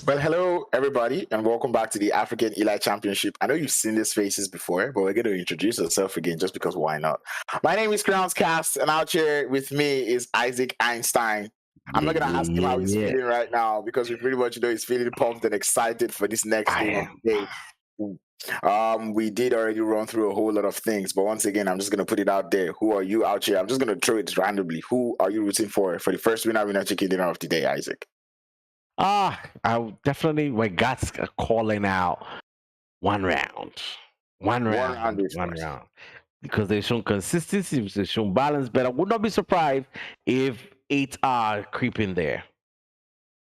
Well, hello everybody, and welcome back to the African Elite Championship. I know you've seen these faces before, but we're going to introduce ourselves again just because why not? My name is Crowns Cast, and out here with me is Isaac Einstein. I'm Yeah, not going to yeah, ask him how yeah, he's yeah. feeling right now because we pretty much know he's feeling pumped and excited for this next I game of am. the day. We did already run through a whole lot of things, but once again, I'm just going to put it out there. Who are you out here? I'm just going to throw it randomly. Who are you rooting for the first winner chicken dinner of the day, Isaac? Definitely my guts are calling out one round. One One round round. is One first. round. Because they've shown consistency, they've shown balance, but I would not be surprised if 8 are creeping there.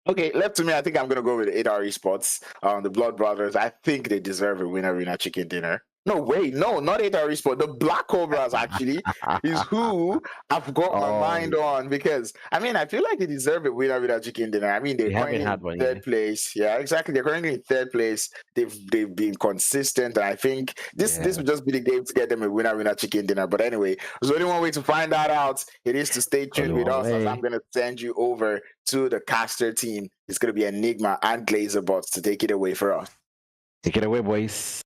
Okay, left to me, I think I'm gonna go with 8R Esports. The Blood Brothers. I think they deserve a winner chicken dinner. No, wait, no, not 8R Esports. The Black Cobras actually is who I've got my mind Oh, on because I feel like they deserve a winner chicken dinner. I mean, they're they haven't currently had in one third yet. place. Yeah, exactly. They're currently in third place. They've been consistent, and I think this Yeah. would just be the game to get them a winner chicken dinner. But anyway, there's only one way to find that out. It is to stay tuned Only with one us as I'm way. gonna send you over to the caster team. It's going to be Enigma and Glazer bots to take it away for us. Take it away, boys.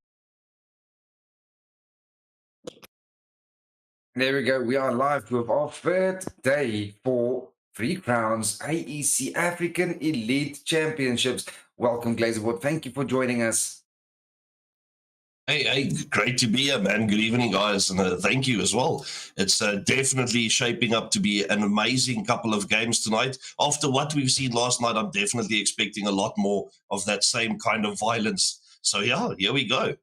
There we go. We are live with our third day for Three Crowns AEC African Elite Championships. Welcome, Glazerwood. Thank you for joining us. Hey, great to be here, man. Good evening, guys, and thank you as well. It's definitely shaping up to be an amazing couple of games tonight. After what we've seen last night, I'm definitely expecting a lot more of that same kind of violence. So, yeah, here we go.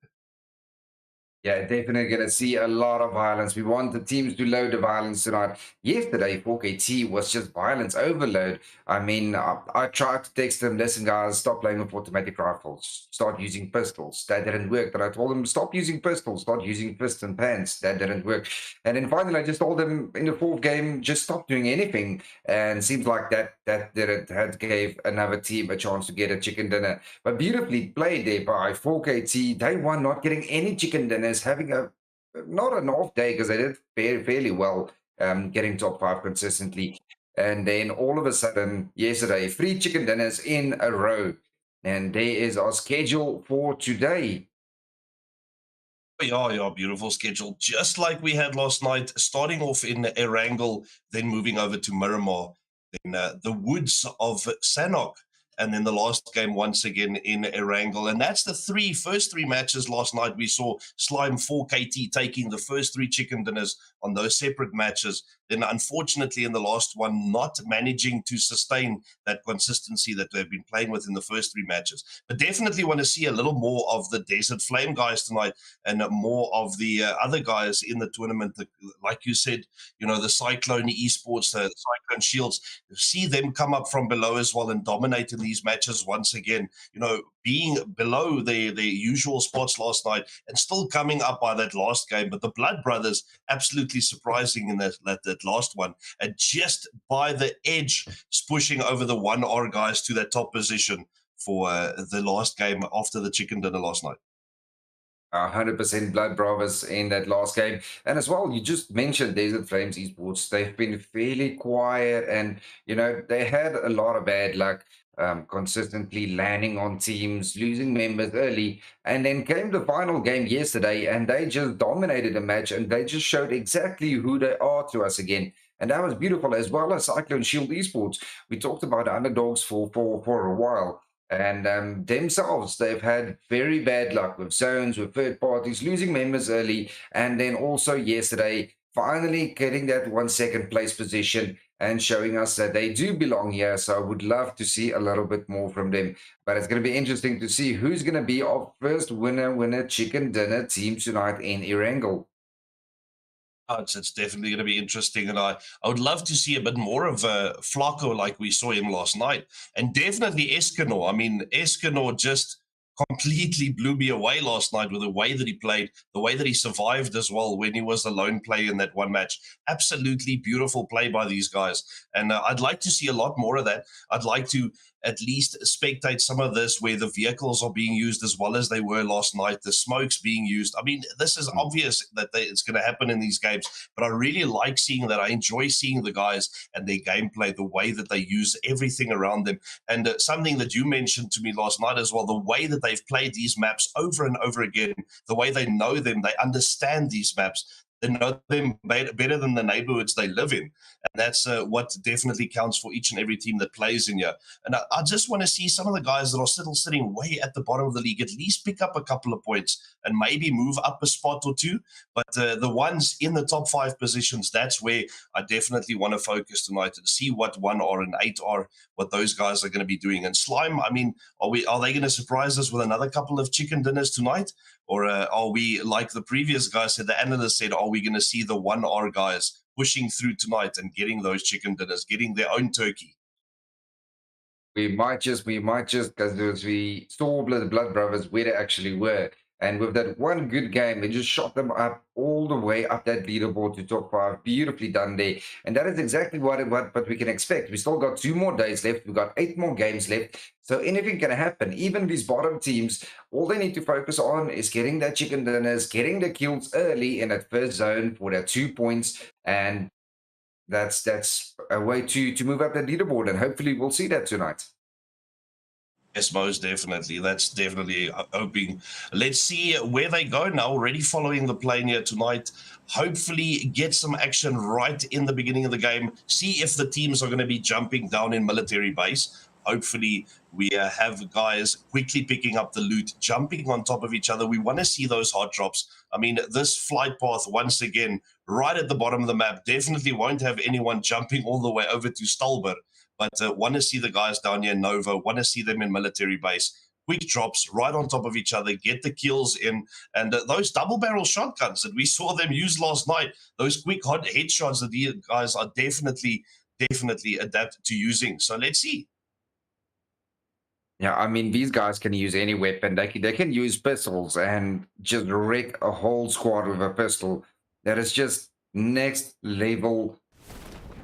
Yeah, definitely going to see a lot of violence. We want the teams to load the violence tonight. Yesterday, 4KT was just violence overload. I tried to text them, listen, guys, stop playing with automatic rifles. Start using pistols. That didn't work. But I told them, stop using pistols. Start using piston pants. That didn't work. And then finally, I just told them in the fourth game, just stop doing anything. And it seems like that didn't had gave another team a chance to get a chicken dinner. But beautifully played there by 4KT. Day one, not getting any chicken dinners, having not an off day because they did fairly well, getting top 5 consistently. And then all of a sudden, yesterday, 3 chicken dinners in a row. And there is our schedule for today. Yeah, beautiful schedule. Just like we had last night, starting off in Erangel, then moving over to Miramar, then the woods of Sanhok, and then the last game once again in Erangel. And that's the first three matches last night. We saw Slime 4KT taking the first 3 chicken dinners on those separate matches. Then unfortunately in the last one, not managing to sustain that consistency that they've been playing with in the first 3 matches. But definitely want to see a little more of the Desert Flame guys tonight and more of the other guys in the tournament. Like you said, the Cyclone Esports, the Cyclone Shields, see them come up from below as well and dominate in these matches once again. Being below their usual spots last night and still coming up by that last game. But the Blood Brothers, absolutely surprising in that last one. And just by the edge, pushing over the 1R guys to that top position for the last game after the chicken dinner last night. 100% Blood Brothers in that last game. And as well, you just mentioned Desert Flames Esports. They've been fairly quiet and, they had a lot of bad luck, consistently landing on teams, losing members early. And then came the final game yesterday and they just dominated the match and they just showed exactly who they are to us again. And that was beautiful, as well as Cyclone Shield Esports. We talked about underdogs for a while. And themselves, they've had very bad luck with zones, with third parties, losing members early. And then also yesterday, finally getting that 1 second place position and showing us that they do belong here. So I would love to see a little bit more from them. But it's going to be interesting to see who's going to be our first winner chicken dinner team tonight in Erangel. It's definitely going to be interesting, and I would love to see a bit more of Flacco like we saw him last night, and definitely Escanor. I mean, Escanor just completely blew me away last night with the way that he played, the way that he survived as well when he was the lone player in that one match. Absolutely beautiful play by these guys, and I'd like to see a lot more of that. I'd like to at least spectate some of this where the vehicles are being used as well as they were last night, the smokes being used. I mean, this is obvious that it's going to happen in these games, but I really like seeing that. I enjoy seeing the guys and their gameplay, the way that they use everything around them. And something that you mentioned to me last night as well, the way that they've played these maps over and over again, the way they know them, they understand these maps. They know them better than the neighborhoods they live in. And that's what definitely counts for each and every team that plays in here. And I just want to see some of the guys that are still sitting way at the bottom of the league at least pick up a couple of points and maybe move up a spot or two. But the ones in the top 5 positions, that's where I definitely want to focus tonight and see what 1R and 8R, what those guys are going to be doing. And Slime, I mean, are they going to surprise us with another couple of chicken dinners tonight? Or are we, like the previous guy said, the analyst said, are we going to see the 1R guys pushing through tonight and getting those chicken dinners, getting their own turkey? We might just, because we saw the Blood Brothers where they actually were. And with that one good game, they just shot them up all the way up that leaderboard to top 5. Beautifully done there. And that is exactly what we can expect. We still got 2 more days left. We've got 8 more games left. So anything can happen. Even these bottom teams, all they need to focus on is getting their chicken dinners, getting the kills early in that first zone for their 2 points. And that's a way to move up that leaderboard. And hopefully we'll see that tonight. Yes, most definitely. That's definitely hoping. Let's see where they go now. Already following the plane here tonight. Hopefully get some action right in the beginning of the game. See if the teams are going to be jumping down in military base. Hopefully we have guys quickly picking up the loot, jumping on top of each other. We want to see those hot drops. I mean, this flight path, once again, right at the bottom of the map, definitely won't have anyone jumping all the way over to Stalber. But want to see the guys down here in Nova, want to see them in military base. Quick drops right on top of each other, get the kills in. And those double barrel shotguns that we saw them use last night, those quick hot headshots that these guys are definitely adapted to using. So let's see. Yeah, I mean, these guys can use any weapon. They can use pistols and just wreck a whole squad with a pistol. That is just next level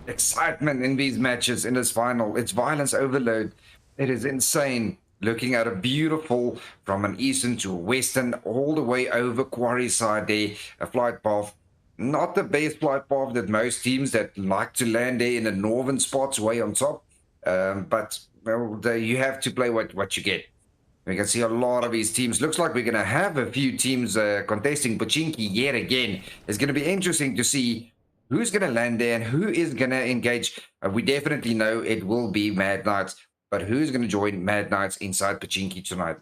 excitement in these matches, in this final. It's violence overload. It is insane. Looking at a beautiful, from an eastern to a western, all the way over quarry side there, a flight path. Not the best flight path that most teams that like to land there in the northern spots way on top. But well, you have to play what you get. We can see a lot of these teams. Looks like we're going to have a few teams contesting Pochinki yet again. It's going to be interesting to see who's going to land there and who is going to engage. We definitely know it will be Mad Knights, but who's going to join Mad Knights inside Pochinki tonight?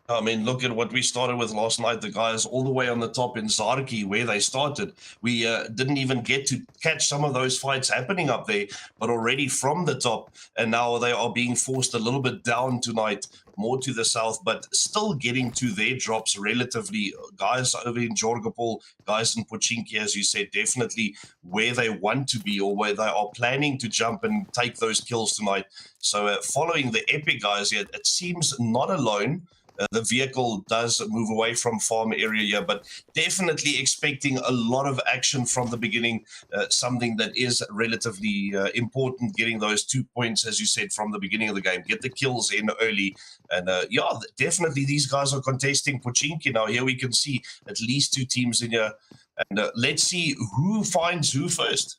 I mean, look at what we started with last night. The guys all the way on the top in Zarki, where they started. We didn't even get to catch some of those fights happening up there, but already from the top, and now they are being forced a little bit down tonight, more to the south, but still getting to their drops relatively. Guys over in Jorgopol, guys in Pochinki, as you said, definitely where they want to be or where they are planning to jump and take those kills tonight. So following the epic guys here, it seems not alone. The vehicle does move away from farm area here, but definitely expecting a lot of action from the beginning, something that is relatively important, getting those 2 points, as you said, from the beginning of the game, get the kills in early. And yeah, definitely these guys are contesting Pochinki now. Here we can see at least 2 teams in here. And let's see who finds who first.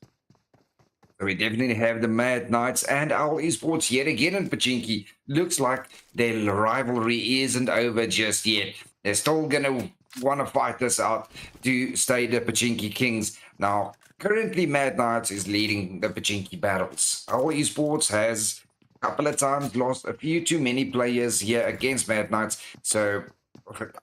We definitely have the Mad Knights and Owl Esports yet again in Pochinki. Looks like their rivalry isn't over just yet. They're still going to want to fight this out to stay the Pochinki Kings. Now, currently Mad Knights is leading the Pochinki battles. Owl Esports has a couple of times lost a few too many players here against Mad Knights. So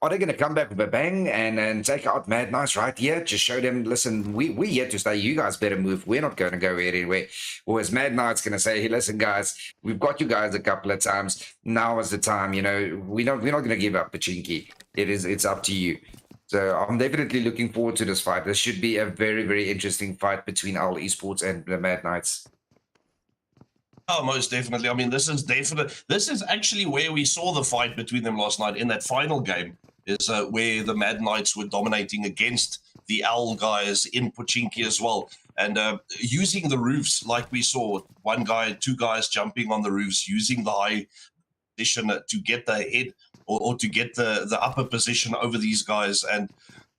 are they going to come back with a bang and take out Mad Knights right here? Just show them, listen, we're here to stay. You guys better move. We're not going to go anywhere. Or is Mad Knights going to say, hey, listen, guys, we've got you guys a couple of times. Now is the time. You know, we're not going to give up Pochinki. It's up to you. So I'm definitely looking forward to this fight. This should be a very, very interesting fight between Owl Esports and the Mad Knights. Oh, most definitely. I mean, this is actually where we saw the fight between them last night in that final game, is where the Mad Knights were dominating against the Owl guys in Pochinki as well. and using the roofs like we saw, one guy, two guys jumping on the roofs, using the high position to get the head or to get the upper position over these guys. And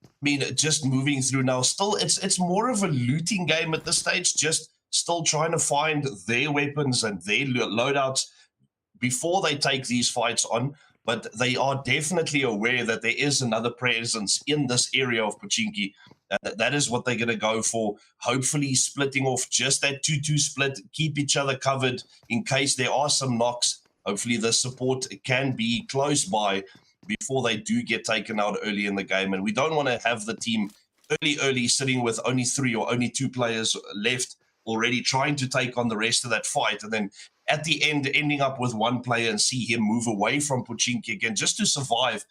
I mean, just moving through now, still, it's more of a looting game at this stage, just still trying to find their weapons and their loadouts before they take these fights on. But they are definitely aware that there is another presence in this area of Pochinki. That is what they're going to go for. Hopefully splitting off just that 2-2 split, keep each other covered in case there are some knocks. Hopefully the support can be close by before they do get taken out early in the game. And we don't want to have the team early sitting with only 3 or only 2 players left already trying to take on the rest of that fight, and then at the end ending up with 1 player and see him move away from Pochinki again just to survive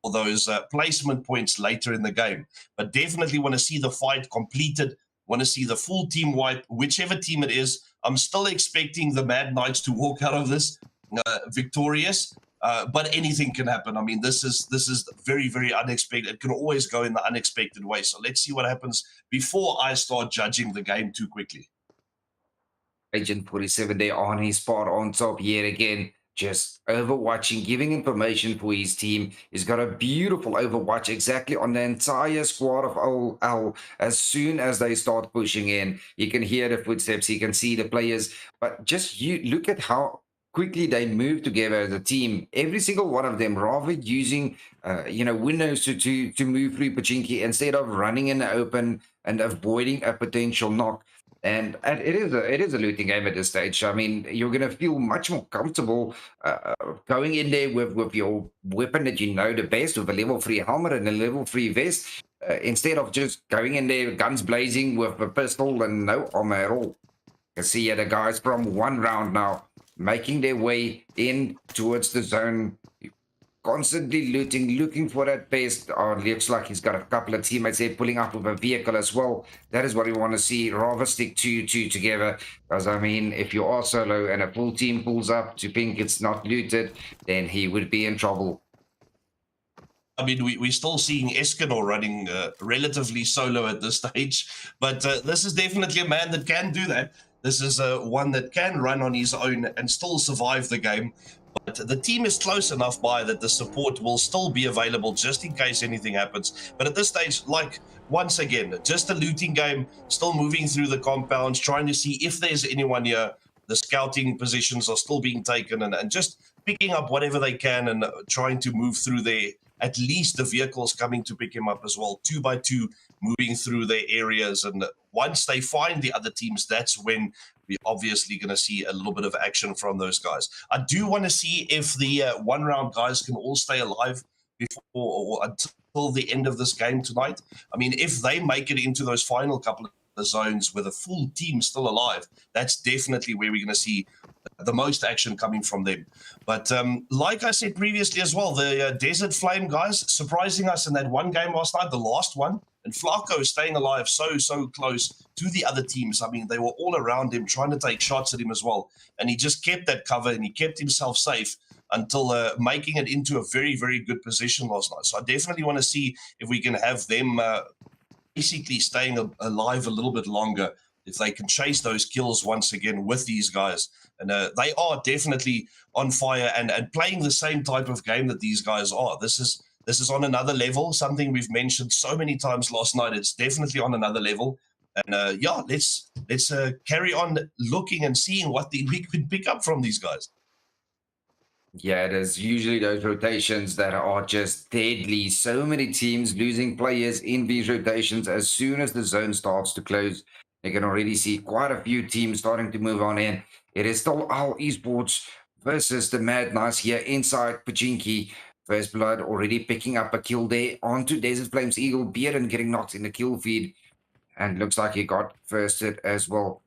for those placement points later in the game. But definitely want to see the fight completed, want to see the full team wipe, whichever team it is. I'm still expecting the Mad Knights to walk out of this victorious, but anything can happen. I mean, this is very, very unexpected. It can always go in the unexpected way. So let's see what happens before I start judging the game too quickly. Agent 47 there on his spot on top yet again, just overwatching, giving information for his team. He's got a beautiful overwatch exactly on the entire squad of OL. As soon as they start pushing in, you can hear the footsteps, you can see the players, but just you look at how quickly they move together as a team. Every single one of them rather using windows to move through Pochinki instead of running in the open and avoiding a potential knock. And it is a looting game at this stage. I mean, you're going to feel much more comfortable going in there with your weapon that you know the best, with a level 3 helmet and a level 3 vest, instead of just going in there guns blazing with a pistol and no armor at all. You can see here the guys from 1 round now making their way in towards the zone, constantly looting, looking for that base. Looks like he's got a couple of teammates there pulling up with a vehicle as well. That is what we want to see. Rather stick 2-2 together. Because, I mean, if you are solo and a full team pulls up to think it's not looted, then he would be in trouble. I mean, we're still seeing Escanor running relatively solo at this stage. But this is definitely a man that can do that. This is one that can run on his own and still survive the game. But the team is close enough by that the support will still be available just in case anything happens. But at this stage, like, once again, just a looting game, still moving through the compounds, trying to see if there's anyone here. The scouting positions are still being taken and just picking up whatever they can and trying to move through there. At least the vehicles coming to pick him up as well, 2 by 2, moving through their areas. And once they find the other teams, that's when we're obviously going to see a little bit of action from those guys. I do want to see if the 1 round guys can all stay alive before or until the end of this game tonight. I mean, if they make it into those final couple of zones with a full team still alive, that's definitely where we're going to see the most action coming from them. But like I said previously as well, the Desert Flame guys surprising us in that 1 game last night, the last one. And Flacco staying alive so close to the other teams. I mean, they were all around him trying to take shots at him as well. And he just kept that cover and he kept himself safe until making it into a very, very good position last night. So I definitely want to see if we can have them basically staying alive a little bit longer, if they can chase those kills once again with these guys. And they are definitely on fire and playing the same type of game that these guys are. This is on another level, something we've mentioned so many times last night. It's definitely on another level. And yeah, let's carry on looking and seeing what we could pick up from these guys. Yeah, there's usually those rotations that are just deadly. So many teams losing players in these rotations as soon as the zone starts to close. You can already see quite a few teams starting to move on in. It is still Owl Esports versus the Mad Knights here inside Pochinki. First Blood already picking up a kill there onto Desert Flames Eagle. Bearden getting knocked in the kill feed. And looks like he got first hit as well.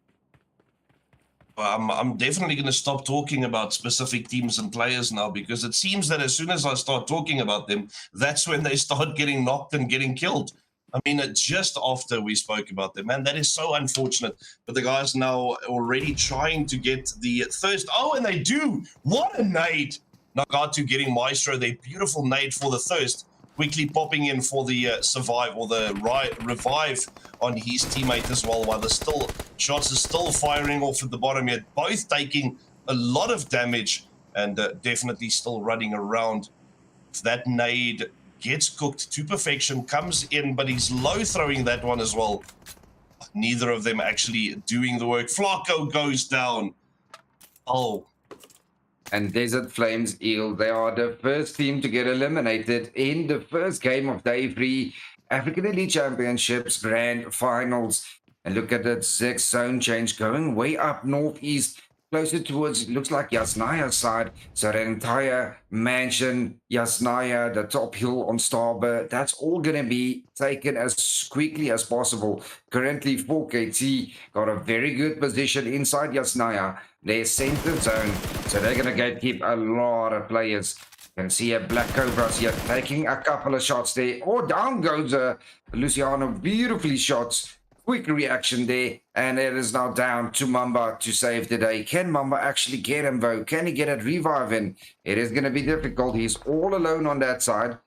I'm definitely going to stop talking about specific teams and players now, because it seems that as soon as I start talking about them, that's when they start getting knocked and getting killed. I mean, just after we spoke about them, man, that is so unfortunate. But the guys now already trying to get the thirst. Oh, and they do. What a nade. Nagatu getting Maestro, their beautiful nade for the thirst. quickly popping in for the survive or the revive on his teammate as well, while the shots are still firing off at the bottom here, both taking a lot of damage and definitely still running around. If that nade gets cooked to perfection, comes in, but he's low throwing that one as well. Neither of them actually doing the work. Flacco goes down. Oh. And Desert Flames Eel, they are the first team to get eliminated in the first game of Day 3 African Elite Championships Grand Finals. And look at that six zone change going way up northeast, closer towards, looks like Yasnaya's side. So that entire mansion, Yasnaya, the top hill on starboard, that's all going to be taken as quickly as possible. Currently, 4KT got a very good position inside Yasnaya, their center zone. So they're going to keep a lot of players. You can see a Black Cobras here taking a couple of shots there. Oh, down goes Luciano, beautifully shot. Quick reaction there, and it is now down to Mamba to save the day. Can Mamba actually get him though? Can he get a revive in? It is going to be difficult. He's all alone on that side.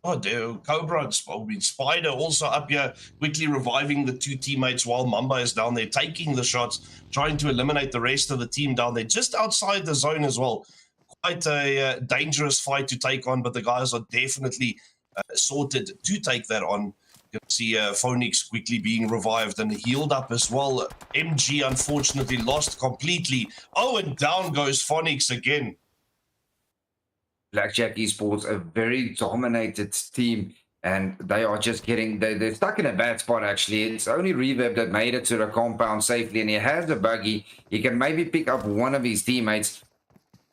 Oh, dude, Cobra, Spider also up here, quickly reviving the two teammates while Mamba is down there, taking the shots, trying to eliminate the rest of the team down there, just outside the zone as well. Quite a dangerous fight to take on, but the guys are definitely sorted to take that on. You can see Phoenix quickly being revived and healed up as well. MG unfortunately lost completely. Oh, and down goes Phoenix again. Blackjack Esports, a very dominated team, and they are just they're stuck in a bad spot actually. It's only Reverb that made it to the compound safely, and he has a buggy. He can maybe pick up one of his teammates.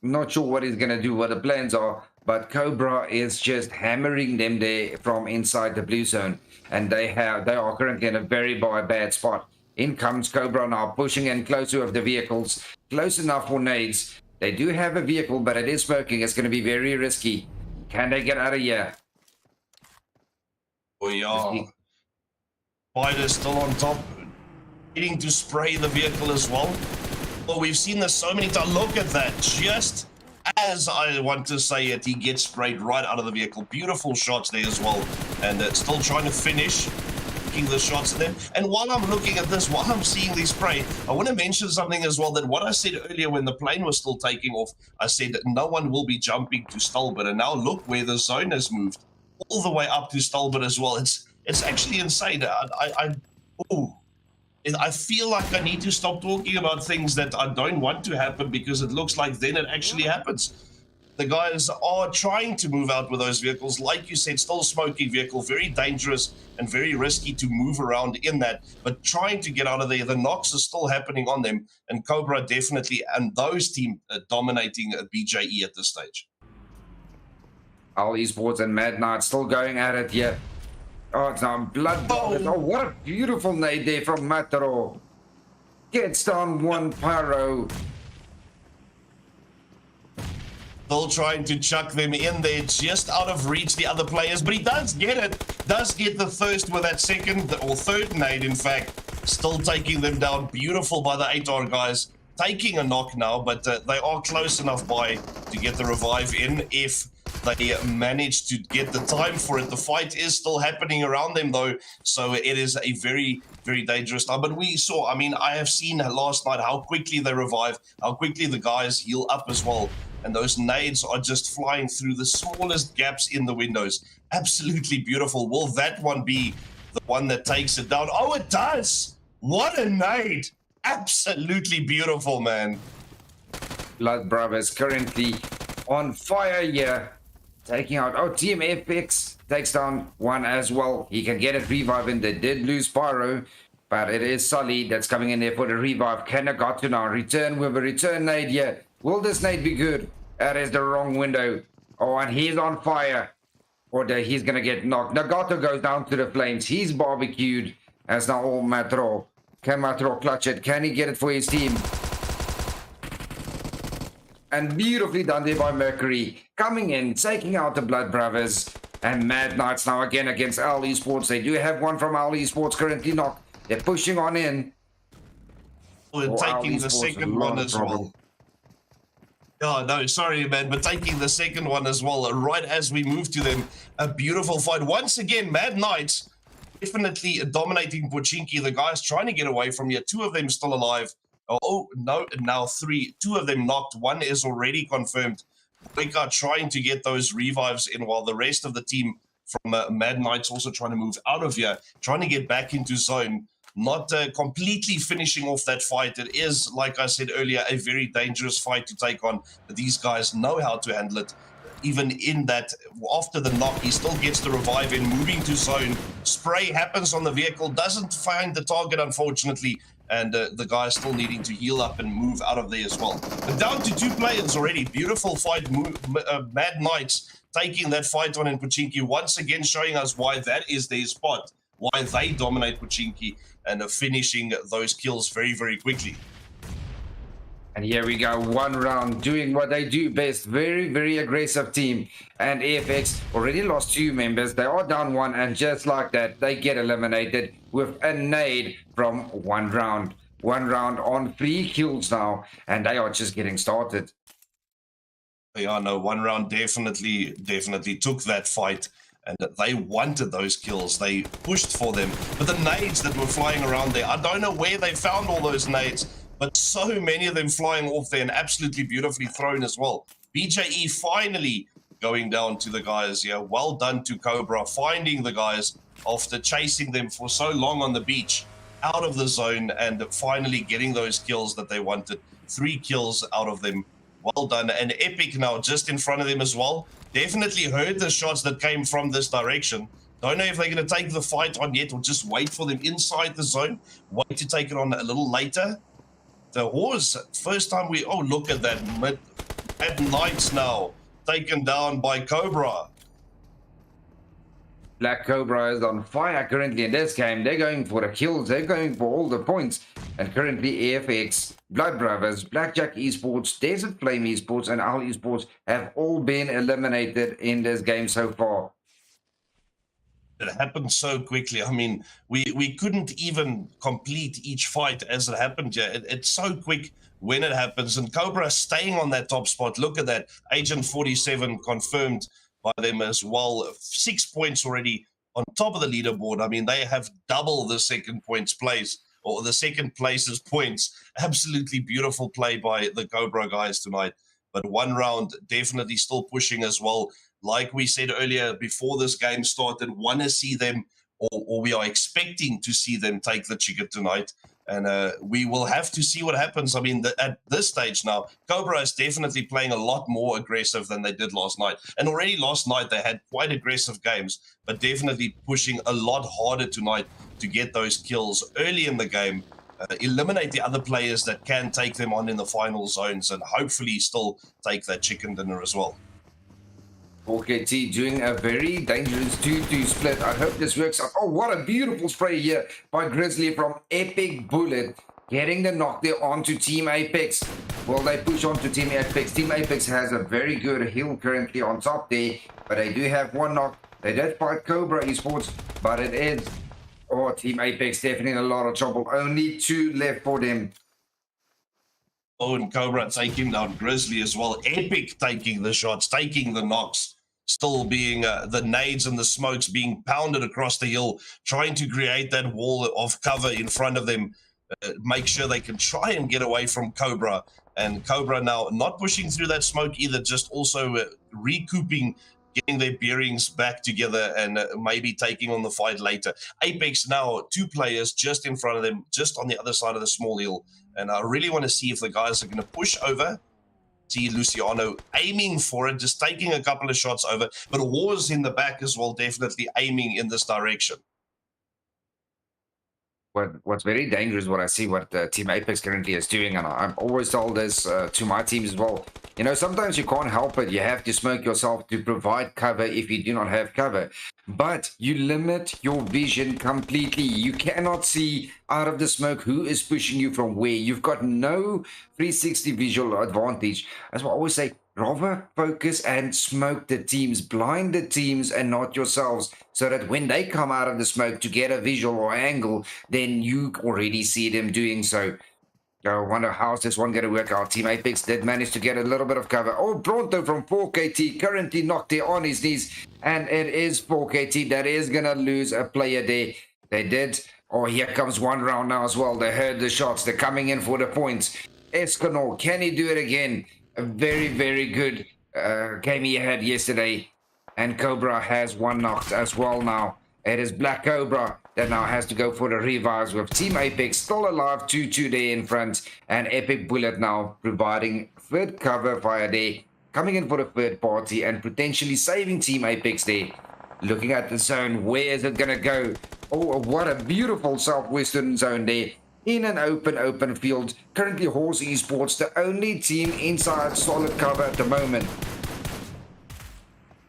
Not sure what he's going to do, what the plans are, but Cobra is just hammering them there from inside the blue zone. And they are currently in a very bad spot. In comes Cobra now, pushing in closer of the vehicles. Close enough for nades. They do have a vehicle, but it is smoking. It's going to be very risky. Can they get out of here? Oh, yeah. Spider's still on top. Needing to spray the vehicle as well. Well, we've seen this so many times. Look at that. Just as I want to say it, he gets sprayed right out of the vehicle. Beautiful shots there as well. And still trying to finish, taking the shots at them. And while I'm looking at this, while I'm seeing these spray, I want to mention something as well, that what I said earlier when the plane was still taking off, I said that no one will be jumping to Stalbert. And now look where the zone has moved. All the way up to Stalbert as well. It's actually insane. I feel like I need to stop talking about things that I don't want to happen, because it looks like then it actually happens. The guys are trying to move out with those vehicles. Like you said, still smoking vehicle, very dangerous and very risky to move around in that, but trying to get out of there. The knocks are still happening on them, and Cobra definitely, and those team dominating BJE at this stage. All Esports and Mad Knight still going at it here. Oh, it's now blood. Oh, what a beautiful nade there from Mataro. Gets down one pyro. Still trying to chuck them in there, just out of reach, the other players, but he does get it. Does get the first with that second or third nade, in fact. Still taking them down. Beautiful by the 8R guys. Taking a knock now, but they are close enough by to get the revive in if they manage to get the time for it. The fight is still happening around them though, so it is a very, very dangerous time. But we saw, I mean, I have seen last night how quickly they revive, how quickly the guys heal up as well. And those nades are just flying through the smallest gaps in the windows. Absolutely beautiful. Will that one be the one that takes it down? Oh, it does! What a nade! Absolutely beautiful, man. Blood Brothers currently on fire here. Taking out, oh, Team FX takes down one as well. He can get it reviving. They did lose Pyro, but it is Sully that's coming in there for the revive. Can Nagato now return with a return nade here? Will this nade be good? That is the wrong window. Oh, and he's on fire. Or he's going to get knocked. Nagato goes down to the flames. He's barbecued. As now all Matro. Can Matro clutch it? Can he get it for his team? And beautifully done there by Mercury. Coming in, taking out the Blood Brothers. And Mad Knights now again against Owl Esports. They do have one from Owl Esports currently knocked. They're pushing on in. We're taking the second one as well. Oh, no, sorry, man, but taking the second one as well, right as we move to them. A beautiful fight. Once again, Mad Knights definitely dominating Pochinki. The guys trying to get away from you. Two of them still alive. Oh, no, now three. Two of them knocked. One is already confirmed. Boyka trying to get those revives in while the rest of the team from Mad Knights also trying to move out of here, trying to get back into zone. Not completely finishing off that fight. It is, like I said earlier, a very dangerous fight to take on. But these guys know how to handle it. Even in that, after the knock, he still gets the revive in, moving to zone. Spray happens on the vehicle, doesn't find the target, unfortunately. And the guy still needing to heal up and move out of there as well. But down to two players already. Beautiful fight. Mad Knights taking that fight on in Pochinki, once again showing us why that is their spot, why they dominate Pochinki and finishing those kills very, very quickly. And here we go, one round, doing what they do best. Very, very aggressive team. And AFX already lost 2 members. They are down 1, and just like that, they get eliminated with a nade from 1 round. 1 round on 3 kills now, and they are just getting started. Yeah, no, 1 round definitely took that fight. And they wanted those kills. They pushed for them. But the nades that were flying around there, I don't know where they found all those nades, but so many of them flying off there and absolutely beautifully thrown as well. BJE finally going down to the guys here. Well done to Cobra, finding the guys after chasing them for so long on the beach, out of the zone, and finally getting those kills that they wanted. 3 kills out of them. Well done. And Epic now just in front of them as well. Definitely heard the shots that came from this direction. Don't know if they're going to take the fight on yet or just wait for them inside the zone. Wait to take it on a little later. The horse, first time we... Oh, look at that. Mad Knights now taken down by Cobra. Black Cobra is on fire currently in this game. They're going for the kills. They're going for all the points. And currently AFX, Blood Brothers, Blackjack Esports, Desert Flame Esports, and Owl Esports have all been eliminated in this game so far. It happened so quickly. I mean, we couldn't even complete each fight as it happened here. It's so quick when it happens. And Cobra staying on that top spot. Look at that. Agent 47 confirmed by them as well. 6 points already on top of the leaderboard. I mean, they have double the second points place, or the second place's points. Absolutely beautiful play by the Cobra guys tonight. But 1 round definitely still pushing as well. Like we said earlier, before this game started, want to see them, or we are expecting to see them take the chicken tonight. And we will have to see what happens. I mean, at this stage now, Cobra is definitely playing a lot more aggressive than they did last night. And already last night, they had quite aggressive games, but definitely pushing a lot harder tonight to get those kills early in the game, eliminate the other players that can take them on in the final zones, and hopefully still take that chicken dinner as well. OKT doing a very dangerous 2-2 split. I hope this works out. Oh, what a beautiful spray here by Grizzly from Epic Bullet. Getting the knock there onto Team Apex. Well, they push on to Team Apex. Team Apex has a very good heal currently on top there. But they do have 1 knock. They did fight Cobra Esports. But it is... Oh, Team Apex definitely in a lot of trouble. Only 2 left for them. Oh, and Cobra taking down Grizzly as well. Epic taking the shots, taking the knocks. Still being the nades and the smokes being pounded across the hill, trying to create that wall of cover in front of them, make sure they can try and get away from Cobra. And Cobra now not pushing through that smoke either, just also recouping, getting their bearings back together, and maybe taking on the fight later. Apex now 2 players just in front of them, just on the other side of the small hill. And I really want to see if the guys are going to push over. See Luciano aiming for it, just taking a couple of shots over, but Wars in the back as well, definitely aiming in this direction. What's very dangerous, what I see, what Team Apex currently is doing, and I've always told this to my teams as well. You know, sometimes you can't help it. You have to smoke yourself to provide cover if you do not have cover. But you limit your vision completely. You cannot see out of the smoke who is pushing you from where. You've got no 360 visual advantage. That's what I always say. Rather focus and smoke the teams, blind the teams and not yourselves, so that when they come out of the smoke to get a visual or angle, then you already see them doing so. I wonder how's this one going to work out. Team Apex did manage to get a little bit of cover. Oh, Bronto from 4KT currently knocked there on his knees. And it is 4KT that is going to lose a player there. They did. Oh, here comes one round now as well. They heard the shots. They're coming in for the points. Escanor, can he do it again? A very, very good game he had yesterday. And Cobra has one knocked as well now. It is Black Cobra that now has to go for the revives with Team Apex still alive, 2-2 there in front. And Epic Bullet now providing third cover via there, coming in for the third party and potentially saving Team Apex there. Looking at the zone, where is it going to go? Oh, what a beautiful southwestern zone there. In an open field. Currently Horse Esports, the only team inside solid cover at the moment.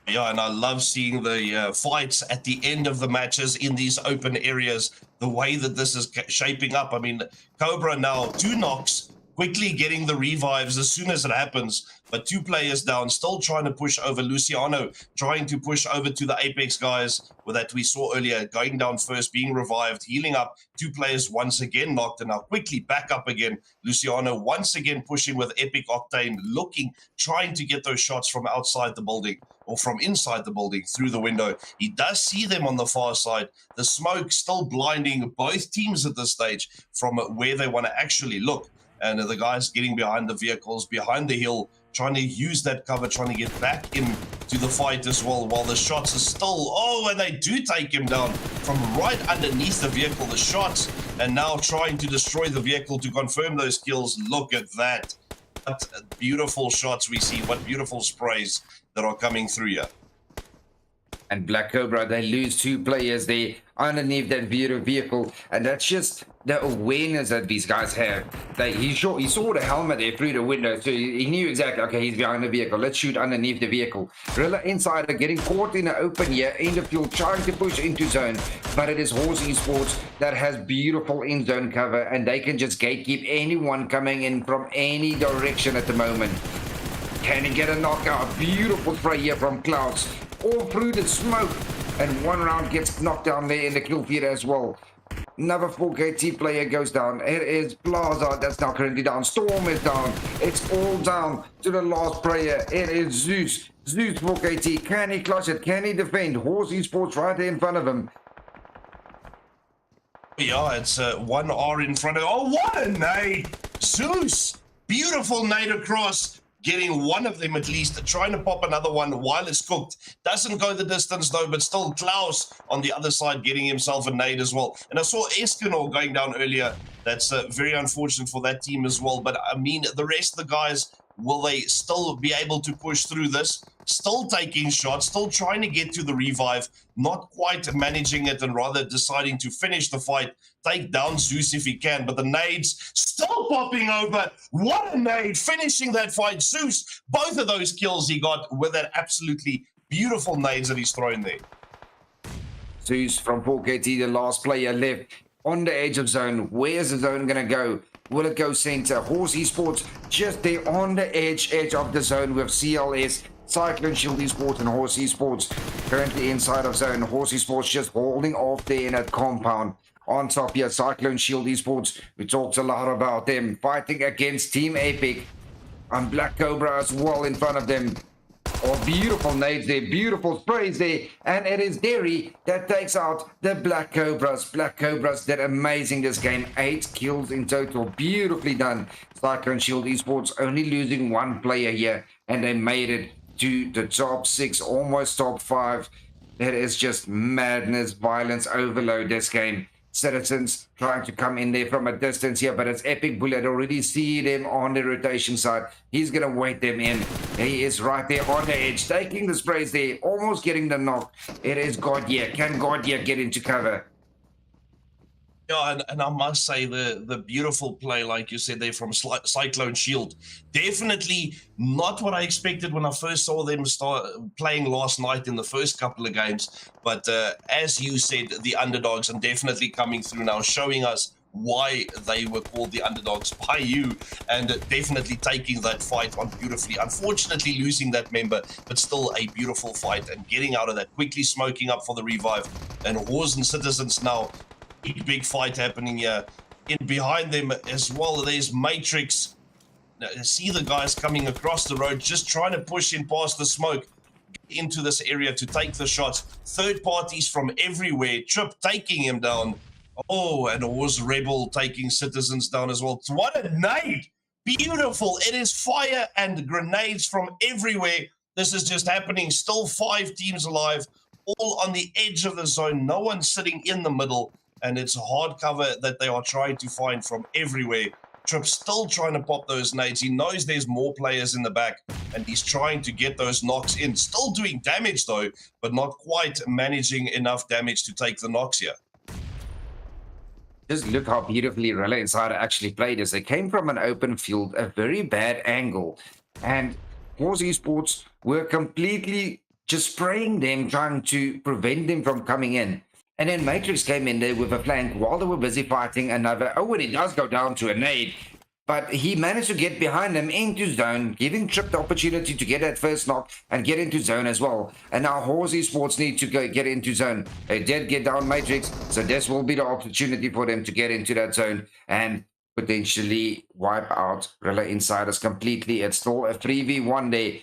Yeah, and I love seeing the fights at the end of the matches in these open areas, the way that this is shaping up. I mean, Cobra now 2 knocks, quickly getting the revives as soon as it happens, but 2 players down, still trying to push over. Luciano trying to push over to the Apex guys that we saw earlier, going down first, being revived, healing up. 2 players once again knocked, and now quickly back up again. Luciano once again pushing with Epic Octane, looking, trying to get those shots from outside the building or from inside the building through the window. He does see them on the far side. The smoke still blinding both teams at this stage from where they want to actually look. And the guys getting behind the vehicles, behind the hill, trying to use that cover, trying to get back into the fight as well, while the shots are still, oh, and they do take him down from right underneath the vehicle, the shots, and now trying to destroy the vehicle to confirm those kills. Look at that. What beautiful shots we see, what beautiful sprays that are coming through here. And Black Cobra, they lose 2 players there underneath that vehicle, and that's just the awareness that these guys have. He saw the helmet there through the window, so he knew exactly, okay, he's behind the vehicle, let's shoot underneath the vehicle. Rilla Insider getting caught in the open here in the field, trying to push into zone, but it is Horse Esports that has beautiful in-zone cover, and they can just gatekeep anyone coming in from any direction at the moment. Can he get a knockout? Beautiful spray here from Clouds, all through the smoke, and 1 round gets knocked down there in the kill feed as well. Another 4KT player goes down. It is Plaza that's now currently down. Storm is down. It's all down to the last player. It is Zeus. Zeus 4KT. Can he clutch it? Can he defend? Horse Esports right there in front of him. Yeah, it's 1R in front of. Oh, what a nade! Zeus! Beautiful nade across. Getting one of them at least, trying to pop another one while it's cooked. Doesn't go the distance though, but still Klaus on the other side getting himself a nade as well. And I saw Escanor going down earlier. That's very unfortunate for that team as well. But I mean, the rest of the guys, will they still be able to push through this? Still taking shots, still trying to get to the revive, not quite managing it and rather deciding to finish the fight, take down Zeus if he can, but the nades still popping over. What a nade, finishing that fight. Zeus, both of those kills he got with that absolutely beautiful nades that he's thrown there. Zeus from 4KT, the last player left on the edge of zone. Where's the zone going to go? Will it go center? Horse Esports just there on the edge of the zone with CLS, Cyclone Shield Esports and Horse Esports currently inside of zone. Horse Esports just holding off there in that compound. On top here, Cyclone Shield Esports, we talked a lot about them, fighting against Team Epic. And Black Cobra as well in front of them. Oh, beautiful nades there, beautiful sprays there, and it is Derry that takes out the Black Cobras. Black Cobras did amazing this game, 8 kills in total, beautifully done. Cyclone Shield Esports only losing 1 player here, and they made it to the top 6, almost top 5. It is just madness, violence overload this game. Citizens trying to come in there from a distance here, but it's Epic Bullet. Already see them on the rotation side. He's going to wait them in. He is right there on the edge, taking the sprays there, almost getting the knock. It is Gaudier. Can Gaudier get into cover? Yeah, and I must say the beautiful play, like you said there, from Cyclone Shield. Definitely not what I expected when I first saw them start playing last night in the first couple of games. But as you said, the underdogs, and definitely coming through now, showing us why they were called the underdogs by you, and definitely taking that fight on beautifully. Unfortunately, losing that member, but still a beautiful fight and getting out of that, quickly smoking up for the revive. And Wars and Citizens now. Big fight happening here. in behind them as well. There's Matrix. Now, see the guys coming across the road, just trying to push in past the smoke into this area to take the shots. Third parties from everywhere. Trip taking him down. Oh, and Oz Rebel taking Citizens down as well. What a nade! Beautiful. It is fire and grenades from everywhere. This is just happening. Still 5 teams alive, all on the edge of the zone. No one sitting in the middle, and it's a hard cover that they are trying to find from everywhere. Trip still trying to pop those nades. He knows there's more players in the back, and he's trying to get those knocks in. Still doing damage, though, but not quite managing enough damage to take the knocks here. Just look how beautifully Rilla Insider actually played this. They came from an open field, a very bad angle, and Horse Esports were completely just spraying them, trying to prevent them from coming in. And then Matrix came in there with a flank while they were busy fighting another. Oh, and he does go down to a nade. But he managed to get behind them into zone, giving Trip the opportunity to get that first knock and get into zone as well. And now Horse Esports need to go get into zone. They did get down Matrix, so this will be the opportunity for them to get into that zone and potentially wipe out Rilla Insiders completely. It's still a 3v1 there.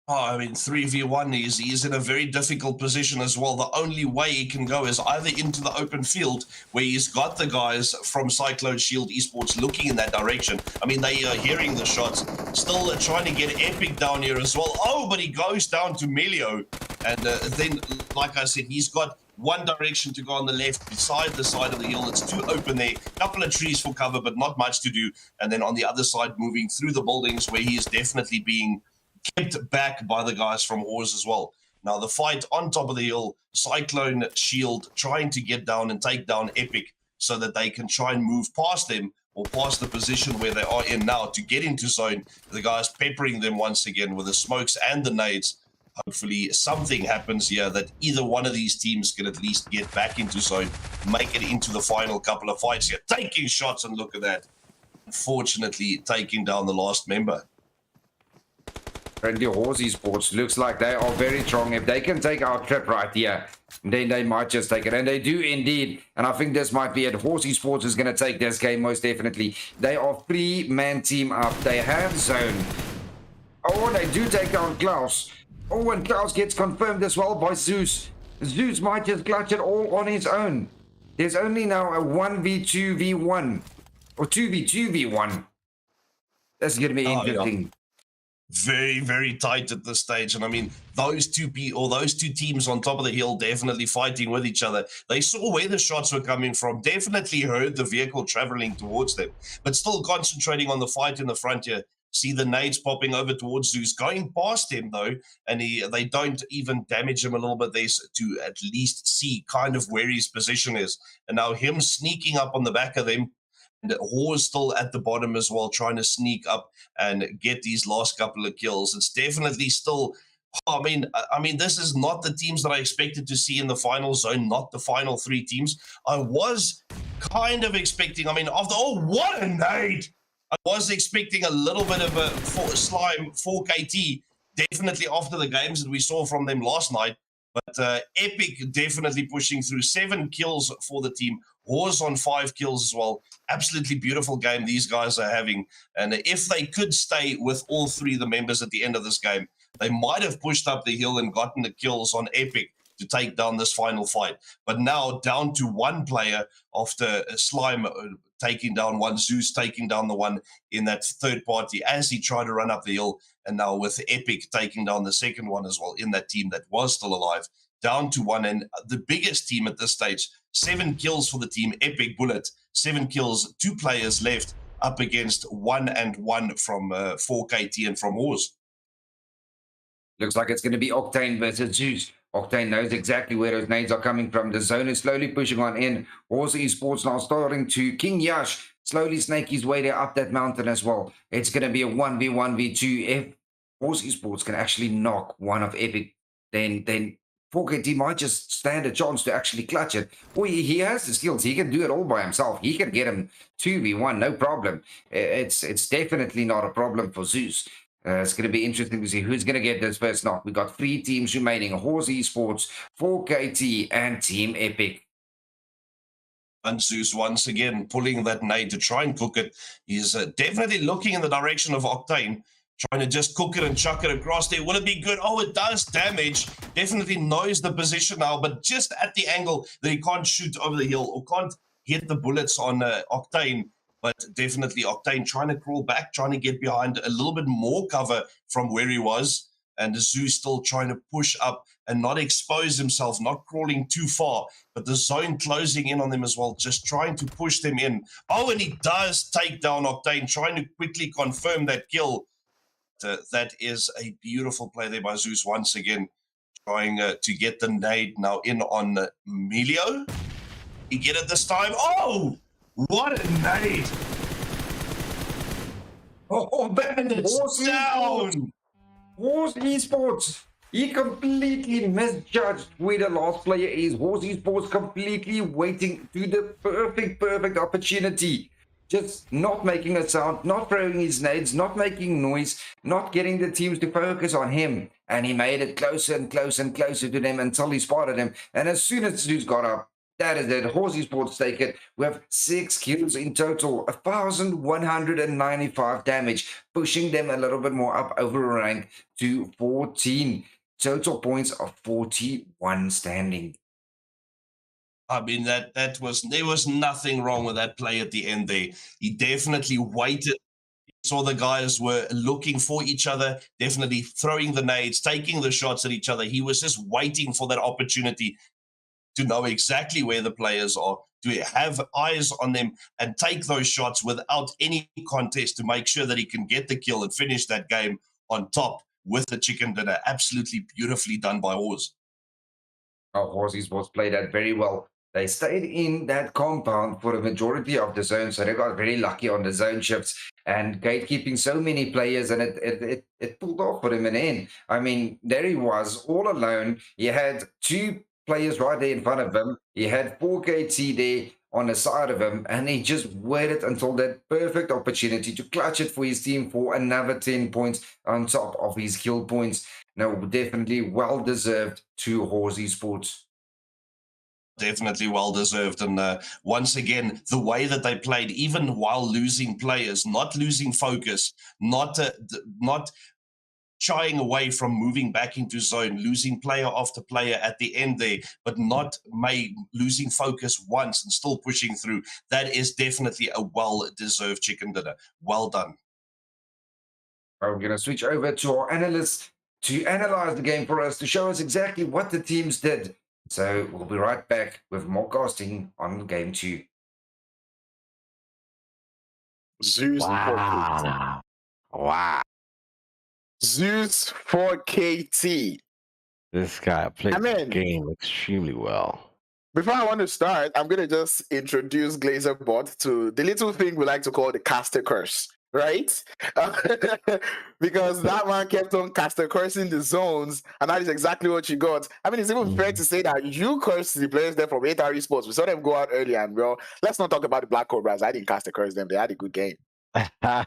Oh, I mean, 3v1, he's in a very difficult position as well. The only way he can go is either into the open field, where he's got the guys from Cyclone Shield Esports looking in that direction. I mean, they are hearing the shots. Still trying to get Epic down here as well. Oh, but he goes down to Melio. And then, like I said, he's got one direction to go on the left, beside the side of the hill. It's too open there. Couple of trees for cover, but not much to do. And then on the other side, moving through the buildings, where he is definitely being kept back by the guys from Oz as well. Now the fight on top of the hill, Cyclone Shield trying to get down and take down Epic so that they can try and move past them or past the position where they are in now to get into zone. The guys peppering them once again with the smokes and the nades. Hopefully something happens here that either one of these teams can at least get back into zone, make it into the final couple of fights here. Taking shots, and look at that. Unfortunately, taking down the last member. Friendly Horse Esports looks like they are very strong. If they can take our Trip right here, then they might just take it. And they do indeed. And I think this might be it. Horse Esports is going to take this game most definitely. They are 3-man team up. They have zone. Oh, and they do take down Klaus. Oh, and Klaus gets confirmed as well by Zeus. Zeus might just clutch it all on his own. There's only now a 1v2v1. Or 2v2v1. That's going to be interesting. Yeah. Very, very tight at this stage. And I mean, those two teams on top of the hill definitely fighting with each other. They saw where the shots were coming from, definitely heard the vehicle traveling towards them, but still concentrating on the fight in the front here. See the nades popping over towards Zeus, going past him though, and they don't even damage him a little bit there to at least see kind of where his position is. And now him sneaking up on the back of them. And Horse still at the bottom as well, trying to sneak up and get these last couple of kills. It's definitely still, I mean, this is not the teams that I expected to see in the final zone, not the final 3 teams. I was kind of expecting, I mean, after, oh, what a nade! I was expecting a little bit of a slime 4KT, definitely after the games that we saw from them last night. But Epic definitely pushing through. 7 kills for the team. Horse on 5 kills as well. Absolutely beautiful game these guys are having. And if they could stay with all 3 of the members at the end of this game, they might have pushed up the hill and gotten the kills on Epic to take down this final fight. But now down to 1 player after Slime taking down 1, Zeus taking down the 1 in that third party as he tried to run up the hill. And now with Epic taking down the second one as well in that team that was still alive, down to 1. And the biggest team at this stage, 7 kills for the team, Epic Bullet, 7 kills, 2 players left up against 1 and 1 from 4KT and from Oz. Looks like it's going to be Octane versus Zeus. Octane knows exactly where those nades are coming from. The zone is slowly pushing on in. Horse Esports now starting to King Yash slowly snake his way there up that mountain as well. It's going to be a 1v1v2. If Horse Esports can actually knock one of Epic, then 4KT might just stand a chance to actually clutch it. Well, he has the skills. He can do it all by himself. He can get him 2v1, no problem. It's definitely not a problem for Zeus. It's going to be interesting to see who's going to get this first knock. We've got 3 teams remaining. Horse Esports, 4KT, and Team Epic. And Zeus once again pulling that nade to try and cook it. He's definitely looking in the direction of Octane, trying to just cook it and chuck it across there. Will it be good? Oh, it does damage. Definitely knows the position now, but just at the angle that he can't shoot over the hill or can't hit the bullets on Octane. But definitely Octane trying to crawl back, trying to get behind a little bit more cover from where he was. And Zeus still trying to push up and not expose himself, not crawling too far, but the zone closing in on them as well, just trying to push them in. Oh, and he does take down Octane, trying to quickly confirm that kill. That is a beautiful play there by Zeus once again, trying to get the nade now in on Melio. He get it this time. Oh, what a nade. Oh, Bandits down. Horse Esports, he completely misjudged where the last player is. Horse Esports completely waiting to the perfect opportunity. Just not making a sound, not throwing his nades, not making noise, not getting the teams to focus on him. And he made it closer and closer and closer to them until he spotted him. And as soon as Zeus got up, that is it. Horse Esports take it. We have 6 kills in total, 1,195 damage, pushing them a little bit more up over rank to 14. Total points of 41 standing. I mean, there was nothing wrong with that play at the end there. He definitely waited. He saw the guys were looking for each other, definitely throwing the nades, taking the shots at each other. He was just waiting for that opportunity to know exactly where the players are, to have eyes on them and take those shots without any contest to make sure that he can get the kill and finish that game on top with the chicken dinner. Absolutely beautifully done by Oz. Horse Esports played that very well. They stayed in that compound for the majority of the zone, so they got very lucky on the zone shifts and gatekeeping so many players, and it pulled off for him in the end. I mean, there he was all alone. He had 2 players right there in front of him. He had 4KT there on the side of him, and he just waited until that perfect opportunity to clutch it for his team for another 10 points on top of his kill points. No, definitely well deserved to Horse Esports. Definitely well deserved. And once again, the way that they played, even while losing players, not losing focus, not shying away from moving back into zone, losing player after player at the end there, but not losing focus once and still pushing through. That is definitely a well-deserved chicken dinner. Well done. I'm going to switch over to our analysts to analyze the game for us, to show us exactly what the teams did. So we'll be right back with more casting on game 2. Zeus Wow. Zeus for KT. This guy played the game extremely well. Before I want to start, I'm going to just introduce GlazerBot to the little thing we like to call the caster curse, right? Because that man kept on caster cursing the zones, and that is exactly what you got. I mean, it's even fair to say that you cursed the players there from 8RE Sports. We saw them go out early, and well, let's not talk about the Black Cobras. I didn't caster curse them. They had a good game. I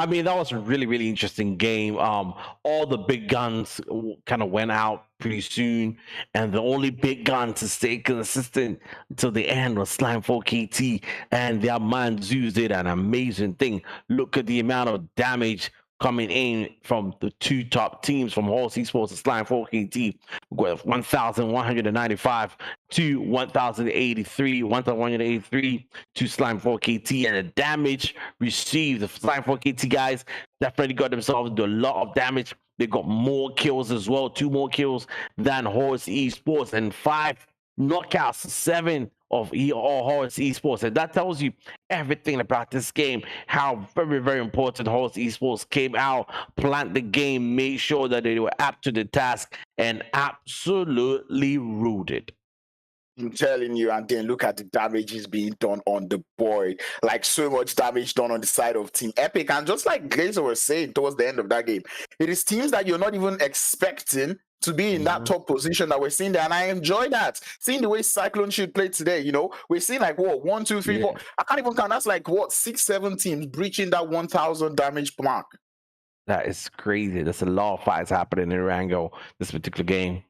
mean, that was a really interesting game. All the big guns kind of went out pretty soon, and the only big gun to stay consistent until the end was Slime4KT, and their man Zeus did an amazing thing. Look at the amount of damage coming in from the 2 top teams from Horse Esports and Slime4KT, with 1,195 to 1,183 to Slime4KT, and the damage received, the Slime4KT guys definitely got themselves into a lot of damage. They got more kills as well, 2 more kills than Horse Esports, and 5 knockouts, 7 of Horse Esports. And that tells you everything about this game, how very important Horse Esports came out, planned the game, made sure that they were apt to the task, and absolutely ruled it. I'm telling you, and then look at the damages being done on the board. Like, so much damage done on the side of Team Epic. And just like Glazer was saying towards the end of that game, it is teams that you're not even expecting to be in that top position that we're seeing there. And I enjoy that. Seeing the way Cyclone Shield played today, you know, we're seeing like, what, 1, 2, 3, 4. I can't even count. That's like, what, 6, 7 teams breaching that 1,000 damage mark. That is crazy. There's a lot of fights happening in Rango this particular game.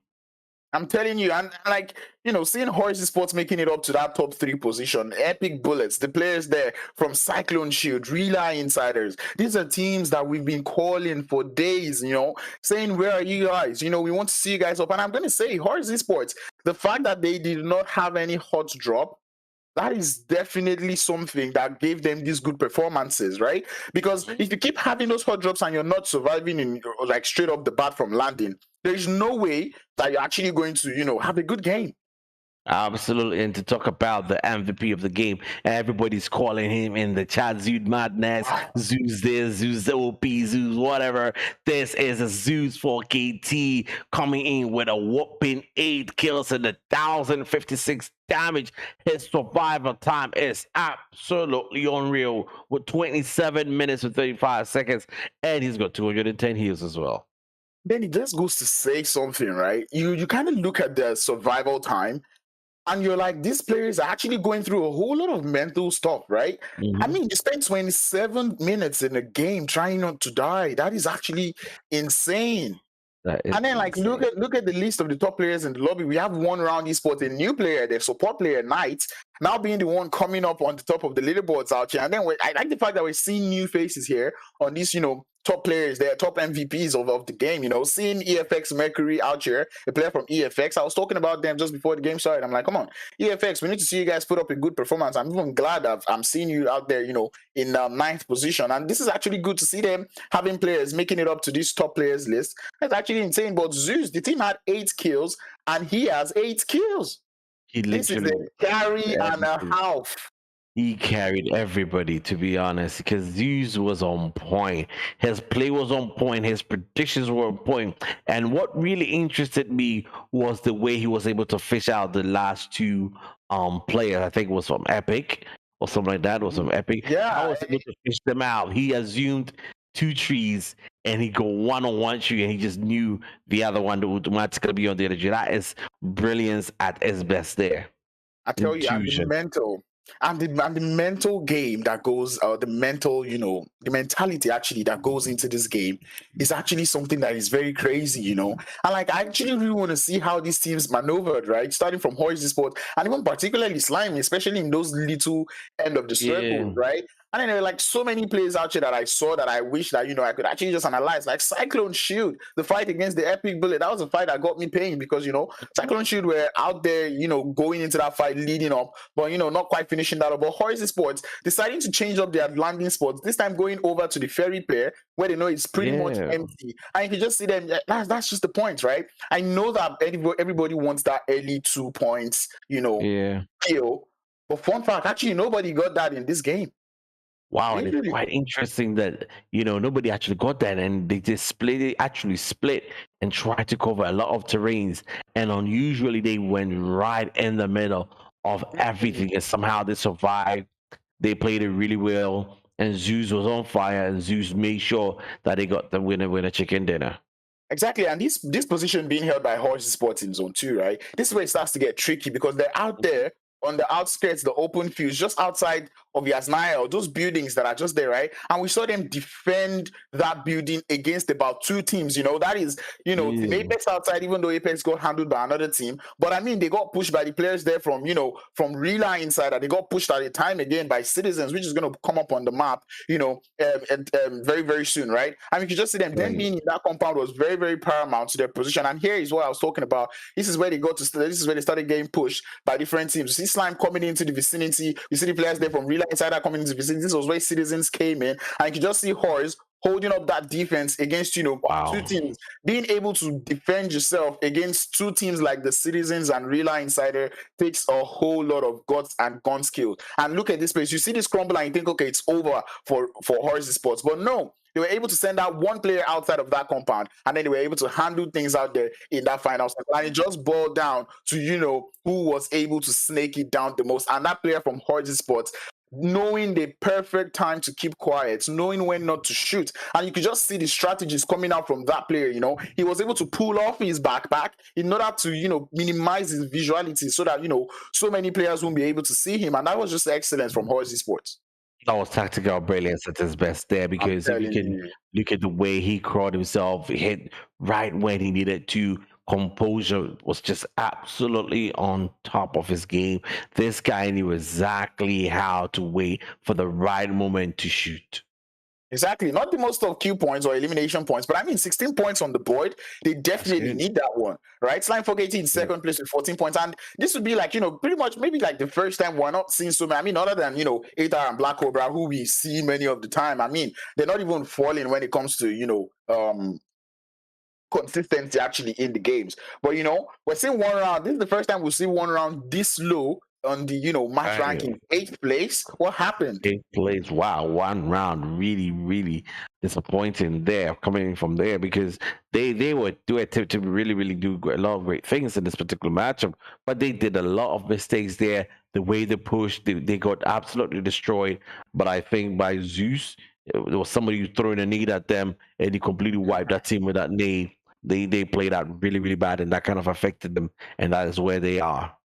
I'm telling you, and like, seeing Horsey Sports making it up to that top 3 position, Epic Bullets, the players there from Cyclone Shield, Relay Insiders. These are teams that we've been calling for days, saying, where are you guys? We want to see you guys up. And I'm going to say, Horsey Sports, the fact that they did not have any hot drop, that is definitely something that gave them these good performances, right? Because if you keep having those hot drops and you're not surviving in like straight up the bat from landing, there's no way that you're actually going to, have a good game. Absolutely, and to talk about the MVP of the game, everybody's calling him in the chat, Zeus Madness, Zeus this, Zeus OP, Zeus whatever. This is a Zeus for KT coming in with a whopping 8 kills and 1,056 damage. His survival time is absolutely unreal with 27 minutes and 35 seconds, and he's got 210 heals as well. Then it just goes to say something, right? You kind of look at the survival time, and you're like, these players are actually going through a whole lot of mental stuff, right? I mean, you spend 27 minutes in a game trying not to die. That is actually insane. And then, like, look at the list of the top players in the lobby. We have one round esports, a new player, their support player, Knight, now being the one coming up on the top of the leaderboards out here. And then I like the fact that we're seeing new faces here on these, top players, they're top MVPs of the game, seeing EFX Mercury out here, a player from EFX. I was talking about them just before the game started. I'm like, come on, EFX, we need to see you guys put up a good performance. I'm even glad I'm seeing you out there, in 9th position. And this is actually good to see them having players making it up to this top players list. That's actually insane. But Zeus, the team had 8 kills, and he has 8 kills. This is a carry and a half. He carried everybody, to be honest, because Zeus was on point. His play was on point. His predictions were on point. And what really interested me was the way he was able to fish out the last 2 players. I think it was from Epic or something like that. It was from Epic. Yeah. I was able to fish them out. He assumed 2 trees and he go one on one tree and he just knew the other one would automatically be on the other tree. That is brilliance at its best there. I tell you, and the mental game that goes, the mentality actually that goes into this game is actually something that is very crazy, And like, I actually really want to see how these teams maneuvered, right? Starting from Horsey Sport and even particularly Slime, especially in those little end of the circle, right? And then there were like so many players out here that I saw that I wish that, I could actually just analyze, like Cyclone Shield, the fight against the Epic Bullet. That was a fight that got me paying because, Cyclone Shield were out there, going into that fight, leading up, but, not quite finishing that up. But Horsey Sports deciding to change up their landing spots, this time going over to the ferry player where they know it's pretty much empty. And you can just see them, that's just the point, right? I know that everybody wants that early 2 points, kill. But fun fact, actually, nobody got that in this game. Wow, and it's quite interesting that nobody actually got that, and they just split and tried to cover a lot of terrains, and unusually they went right in the middle of everything, and somehow they survived. They played it really well, and Zeus was on fire, and Zeus made sure that they got the winner chicken dinner. Exactly, and this position being held by Horsey Sports in Zone 2, right? This is where it starts to get tricky because they're out there on the outskirts, the open fields, just outside of Yasnaya, those buildings that are just there, right? And we saw them defend that building against about 2 teams, that is, the Apex outside, even though Apex got handled by another team. But I mean, they got pushed by the players there from, from Relay Insider. They got pushed at a time again by Citizens, which is going to come up on the map, very, very soon, right? I mean, you just see them, them being in that compound was very, very paramount to their position. And here is what I was talking about. This is where they started getting pushed by different teams. You see Slime coming into the vicinity. You see the players there from Relay Insider coming into the vicinity. This was where Citizens came in. And you can just see Horse holding up that defense against, 2 teams. Being able to defend yourself against 2 teams like the Citizens and Relay Insider takes a whole lot of guts and gun skills. And look at this place. You see this crumble and you think, okay, it's over for Horsey Sports. But no, they were able to send out 1 player outside of that compound, and then they were able to handle things out there in that final circle. And it just boiled down to, who was able to snake it down the most. And that player from Horsey Sports, knowing the perfect time to keep quiet, knowing when not to shoot. And you could just see the strategies coming out from that player, He was able to pull off his backpack in order to, minimize his visuality so that, so many players won't be able to see him. And that was just excellence from Horsey Sports. That was tactical brilliance at his best there, because if you can look at the way he crawled himself, hit right when he needed to, composure was just absolutely on top of his game. This guy knew exactly how to wait for the right moment to shoot. Exactly. Not the most of Q points or elimination points, but I mean 16 points on the board. They definitely good. need that one, right? Slime for in second place with 14 points. And this would be like, pretty much maybe like the first time we're not seeing so many. I mean, other than, Atar and Black Cobra, who we see many of the time. I mean, they're not even falling when it comes to, consistency actually in the games. But, we're seeing one round. This is the first time we'll see one round this low on the match ranking, 8th place. What happened? 8th place. Wow, one round, really, really disappointing there, coming in from there, because they were attempting to really, really do a lot of great things in this particular matchup, but they did a lot of mistakes there. The way they pushed, they got absolutely destroyed. But I think by Zeus, there was somebody throwing a nade at them, and he completely wiped that team with that nade. They played out really, really bad, and that kind of affected them, and that is where they are.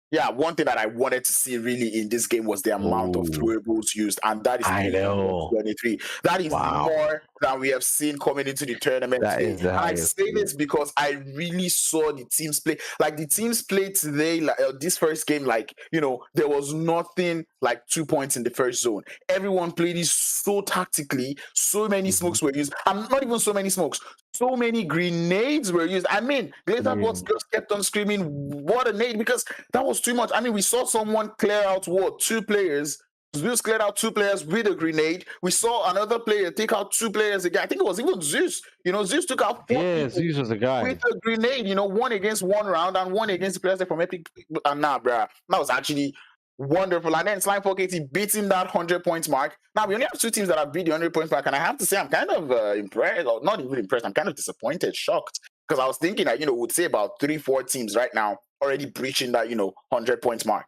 Yeah, one thing that I wanted to see really in this game was the amount of throwables used, and that is 23. That is more than we have seen coming into the tournament today. And I say this because I really saw the teams play. Like the teams played today, like this first game, like there was nothing like 2 points in the first zone. Everyone played it so tactically. So many smokes were used. And not even so many smokes. So many grenades were used. I mean, Glazerbots just kept on screaming, "What a nade!" Because that was too much. I mean, we saw someone clear out 2 players. Zeus cleared out 2 players with a grenade. We saw another player take out 2 players again. I think it was even Zeus. Zeus took out 4 people Zeus was the guy with a grenade. 1 against 1 round and 1 against the players from Epic. And bruh, that was actually wonderful. And then Slime for KT beating that 100 points mark. Now we only have 2 teams that have beat the 100 points mark, and I have to say I'm kind of impressed, or not even impressed. I'm kind of disappointed, shocked, because I was thinking that we'd say about 3-4 teams right now already breaching that 100 points mark.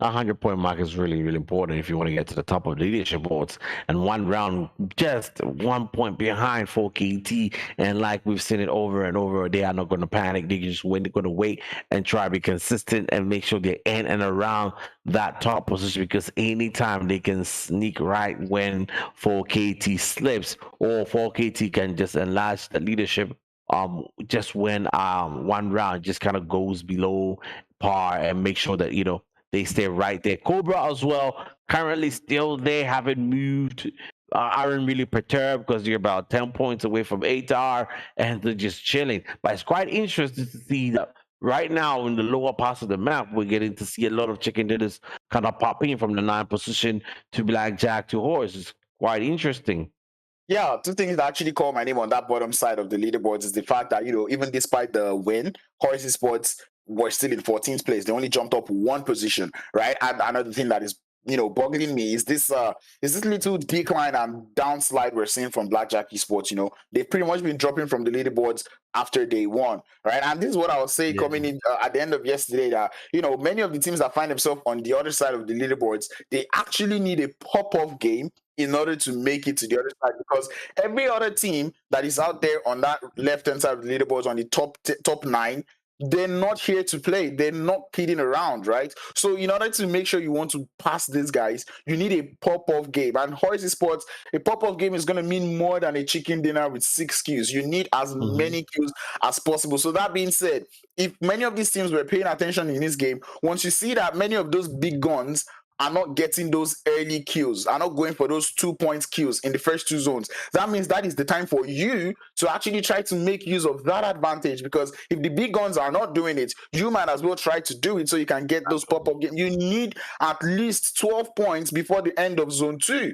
100-point mark is really, really important if you want to get to the top of the leadership boards. And one round, just 1 point behind 4KT. And like we've seen it over and over, they are not going to panic. They're just going to wait and try to be consistent and make sure they're in and around that top position, because anytime they can sneak right when 4KT slips, or 4KT can just enlarge the leadership just when one round just kind of goes below par, and make sure that they stay right there. Cobra as well, currently still there, haven't moved. Aren't really perturbed because you're about 10 points away from ATAR, and they're just chilling. But it's quite interesting to see that right now in the lower parts of the map, we're getting to see a lot of chicken dinners kind of popping from the 9th position to blackjack to horse. It's quite interesting. Yeah, 2 things that actually call my name on that bottom side of the leaderboards is the fact that, even despite the win, Horace Sports were still in 14th place. They only jumped up 1 position, right? And another thing that is, boggling me is this little decline and downslide we're seeing from Blackjack Esports. They've pretty much been dropping from the leaderboards after day 1, right? And this is what I was saying coming in at the end of yesterday, that, many of the teams that find themselves on the other side of the leaderboards, they actually need a pop-off game in order to make it to the other side, because every other team that is out there on that left-hand side of the leaderboards on the top 9, they're not here to play. They're not kidding around, right? So in order to make sure you want to pass these guys, you need a pop-off game. And Horace Sports, a pop-off game is going to mean more than a chicken dinner with 6 kills. You need as many kills as possible. So that being said, if many of these teams were paying attention in this game, once you see that many of those big guns are not getting those early kills, are not going for those 2 points kills in the first 2 zones, that means that is the time for you to actually try to make use of that advantage, because if the big guns are not doing it, you might as well try to do it so you can get those pop-up games. You need at least 12 points before the end of zone 2.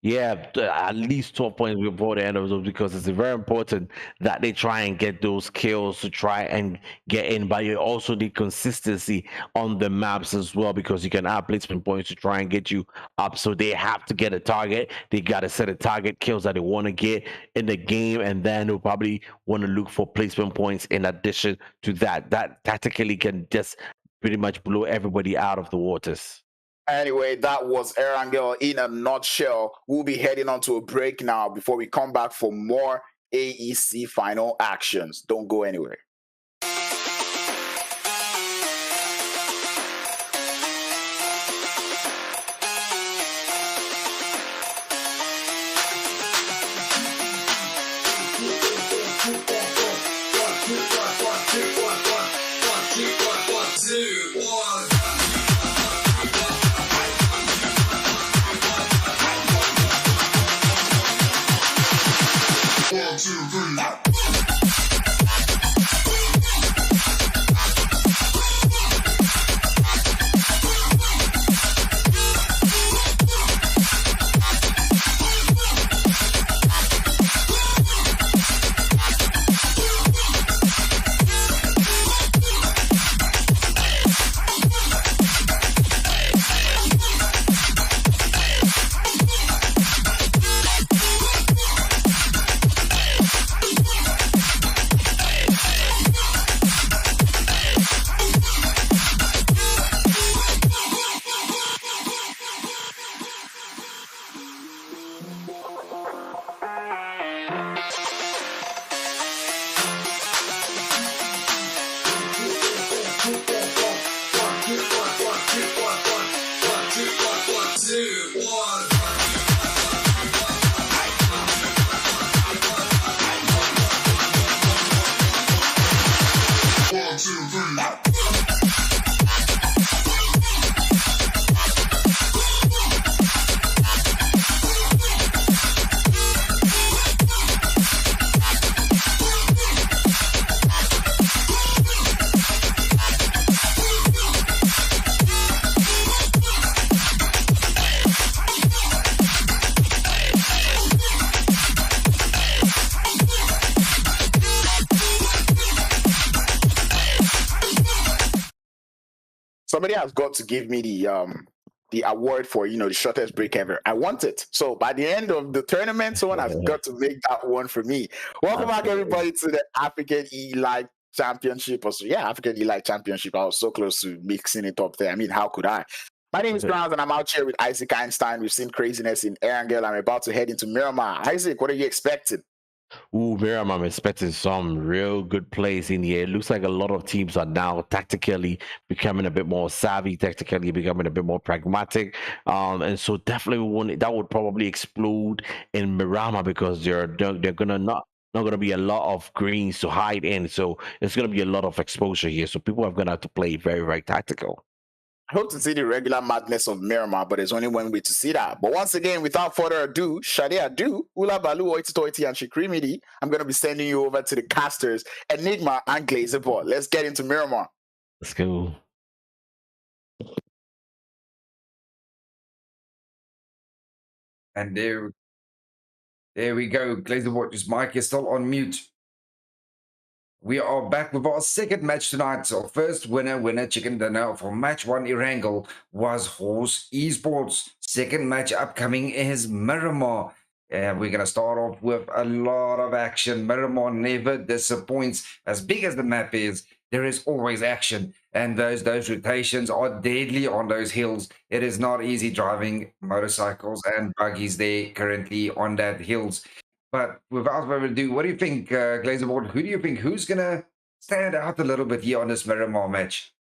Yeah, at least 12 points before the end of those, because it's very important that they try and get those kills to try and get in. But you also need consistency on the maps as well, because you can add placement points to try and get you up. So they have to get a target. They got to set a target kills that they want to get in the game, and then they'll probably want to look for placement points in addition to that. That tactically can just pretty much blow everybody out of the waters. Anyway, that was Erangel in a nutshell. We'll be heading on to a break now before we come back for more AEC final actions. Don't go anywhere. Somebody has got to give me the award for, the shortest break ever. I want it. So by the end of the tournament, someone has got to make that one for me. Welcome back, everybody, to the African E-Light Championship. African E-Light Championship. I was so close to mixing it up there. I mean, how could I? My name is Browns, and I'm out here with Aec Einstein. We've seen craziness in Erangel. I'm about to head into Miramar. Aec, what are you expecting? Ooh, Miramar, I'm expecting some real good plays in here. It looks like a lot of teams are now tactically becoming a bit more savvy, tactically becoming a bit more pragmatic. And so definitely that would probably explode in Miramar because they're gonna not gonna be a lot of greens to hide in. So it's gonna be a lot of exposure here. So people are gonna have to play very, very tactical. I hope to see the regular madness of Miramar, but there's only one way to see that. But once again, without further ado, Shade Adu, Ula Balu, Oititoiti, and Shikrimidi, I'm going to be sending you over to the casters, Enigma and Glazebot. Let's get into Miramar. Let's go. And there we go. Glazebot's mic is still on mute. We are back with our second match tonight. So first winner chicken dinner for match 1 Erangel was Horse Esports. Second match upcoming is Miramar. And we're going to start off with a lot of action. Miramar never disappoints. As big as the map is, there is always action. And those rotations are deadly on those hills. It is not easy driving motorcycles and buggies there currently on that hills. But without further ado, what do you think, Glazebot? Who do you think who's going to stand out a little bit here on this Miramar match?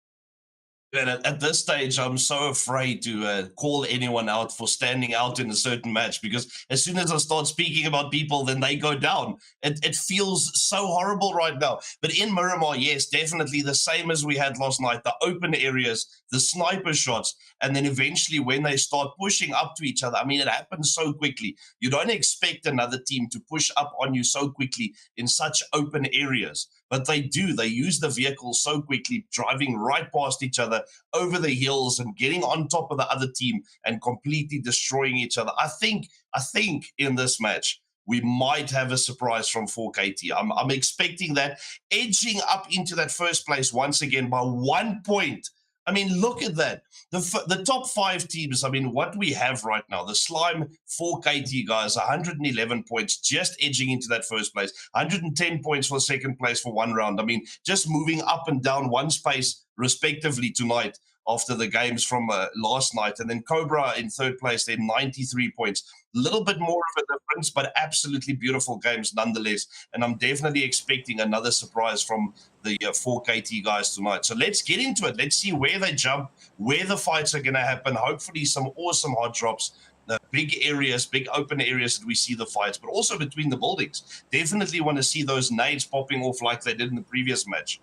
And at this stage, I'm so afraid to call anyone out for standing out in a certain match, because as soon as I start speaking about people, then they go down. It feels so horrible right now. But in Miramar, yes, definitely the same as we had last night, the open areas, the sniper shots, and then eventually when they start pushing up to each other, I mean, it happens so quickly. You don't expect another team to push up on you so quickly in such open areas. But they do. They use the vehicles so quickly, driving right past each other over the hills and getting on top of the other team and completely destroying each other. I think in this match, we might have a surprise from 4KT. I'm expecting that, edging up into that first place once again by 1 point. I mean, look at that. The top 5 teams, I mean, what we have right now, the Slime 4KT guys, 111 points, just edging into that first place, 110 points for second place for 1 round. I mean, just moving up and down 1 space respectively tonight after the games from last night. And then Cobra in third place, they're 93 points. A little bit more of a difference, but absolutely beautiful games nonetheless. And I'm definitely expecting another surprise from the 4KT guys tonight. So let's get into it. Let's see where they jump, where the fights are going to happen. Hopefully some awesome hot drops, big areas, big open areas that we see the fights, but also between the buildings. Definitely want to see those nades popping off like they did in the previous match.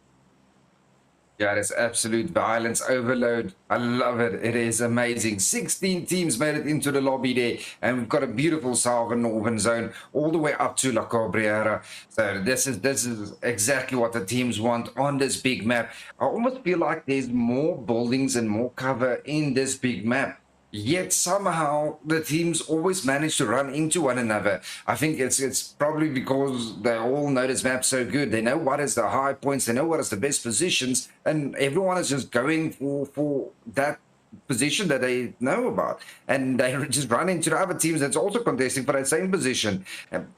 Yeah, it's absolute violence overload. I love it. It is amazing. 16 teams made it into the lobby there, and we've got a beautiful southern northern zone all the way up to La Cabrera. So this is exactly what the teams want on this big map. I almost feel like there's more buildings and more cover in this big map. Yet somehow the teams always manage to run into one another. I think it's probably because they all know this map so good. They know what is the high points, they know what is the best positions, and everyone is just going for that position that they know about, and they just run into the other teams that's also contesting for that same position.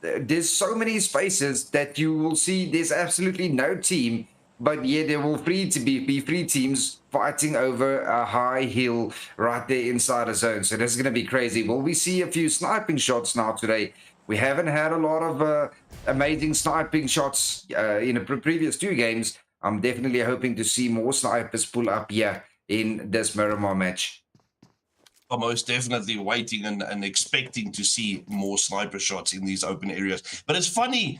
There's so many spaces that you will see there's absolutely no team, but yeah, there will be three teams fighting over a high hill right there inside the zone. So this is going to be crazy. Will we see a few sniping shots now today? We haven't had a lot of amazing sniping shots in the previous two games. I'm definitely hoping to see more snipers pull up here in this Miramar match. I'm most definitely waiting and expecting to see more sniper shots in these open areas. But it's funny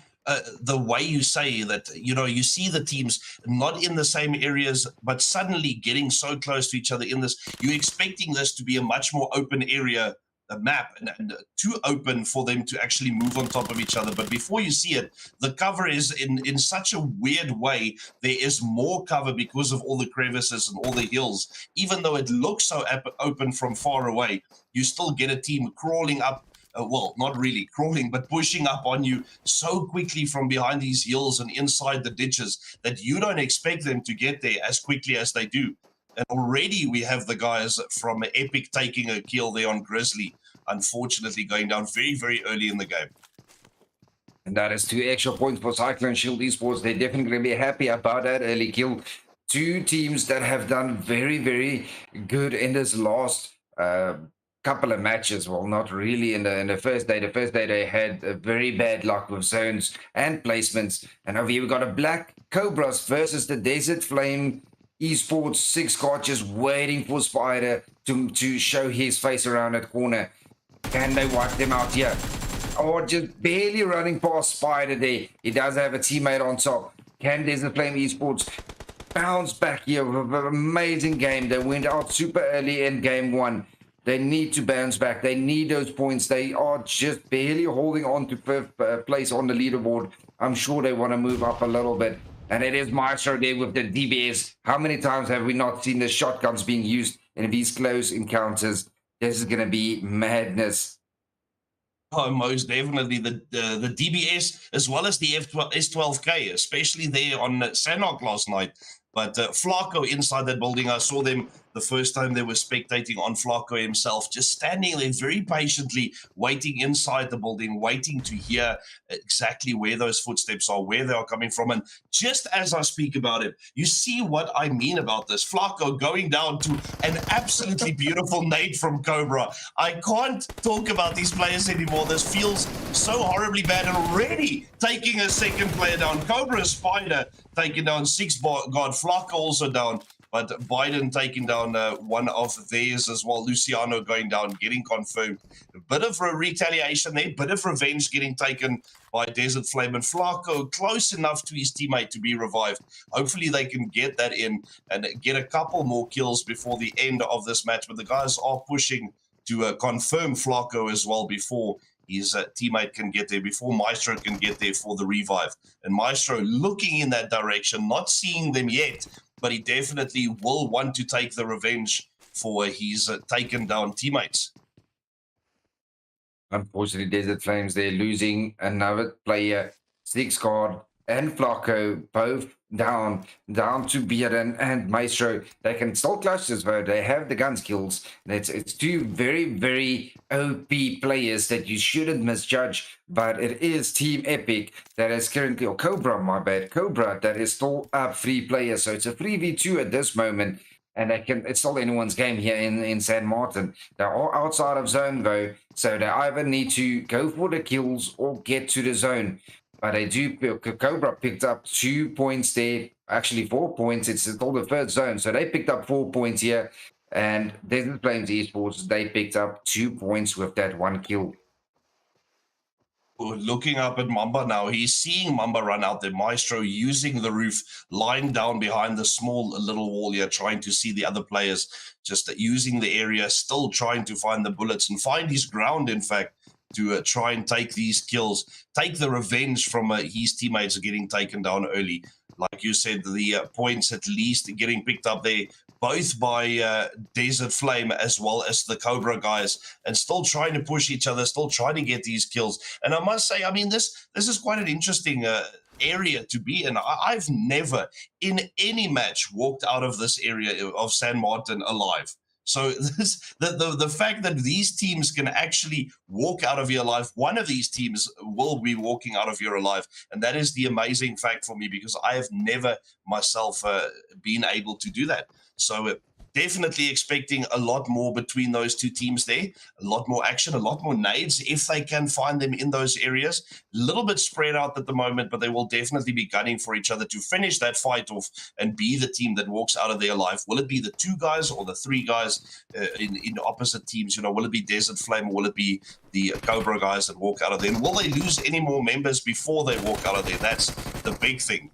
the way you say that, you see the teams not in the same areas, but suddenly getting so close to each other in this. You're expecting this to be a much more open area, a map, and too open for them to actually move on top of each other. But before you see it, the cover is in such a weird way. There is more cover because of all the crevices and all the hills. Even though it looks so open from far away, you still get a team crawling up. Well, not really crawling, but pushing up on you so quickly from behind these hills and inside the ditches that you don't expect them to get there as quickly as they do. And already we have the guys from Epic taking a kill there on Grizzly, unfortunately going down very, very early in the game. And that is 2 extra points for Cyclone Shield Esports. They're definitely going to be happy about that early kill. Two teams that have done very, very good in this last couple of matches. Well, not really in the first day. The first day they had a very bad luck with zones and placements. And over here we got a Black Cobras versus the Desert Flame Esports 6 card, just waiting for Spider to show his face around that corner. Can they wipe them out here? Or just barely running past Spider there. He does have a teammate on top. Can Desert Flame Esports bounce back here with an amazing game? They went out super early in game one. They need to bounce back. They need those points. They are just barely holding on to fifth place on the leaderboard. I'm sure they want to move up a little bit. And it is Maestro there with the DBS. How many times have we not seen the shotguns being used in these close encounters? This is going to be madness. Oh, most definitely the DBS as well as the S12K, especially there on Sanhok last night. But Flaco inside that building, I saw them the first time they were spectating on Flaco himself, just standing there very patiently, waiting inside the building, waiting to hear exactly where those footsteps are, where they are coming from. And just as I speak about it, you see what I mean about this. Flaco going down to an absolutely beautiful nade from Cobra. I can't talk about these players anymore. This feels so horribly bad. And already taking a second player down. Cobra Spider taking down 6 guard. Flaco also down. But Biden taking down one of theirs as well. Luciano going down, getting confirmed. A bit of a retaliation there, bit of revenge getting taken by Desert Flame. And Flaco close enough to his teammate to be revived. Hopefully they can get that in and get a couple more kills before the end of this match. But the guys are pushing to confirm Flaco as well before his teammate can get there, before Maestro can get there for the revive. And Maestro looking in that direction, not seeing them yet, but he definitely will want to take the revenge for his taken down teammates. Unfortunately, Desert Flames, they're losing another player. 6 card and Flaco both down to Bieran and Maestro. They can still clutch this though. They have the gun skills. It's two very, very OP players that you shouldn't misjudge. But it is Team Epic that is currently, or Cobra, my bad, Cobra, that is still up 3 players. So it's a 3v2 at this moment. And it's still anyone's game here in San Martin. They're all outside of zone though. So they either need to go for the kills or get to the zone. But they do. Cobra picked up 2 points there. Actually, 4 points. It's called the third zone. So they picked up 4 points here. And Desert Flames Esports, they picked up 2 points with that 1 kill. looking up at Mamba now. He's seeing Mamba run out there. Maestro using the roof, lying down behind the small little wall here, trying to see the other players, just using the area, still trying to find the bullets and find his ground, in fact, to try and take these kills, take the revenge from his teammates getting taken down early. Like you said, the points at least getting picked up there, both by Desert Flame as well as the Cobra guys, and still trying to push each other, still trying to get these kills. And I must say, I mean, this is quite an interesting area to be in. I've never in any match walked out of this area of San Martin alive. So the fact that these teams can actually walk out of your life, one of these teams will be walking out of your life, and that is the amazing fact for me, because I have never myself been able to do that. So definitely expecting a lot more between those two teams there, a lot more action, a lot more nades if they can find them in those areas. A little bit spread out at the moment, but they will definitely be gunning for each other to finish that fight off and be the team that walks out of their life. Will it be the 2 guys or the 3 guys in opposite teams? You know, will it be Desert Flame or will it be the Cobra guys that walk out of there? And will they lose any more members before they walk out of there? That's the big thing.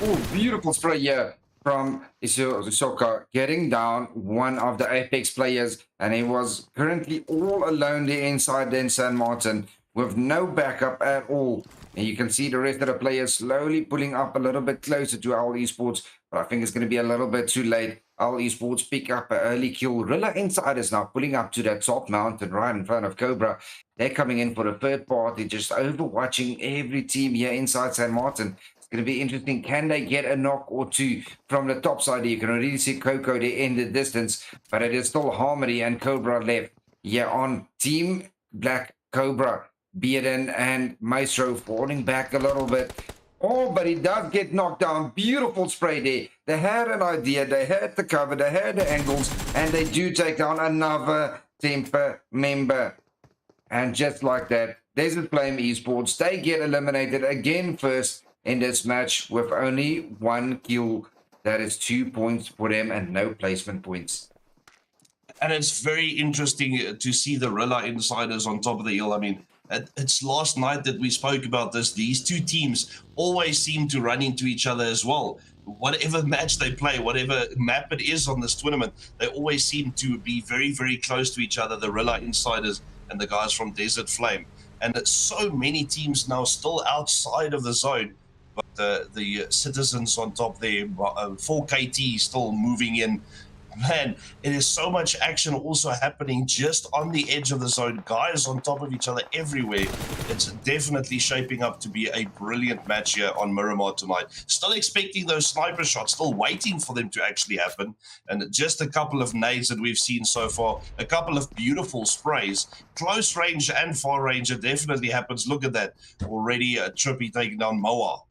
Oh, beautiful spray here from Isoka, getting down one of the Apex players, and he was currently all alone there inside then San Martin with no backup at all. And you can see the rest of the players slowly pulling up a little bit closer to Owl Esports, but I think it's going to be a little bit too late. Owl Esports pick up an early kill. Rilla Insiders now pulling up to that top mountain right in front of Cobra. They're coming in for the third party, just overwatching every team here inside San Martin. Going to be interesting. Can they get a knock or two from the top side? You can already see Coco there in the distance, but it is still Harmony and Cobra left. Yeah, on Team Black Cobra, Bearden and Maestro falling back a little bit. Oh, but he does get knocked down. Beautiful spray there. They had an idea. They had the cover. They had the angles, and they do take down another Temper member. And just like that, Desert Flame Esports, they get eliminated again first in this match with only 1 kill. That is 2 points for them and no placement points. And it's very interesting to see the Rilla Insiders on top of the hill. I mean, it's last night that we spoke about this. These two teams always seem to run into each other as well. Whatever match they play, whatever map it is on this tournament, they always seem to be very, very close to each other, the Rilla Insiders and the guys from Desert Flame. And it's so many teams now still outside of the zone. But the citizens on top there, 4KT still moving in. Man, it is so much action also happening just on the edge of the zone. Guys on top of each other everywhere. It's definitely shaping up to be a brilliant match here on Miramar tonight. Still expecting those sniper shots, still waiting for them to actually happen. And just a couple of nades that we've seen so far. A couple of beautiful sprays. Close range and far range, it definitely happens. Look at that. Already Trippy taking down Moa.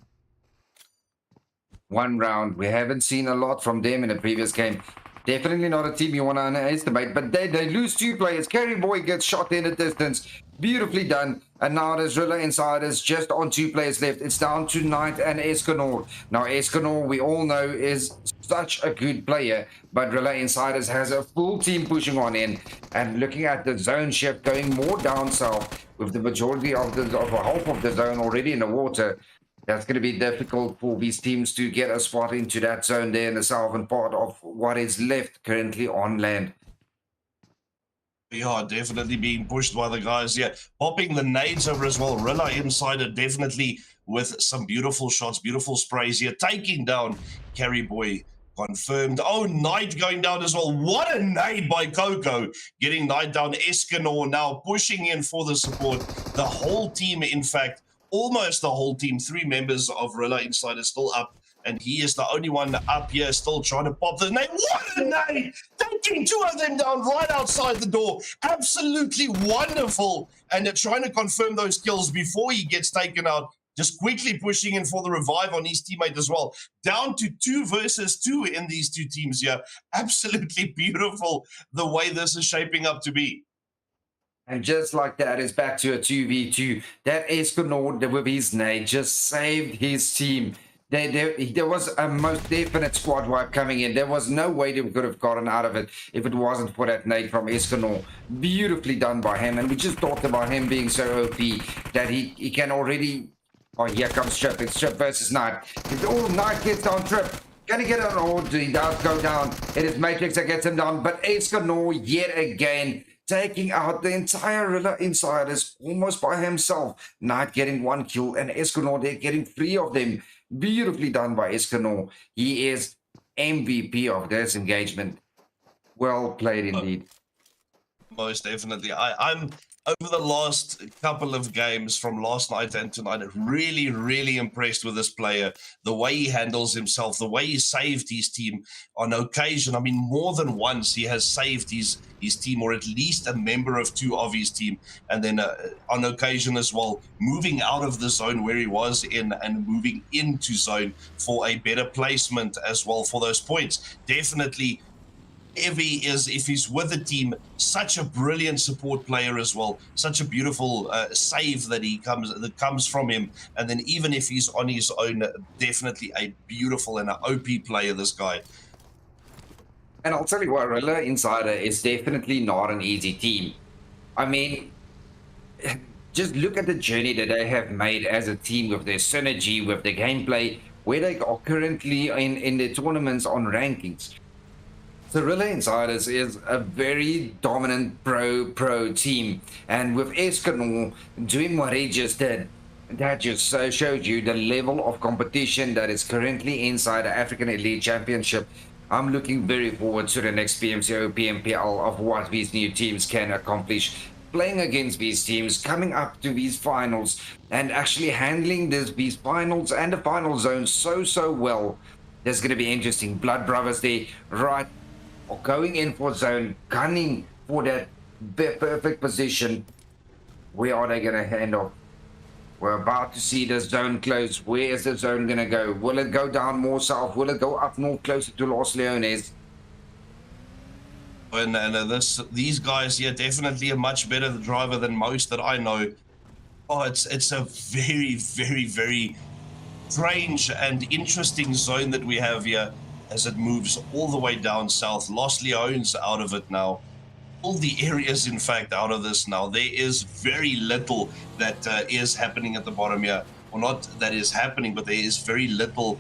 1 round. We haven't seen a lot from them in the previous game. Definitely not a team you want to underestimate, but they lose 2 players. Carry Boy gets shot in the distance. Beautifully done. And now there's Rilla Insiders just on 2 players left. It's down to Knight and Escanor. Now Escanor, we all know, is such a good player, but Rilla Insiders has a full team pushing on in. And looking at the zone shift going more down south, with the majority of half of the zone already in the water. That's going to be difficult for these teams to get a spot into that zone there in the southern part of what is left currently on land. Yeah, definitely being pushed by the guys. Yeah, popping the nades over as well. Rilla Insider definitely with some beautiful shots, beautiful sprays here. Taking down Carry Boy. Confirmed. Oh, Knight going down as well. What a nade by Coco. Getting Knight down. Escanor now pushing in for the support. The whole team, in fact, almost the whole team, 3 members of Rilla Insider still up, and he is the only one up here still trying to pop the nade. What a nade! Taking 2 of them down right outside the door. Absolutely wonderful. And they're trying to confirm those kills before he gets taken out. Just quickly pushing in for the revive on his teammate as well. Down to 2 versus 2 in these 2 teams here. Absolutely beautiful the way this is shaping up to be. And just like that, it's back to a 2v2. That Escanor with his nade just saved his team. There was a most definite squad wipe coming in. There was no way they could have gotten out of it if it wasn't for that nade from Escanor. Beautifully done by him. And we just talked about him being so OP that he can already... Oh, here comes Trip. It's Trip versus Knight. Oh, Knight gets down Trip. Can he get on? Oh, he does go down. It is Matrix that gets him down. But Escanor, yet again, taking out the entire Rilla Insiders almost by himself. Knight getting 1 kill and Escanor there getting 3 of them. Beautifully done by Escanor. He is MVP of this engagement. Well played indeed. Most definitely. I'm over the last couple of games from last night and tonight, really, really impressed with this player. The way he handles himself, the way he saved his team on occasion. I mean, more than once he has saved his team, or at least a member of 2 of his team. And then on occasion as well, moving out of the zone where he was in and moving into zone for a better placement as well for those points. Definitely, if he's with the team, such a brilliant support player as well, such a beautiful save that comes from him. And then even if he's on his own, definitely a beautiful and an OP player, this guy. And I'll tell you what, Rilla Insider is definitely not an easy team. I mean, just look at the journey that they have made as a team with their synergy, with the gameplay, where they are currently in their tournaments on rankings. The Rilla Insiders is a very dominant pro team, and with Escanor doing what he just did, that just showed you the level of competition that is currently inside the African Elite Championship. I'm looking very forward to the next PMCO, PMPL of what these new teams can accomplish. Playing against these teams, coming up to these finals, and actually handling these finals and the final zone so well. There's going to be interesting. Blood Brothers there, right? Going in for zone, gunning for that perfect position. Where are they going to hand off? We're about to see the zone close. Where is the zone going to go? Will it go down more south? Will it go up north closer to Los Leones? And these guys here, definitely a much better driver than most that I know. Oh, it's a very, very, very strange and interesting zone that we have here, as it moves all the way down south. Los Leones out of it now. All the areas, in fact, out of this now. There is very little that is happening at the bottom here. Well, not that is happening, but there is very little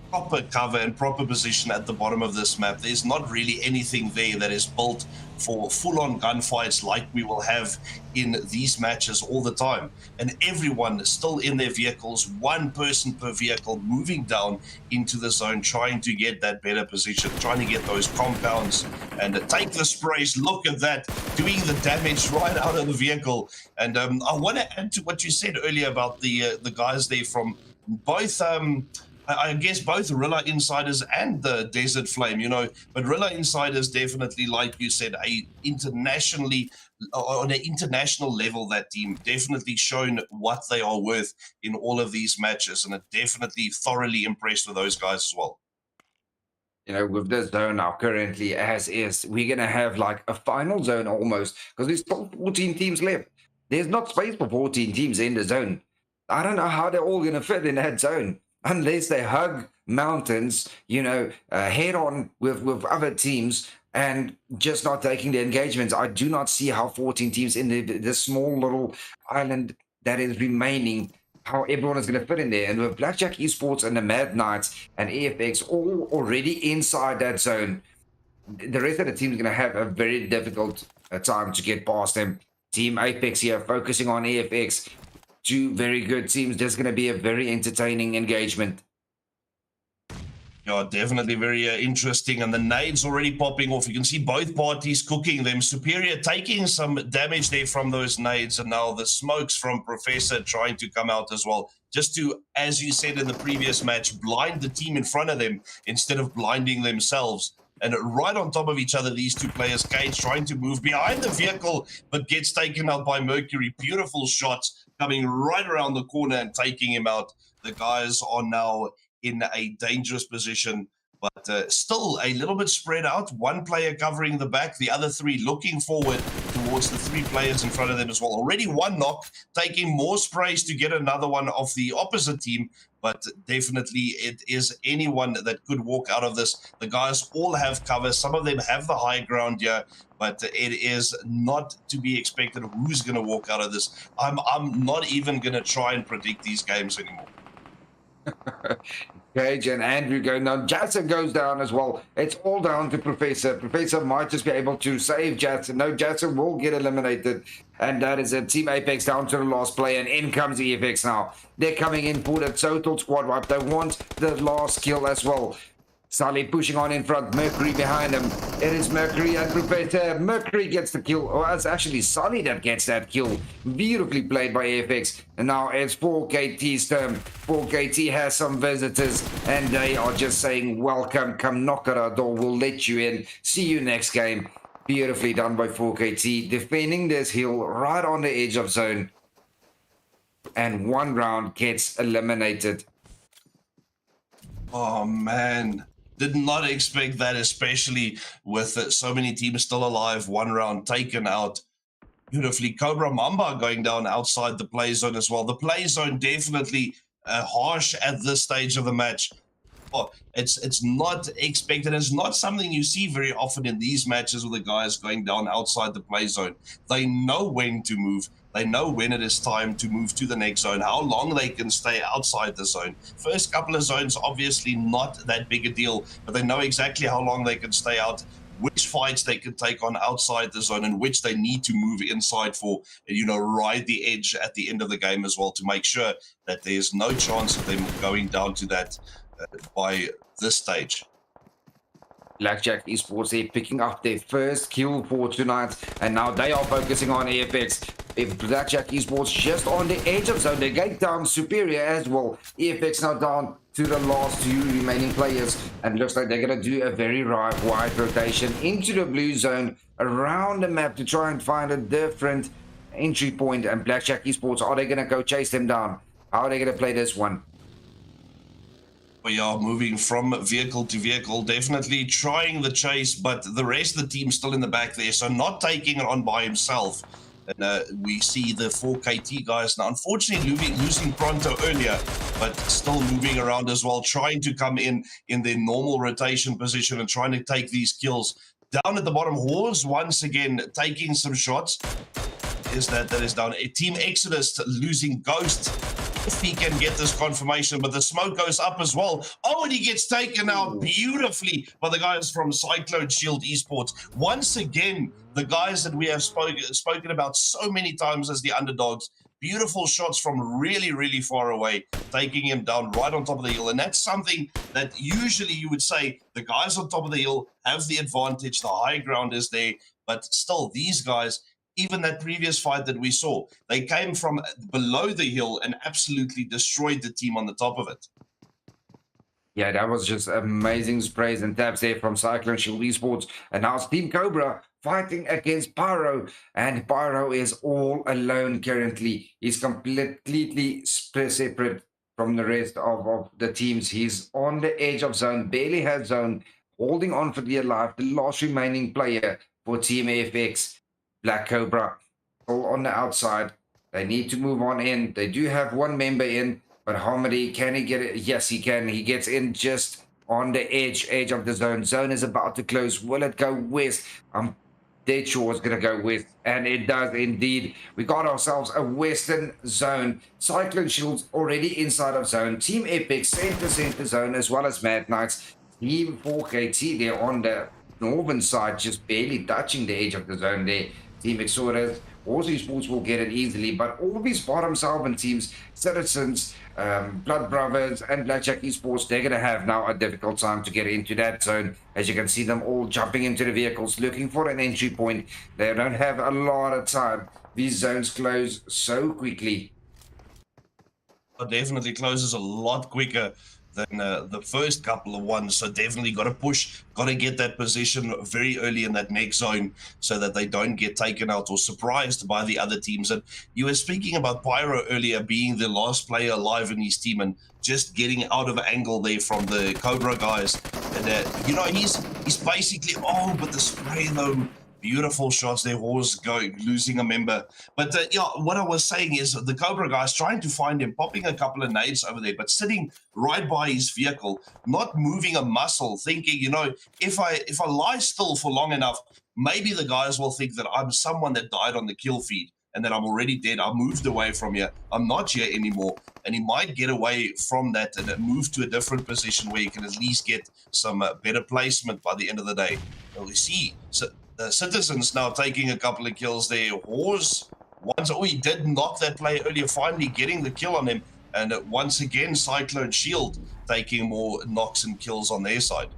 proper cover and proper position at the bottom of this map. There's not really anything there that is built for full-on gunfights like we will have in these matches all the time. And everyone is still in their vehicles, 1 person per vehicle, moving down into the zone, trying to get that better position, trying to get those compounds and take the sprays. Look at that, doing the damage right out of the vehicle. And I want to add to what you said earlier about the guys there from both I guess both Rilla Insiders and the Desert Flame, you know, but Rilla Insiders definitely, like you said, on an international level, that team definitely shown what they are worth in all of these matches, and are definitely thoroughly impressed with those guys as well. You know, with this zone now currently as is, we're going to have like a final zone almost, because there's still 14 teams left. There's not space for 14 teams in the zone. I don't know how they're all going to fit in that zone, unless they hug mountains, you know, head on with other teams and just not taking the engagements. I do not see how 14 teams in the small little island that is remaining, how everyone is going to fit in there. And with Blackjack Esports and the Mad Knights and EFX all already inside that zone, the rest of the team is going to have a very difficult time to get past them. Team Apex here focusing on EFX. 2 very good teams. There's going to be a very entertaining engagement. Yeah, definitely very interesting. And the nades already popping off. You can see both parties cooking them. Superior taking some damage there from those nades. And now the smokes from Professor trying to come out as well. Just to, as you said in the previous match, blind the team in front of them instead of blinding themselves. And right on top of each other, these 2 players, Cage trying to move behind the vehicle, but gets taken out by Mercury. Beautiful shots coming right around the corner and taking him out. The guys are now in a dangerous position, but still a little bit spread out. 1 player covering the back, the other 3 looking forward towards the 3 players in front of them as well. Already 1 knock, taking more sprays to get another one off the opposite team. but definitely it is anyone that could walk out of this. The guys all have cover. Some of them have the high ground here, but it is not to be expected who's going to walk out of this. I'm not even going to try and predict these games anymore. Cage and Andrew go down. Jackson goes down as well. It's all down to Professor. Professor might just be able to save Jackson. No, Jackson will get eliminated. And that is it. Team Apex down to the last play. And in comes EFX now. They're coming in for the total squad wipe. They want the last kill as well. Sully pushing on in front, Mercury behind him. It is Mercury and Professor. Mercury gets the kill. Oh, it's actually Sully that gets that kill. Beautifully played by AFX. And now it's 4KT's turn. 4KT has some visitors and they are just saying, welcome, come knock at our door. We'll let you in. See you next game. Beautifully done by 4KT. Defending this hill right on the edge of zone. And one round gets eliminated. Oh, man. Did not expect that, especially with so many teams still alive. One round taken out. Beautifully. Cobra Mamba going down outside the play zone as well. The play zone definitely harsh at this stage of the match. Oh, it's not expected. It's not something you see very often in these matches with the guys going down outside the play zone. They know when to move. They know when it is time to move to the next zone, how long they can stay outside the zone. First couple of zones, obviously not that big a deal, but they know exactly how long they can stay out, which fights they can take on outside the zone, and which they need to move inside for, ride the edge at the end of the game as well, to make sure that there's no chance of them going down to that by this stage. Blackjack Esports, they're picking up their first kill for tonight, and now they are focusing on EFX. If Blackjack Esports just on the edge of zone, they get down superior as well. EFX now down to the last two remaining players, and looks like they're going to do a very wide rotation into the blue zone around the map to try and find a different entry point. And Blackjack Esports, are they going to go chase them down? How are they going to play this one? We are moving from vehicle to vehicle, definitely trying the chase, but the rest of the team still in the back there, so not taking it on by himself. And we see the 4KT guys now, unfortunately losing Pronto earlier, but still moving around as well, trying to come in their normal rotation position and trying to take these kills. Down at the bottom, Horse once again taking some shots. That is down. Team Exodus losing Ghost. If he can get this confirmation, but the smoke goes up as well. Oh, and he gets taken out beautifully by the guys from Cyclone Shield Esports. Once again, the guys that we have spoken about so many times as the underdogs. Beautiful shots from really, really far away, taking him down right on top of the hill. And that's something that usually you would say the guys on top of the hill have the advantage. The high ground is there, but still these guys, even that previous fight that we saw, they came from below the hill and absolutely destroyed the team on the top of it. Yeah, that was just amazing sprays and taps there from Cyclone Shield Esports. And now it's Team Cobra fighting against Pyro. And Pyro is all alone currently. He's completely separate from the rest of the teams. He's on the edge of zone, barely has zone, holding on for dear life, the last remaining player for Team FX. Black Cobra all on the outside. They need to move on in. They do have one member in, but Hamadi, can he get it? Yes, he can. He gets in just on the edge of the zone. Zone is about to close. Will it go west? I'm dead sure it's going to go west, and it does indeed. We got ourselves a western zone. Cyclone Shields already inside of zone. Team Epic center zone, as well as Mad Knights. Team 4KT there on the northern side, just barely touching the edge of the zone there. Team Exodus, also Sports will get it easily, but all these bottom Salvan teams, Citizens, Blood Brothers, and Blackjack Esports, they're going to have now a difficult time to get into that zone. As you can see them all jumping into the vehicles, looking for an entry point. They don't have a lot of time. These zones close so quickly. It definitely closes a lot quicker than the first couple of ones, so definitely got to push, got to get that position very early in that next zone so that they don't get taken out or surprised by the other teams. And you were speaking about Pyro earlier being the last player alive in his team and just getting out of angle there from the Cobra guys. And he's basically, but the spray though, Beautiful shots there, Horse losing a member. But yeah, what I was saying is the Cobra guy's trying to find him, popping a couple of nades over there, but sitting right by his vehicle, not moving a muscle, thinking, you know, if I lie still for long enough, maybe the guys will think that I'm someone that died on the kill feed and that I'm already dead. I moved away from here. I'm not here anymore. And he might get away from that and move to a different position where he can at least get some better placement by the end of the day. And we see the Citizens now taking a couple of kills there. Horse, he did knock that player earlier, finally getting the kill on him. And once again, Cyclone Shield taking more knocks and kills on their side.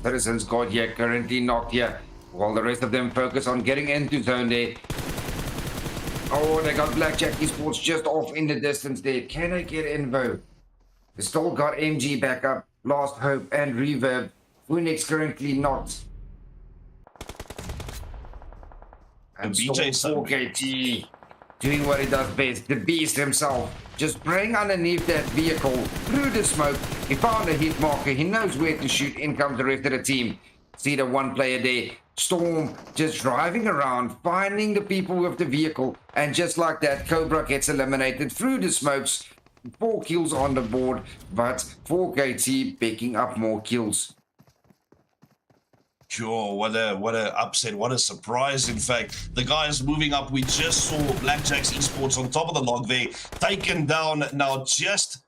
Citizens got here, currently knocked here, while the rest of them focus on getting into zone there. Oh, they got Blackjack Esports just off in the distance there. Can they get Invo? They still got MG back up, Last Hope and Reverb. Phoenix currently not. And BJ 4KT doing what he does best, the beast himself, just spraying underneath that vehicle through the smoke. He found a hit marker, he knows where to shoot. In comes the rest of the team. See the one player there, Storm, just driving around, finding the people with the vehicle, and just like that, Cobra gets eliminated through the smokes. 4 kills on the board, but 4KT picking up more kills. Sure, what a upset, what a surprise. In fact, the guys moving up, we just saw Blackjack's Esports on top of the log there, taken down now just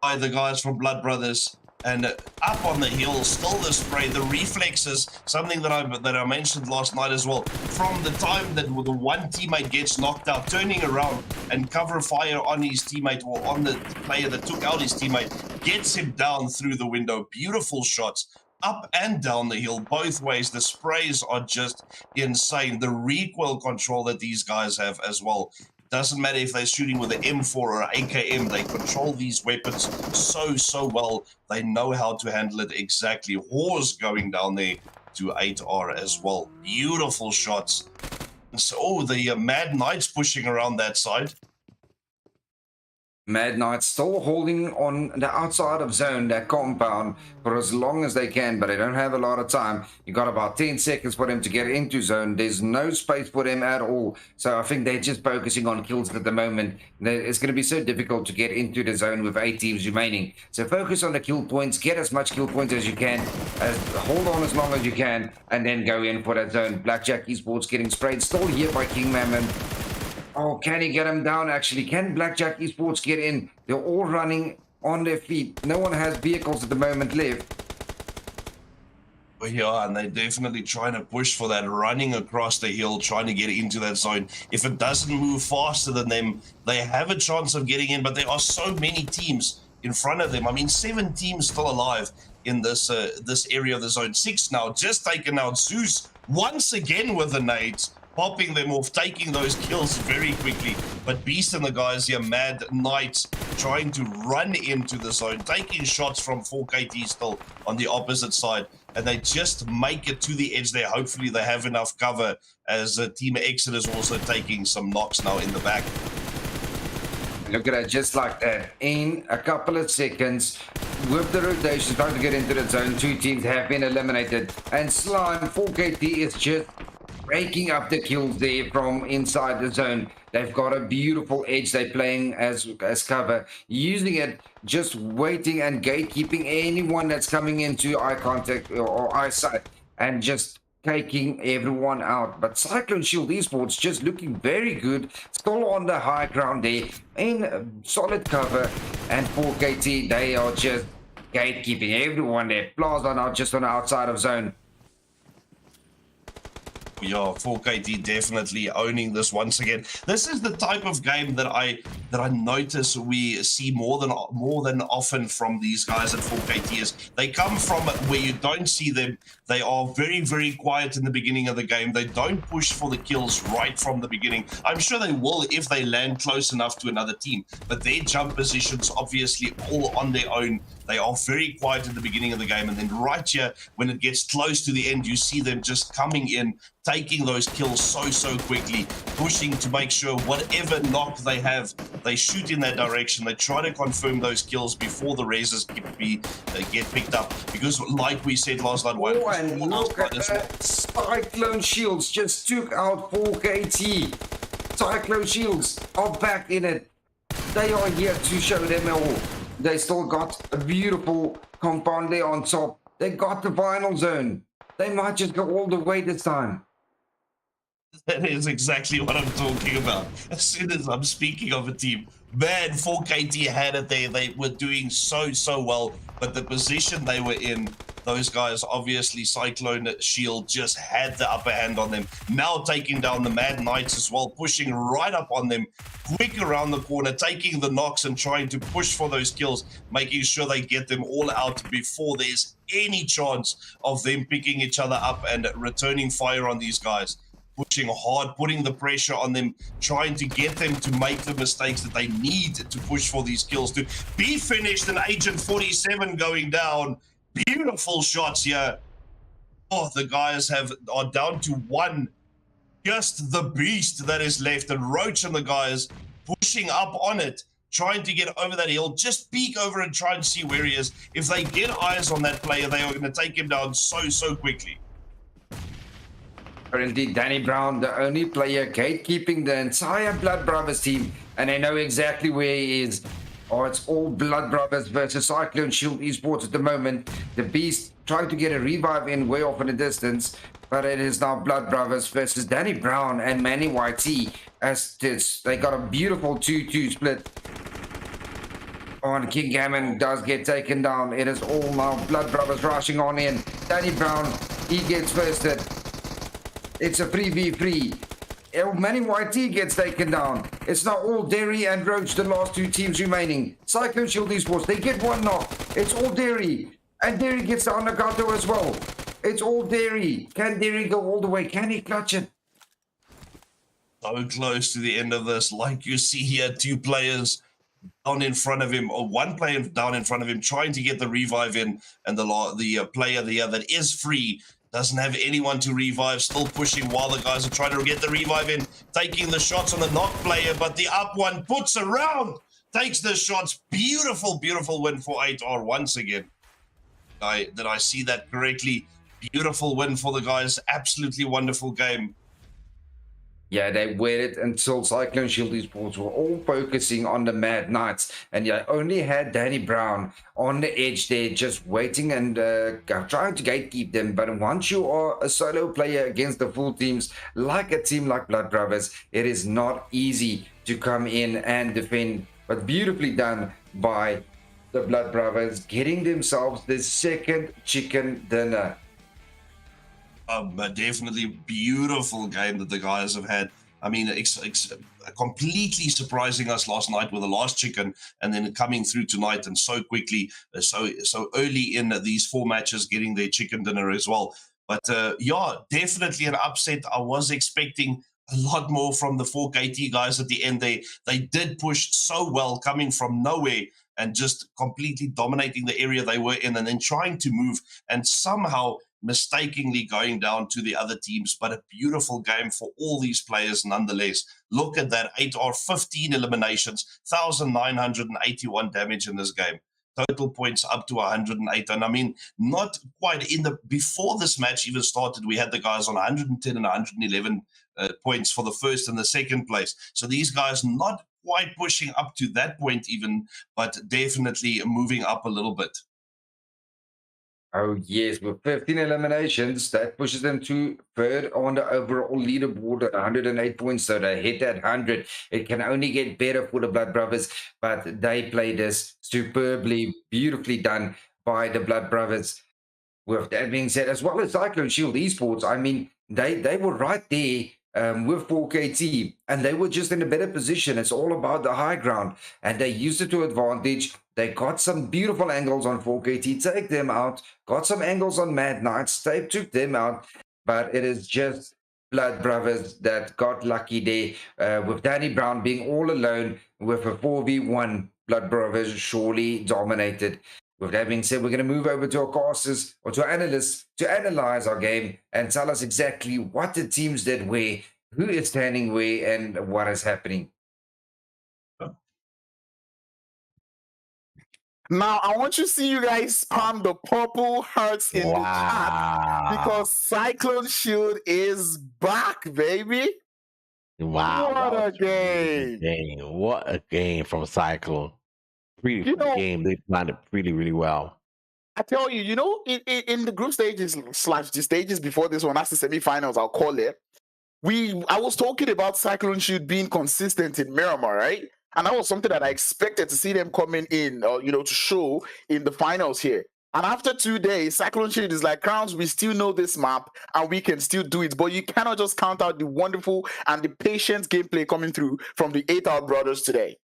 by the guys from Blood Brothers. And up on the hill, still the spray, the reflexes, something that I mentioned last night as well. From the time that the one teammate gets knocked out, turning around and cover fire on his teammate or on the player that took out his teammate, gets him down through the window. Beautiful shots. Up and down the hill, both ways. The sprays are just insane. The recoil control that these guys have as well. Doesn't matter if they're shooting with an M4 or an AKM, they control these weapons so well. They know how to handle it exactly. Horse going down there to 8R as well. Beautiful shots. So the Mad Knights pushing around that side. Mad Knights still holding on the outside of zone, that compound, for as long as they can, but they don't have a lot of time. You got about 10 seconds for them to get into zone. There's no space for them at all. So I think they're just focusing on kills at the moment. It's going to be so difficult to get into the zone with 8 teams remaining. So focus on the kill points, get as much kill points as you can, hold on as long as you can, and then go in for that zone. Blackjack Esports getting sprayed, still here by King Mammon. Oh, can he get him down actually? Can Blackjack Esports get in? They're all running on their feet. No one has vehicles at the moment left. Yeah, and they're definitely trying to push for that, running across the hill, trying to get into that zone. If it doesn't move faster than them, they have a chance of getting in, but there are so many teams in front of them. I mean, 7 teams still alive in this area of the zone. 6 now, just taken out. Zeus once again with the nades, popping them off, taking those kills very quickly. But Beast and the guys here, Mad Knights, trying to run into the zone, taking shots from 4KT still on the opposite side. And they just make it to the edge there. Hopefully they have enough cover as Team Exodus also taking some knocks now in the back. Look at that, just like that. In a couple of seconds, with the rotation trying to get into the zone, 2 teams have been eliminated. And Slime, 4KT is just breaking up the kills there from inside the zone. They've got a beautiful edge. They're playing as cover, using it, just waiting and gatekeeping anyone that's coming into eye contact or eyesight, and just taking everyone out. But Cyclone Shield Esports just looking very good, still on the high ground there, in solid cover. And 4KT, they are just gatekeeping everyone there. Plaza now just on the outside of zone. Yeah, 4KT definitely owning this once again. This is the type of game that I notice we see more than often from these guys at 4KT. Is they come from where you don't see them. They are very quiet in the beginning of the game. They don't push for the kills right from the beginning. I'm sure they will if they land close enough to another team, but their jump positions obviously all on their own. They are very quiet in the beginning of the game, and then right here, when it gets close to the end, you see them just coming in, taking those kills so quickly, pushing to make sure whatever knock they have, they shoot in that direction. They try to confirm those kills before the reses get picked up, because like we said last night, Oh, and look at that. Cyclone Shields just took out 4KT. Cyclone Shields are back in it. They are here to show them all. They still got a beautiful compound there on top. They got the final zone. They might just go all the way this time. That is exactly what I'm talking about. As soon as I'm speaking of a team, man, 4KT had it there. They were doing so well, but the position they were in, those guys, obviously Cyclone Shield just had the upper hand on them. Now taking down the Mad Knights as well, pushing right up on them, quick around the corner, taking the knocks and trying to push for those kills, making sure they get them all out before there's any chance of them picking each other up and returning fire on these guys. Pushing hard, putting the pressure on them, trying to get them to make the mistakes that they need to push for these kills to be finished. And Agent 47 going down. Beautiful shots here. Oh, the guys are down to one. Just the beast that is left. And Roach and the guys pushing up on it, trying to get over that hill. Just peek over and try and see where he is. If they get eyes on that player, they are going to take him down so quickly. Currently, Danny Brown, the only player gatekeeping the entire Blood Brothers team, and they know exactly where he is. Oh, it's all Blood Brothers versus Cyclone Shield Esports at the moment. The Beast trying to get a revive in way off in the distance, but it is now Blood Brothers versus Danny Brown and Manny YT. As they got a beautiful 2-2 split. Oh, and King Gammon does get taken down. It is all now Blood Brothers rushing on in. Danny Brown, he gets firsted. It's a 3v3. Manny YT gets taken down. It's now all Derry and Roach, the last two teams remaining. Cyclone Shield Esports, they get one knock. It's all Derry. And Derry gets the Anagato as well. It's all Derry. Can Derry go all the way? Can he clutch it? So close to the end of this. Like you see here, two players down in front of him, or one player down in front of him, trying to get the revive in. And the player there that is free doesn't have anyone to revive, still pushing while the guys are trying to get the revive in, taking the shots on the knock player, but the up one puts around, takes the shots. Beautiful win for 8R once again. Did I see that correctly? Beautiful win for the guys. Absolutely wonderful game. Yeah, they waited until Cyclone Shield Esports were all focusing on the Mad Knights, and yeah, only had Danny Brown on the edge there, just waiting and trying to gatekeep them. But once you are a solo player against the full teams, like a team like Blood Brothers, it is not easy to come in and defend. But beautifully done by the Blood Brothers, getting themselves the second chicken dinner. Definitely beautiful game that the guys have had. I mean, completely surprising us last night with the last chicken, and then coming through tonight and so quickly, so early in these 4 matches, getting their chicken dinner as well. But yeah, definitely an upset. I was expecting a lot more from the 4KT guys at the end. They did push so well, coming from nowhere and just completely dominating the area they were in, and then trying to move and somehow mistakenly going down to the other teams. But a beautiful game for all these players nonetheless. Look at that, 8R, 15 eliminations, 1,981 damage in this game. Total points up to 108. And I mean, not quite before this match even started, we had the guys on 110 and 111 points for the first and the second place. So these guys not quite pushing up to that point even, but definitely moving up a little bit. Oh, yes, with 15 eliminations, that pushes them to third on the overall leaderboard at 108 points. So they hit that 100. It can only get better for the Blood Brothers, but they played this superbly, beautifully done by the Blood Brothers. With that being said, as well as Cyclone Shield Esports, I mean, they were right there with 4KT, and they were just in a better position. It's all about the high ground, and they used it to advantage. They got some beautiful angles on 4KT, take them out, got some angles on Mad Knights, they took them out, but it is just Blood Brothers that got lucky there, with Danny Brown being all alone with a 4v1. Blood Brothers surely dominated. With that being said, we're going to move over to our casters or to our analysts to analyze our game and tell us exactly what the teams did where, who is standing where, and what is happening. Now, I want you to see you guys spam the purple hearts in the chat because Cyclone Shield is back, baby. Wow. What a game. What a game from Cyclone. Really good game. They planned it really well. I tell you, in the group stages / the stages before this one, that's the semifinals, I'll call it. I was talking about Cyclone Shield being consistent in Miramar, right? And that was something that I expected to see them coming in, to show in the finals here. And after 2 days, Cyclone Shield is like, Crowns, we still know this map and we can still do it. But you cannot just count out the wonderful and the patient gameplay coming through from the 8-Hour brothers today.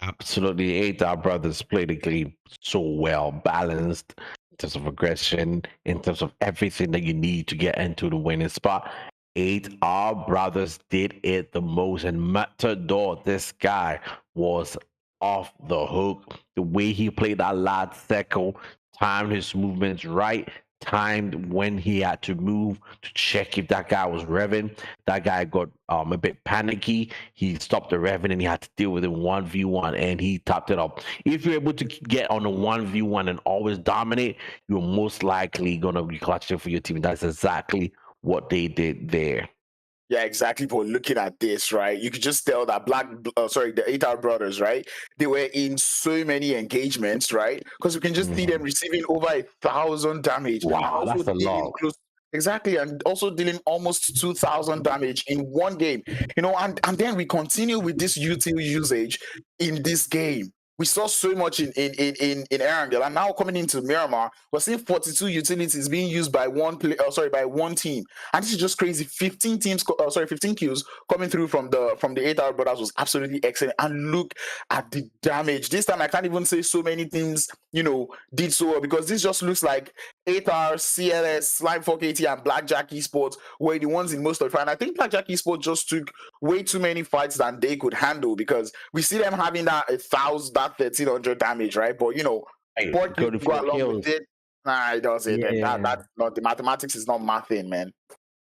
Absolutely. 8-Hour brothers played the game so well, balanced in terms of aggression, in terms of everything that you need to get into the winning spot. 8-Hour brothers did it the most, and Matador, this guy was off the hook. The way he played that last second, timed his movements right, timed when he had to move to check if that guy was revving. That guy got a bit panicky. He stopped the revving and he had to deal with it 1v1, and he topped it up. If you're able to get on a 1v1 and always dominate, you're most likely going to be clutching for your team. That's exactly what they did there. Yeah, exactly. But looking at this, right, you could just tell that the 8-Hour brothers, right, they were in so many engagements, right? Because we can just see them receiving over 1,000 damage. Wow, that's a lot. Exactly, and also dealing almost 2,000 damage in one game. And then we continue with this util usage in this game. We saw so much in Erangel, and now coming into Miramar, we're seeing 42 utilities being used by one team, and this is just crazy. 15 kills coming through from the 8-Hour brothers was absolutely excellent. And look at the damage. This time I can't even say so many teams, did so well, because this just looks like 8-Hour, CLS, Slime 4KT, and Blackjack Esports were the ones in most of the fight. And I think Blackjack Esports just took way too many fights than they could handle, because we see them having that 1,300 damage, right? But go along with it. Nah, it doesn't. Yeah. That's not, the mathematics is not mathing, man.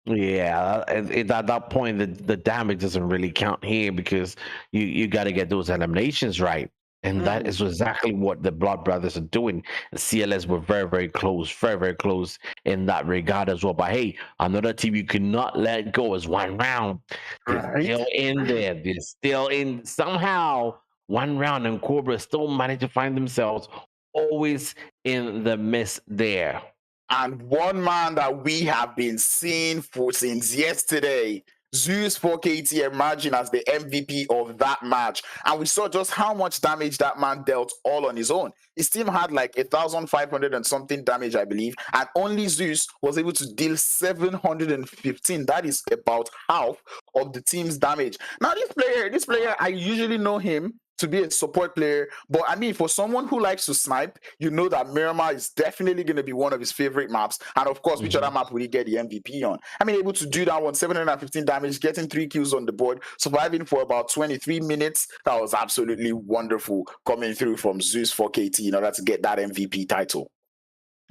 Yeah, at that point, the damage doesn't really count here, because you got to get those eliminations right. And that is exactly what the Blood Brothers are doing. The CLS were very close in that regard as well. But hey, another team you cannot let go is One Round. They're still in there. They're still in somehow. One Round, and Cobra still manage to find themselves always in the mist there. And one man that we have been seeing since yesterday, Zeus 4KT, emerging as the MVP of that match. And we saw just how much damage that man dealt all on his own. His team had like 1,500 and something damage, I believe, and only Zeus was able to deal 715. That is about half of the team's damage. Now, this player, I usually know him to be a support player, but I mean, for someone who likes to snipe, that Miramar is definitely going to be one of his favorite maps. And of course, which other map will he get the MVP on? I mean, able to do that one, 715 damage, getting 3 kills on the board, surviving for about 23 minutes. That was absolutely wonderful coming through from Zeus 4KT in order to get that MVP title.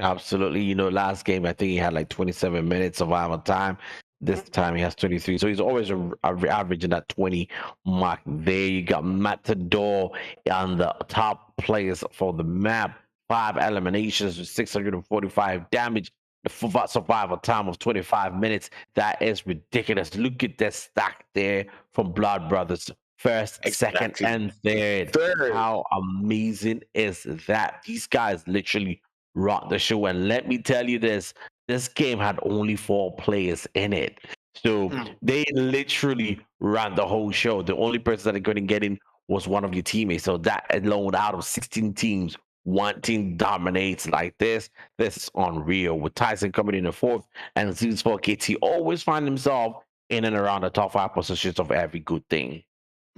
Absolutely. Last game, I think he had like 27 minutes survival time. This time he has 23, so he's always averaging that 20 mark. There you got Matador on the top players for the map. 5 eliminations with 645 damage. The survival time of 25 minutes. That is ridiculous. Look at that stack there from Blood Brothers. First, second, and third. How amazing is that? These guys literally rock the show. And let me tell you this game had only 4 players in it. So they literally ran the whole show. The only person that couldn't get in was one of your teammates. So that alone, out of 16 teams, one team dominates like this. This is unreal. With Tyson coming in the 4th, and Zeus 4KT always find himself in and around the top 5 positions of every good thing.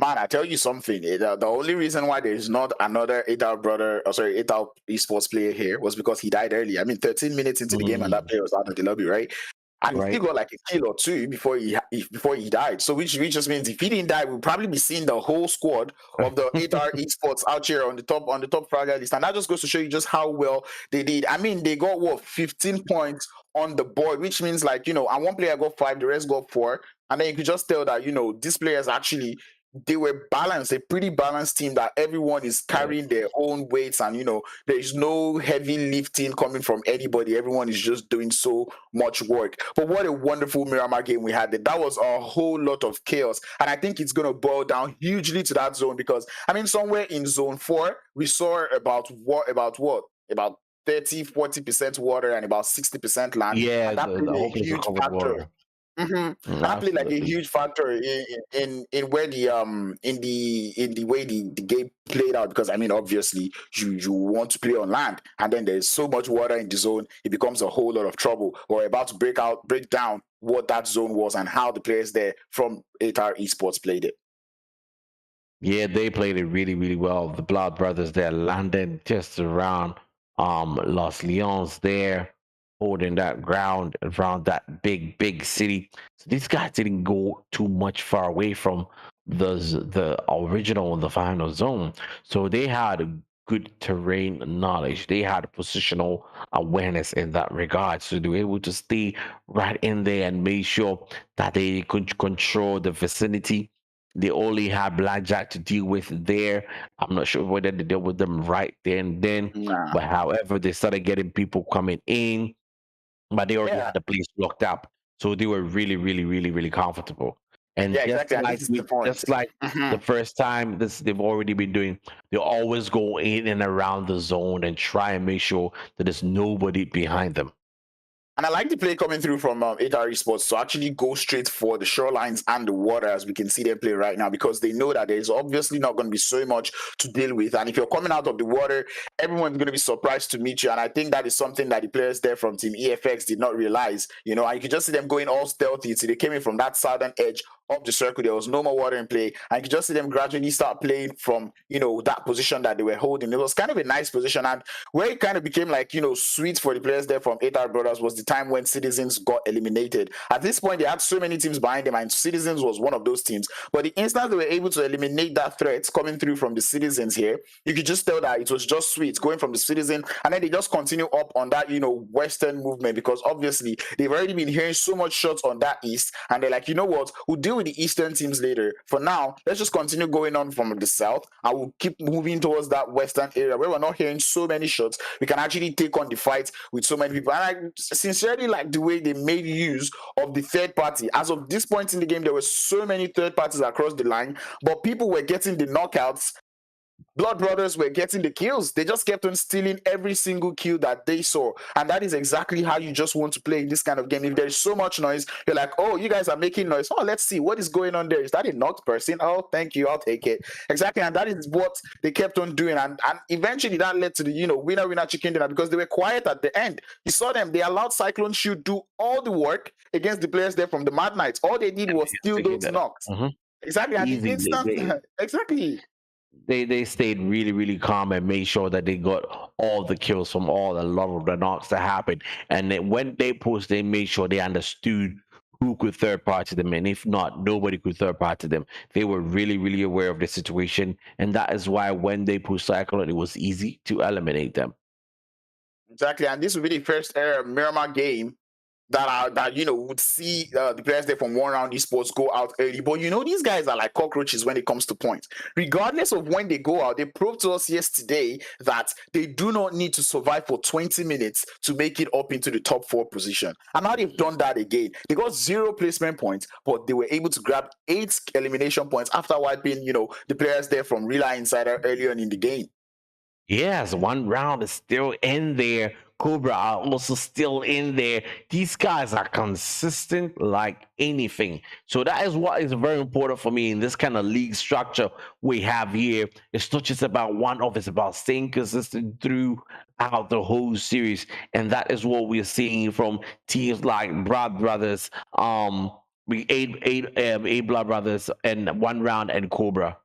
Man, I tell you something. The only reason why there's not another 8-Hour 8-Hour esports player here was because he died early. I mean, 13 minutes into the game, and that player was out of the lobby, right? And he right? still got like a kill or two before he died. So which just means if he didn't die, we'll probably be seeing the whole squad of the 8R esports out here on the top fragile list. And that just goes to show you just how well they did. I mean, they got 15 points on the board, which means like, and one player got 5, the rest got 4. And then you could just tell that, these players actually they were balanced, a pretty balanced team that everyone is carrying their own weights, and there's no heavy lifting coming from anybody. Everyone is just doing so much work. But what a wonderful Miramar game we had. That was a whole lot of chaos, and I think it's going to boil down hugely to that zone, because I mean, somewhere in zone 4 we saw about 30-40% water and about 60% land. Yeah, And that the played a whole place was huge covered factor. water. That played like a Absolutely. huge factor in where the in the way the game played out, because I mean, obviously you want to play on land, and then there's so much water in the zone, it becomes a whole lot of trouble. We're about to break down what that zone was and how the players there from 8R Esports played it. Yeah, they played it really, really well. The Blood Brothers there landed just around Los Leones there, holding that ground around that big city. So these guys didn't go too much far away from the original and the final zone. So they had a good terrain knowledge. They had positional awareness in that regard. So they were able to stay right in there and make sure that they could control the vicinity. They only had Blackjack to deal with there. I'm not sure whether they dealt with them right there and then, Nah. but however, they started getting people coming in, but they already Yeah. had the place locked up, so they were really, really, really, really comfortable. And Yeah, exactly. And this is the point. just like the first time this they've already been doing, they always go in and around the zone and try and make sure that there's nobody behind them. And I like the play coming through from 8R Esports to actually go straight for the shorelines and the water, as we can see them play right now, because they know that there's obviously not going to be so much to deal with. And if you're coming out of the water, everyone's going to be surprised to meet you. And I think that is something that the players there from Team EFX did not realize. And you could just see them going all stealthy. So they came in from that southern edge up the circle. There was no more water in play. And you could just see them gradually start playing from, that position that they were holding. It was kind of a nice position. And where it kind of became like, sweet for the players there from 8R Brothers was the time when Citizens got eliminated. At this point, they had so many teams behind them, and Citizens was one of those teams. But the instant they were able to eliminate that threat coming through from the Citizens here, you could just tell that it was just sweet going from the Citizen, and then they just continue up on that, Western movement, because obviously they've already been hearing so much shots on that East, and they're like, you know what, we'll deal with the Eastern teams later. For now, let's just continue going on from the South, and we'll keep moving towards that Western area where we're not hearing so many shots. We can actually take on the fight with so many people. And I sincerely like the way they made use of the third party. As of this point in the game, there were so many third parties across the line, but people were getting the knockouts. Blood Brothers were getting the kills. They just kept on stealing every single kill that they saw. And that is exactly how you just want to play in this kind of game. If there's so much noise, you're like, oh, you guys are making noise. Oh, let's see what is going on there. Is that a knocked person? Oh, thank you. I'll take it. Exactly. And that is what they kept on doing. And eventually that led to the, winner chicken dinner, because they were quiet at the end. You saw them. They allowed Cyclone Shield do all the work against the players there from the Mad Knights. All they did was steal those knocks. Exactly. And the instant, exactly. They stayed really, really calm and made sure that they got all the kills from a lot of the knocks that happened. And then when they pushed, they made sure they understood who could third party them, and if not, nobody could third party them. They were really, really aware of the situation, and that is why when they pushed Cyclone, it was easy to eliminate them. Exactly, and this will be the first Miramar game that would see the players there from one round esports go out early. But these guys are like cockroaches when it comes to points. Regardless of when they go out, they proved to us yesterday that they do not need to survive for 20 minutes to make it up into the top 4 position. And now they've done that again. They got 0 placement points, but they were able to grab 8 elimination points after wiping the players there from Real Insider early on in the game. Yes, one round is still in there. Cobra are also still in there. These guys are consistent like anything. So that is what is very important for me in this kind of league structure we have here. It's not just about one-off, it's about staying consistent throughout the whole series. And that is what we're seeing from teams like Blood Brothers, eight Blood Brothers, and one round and Cobra.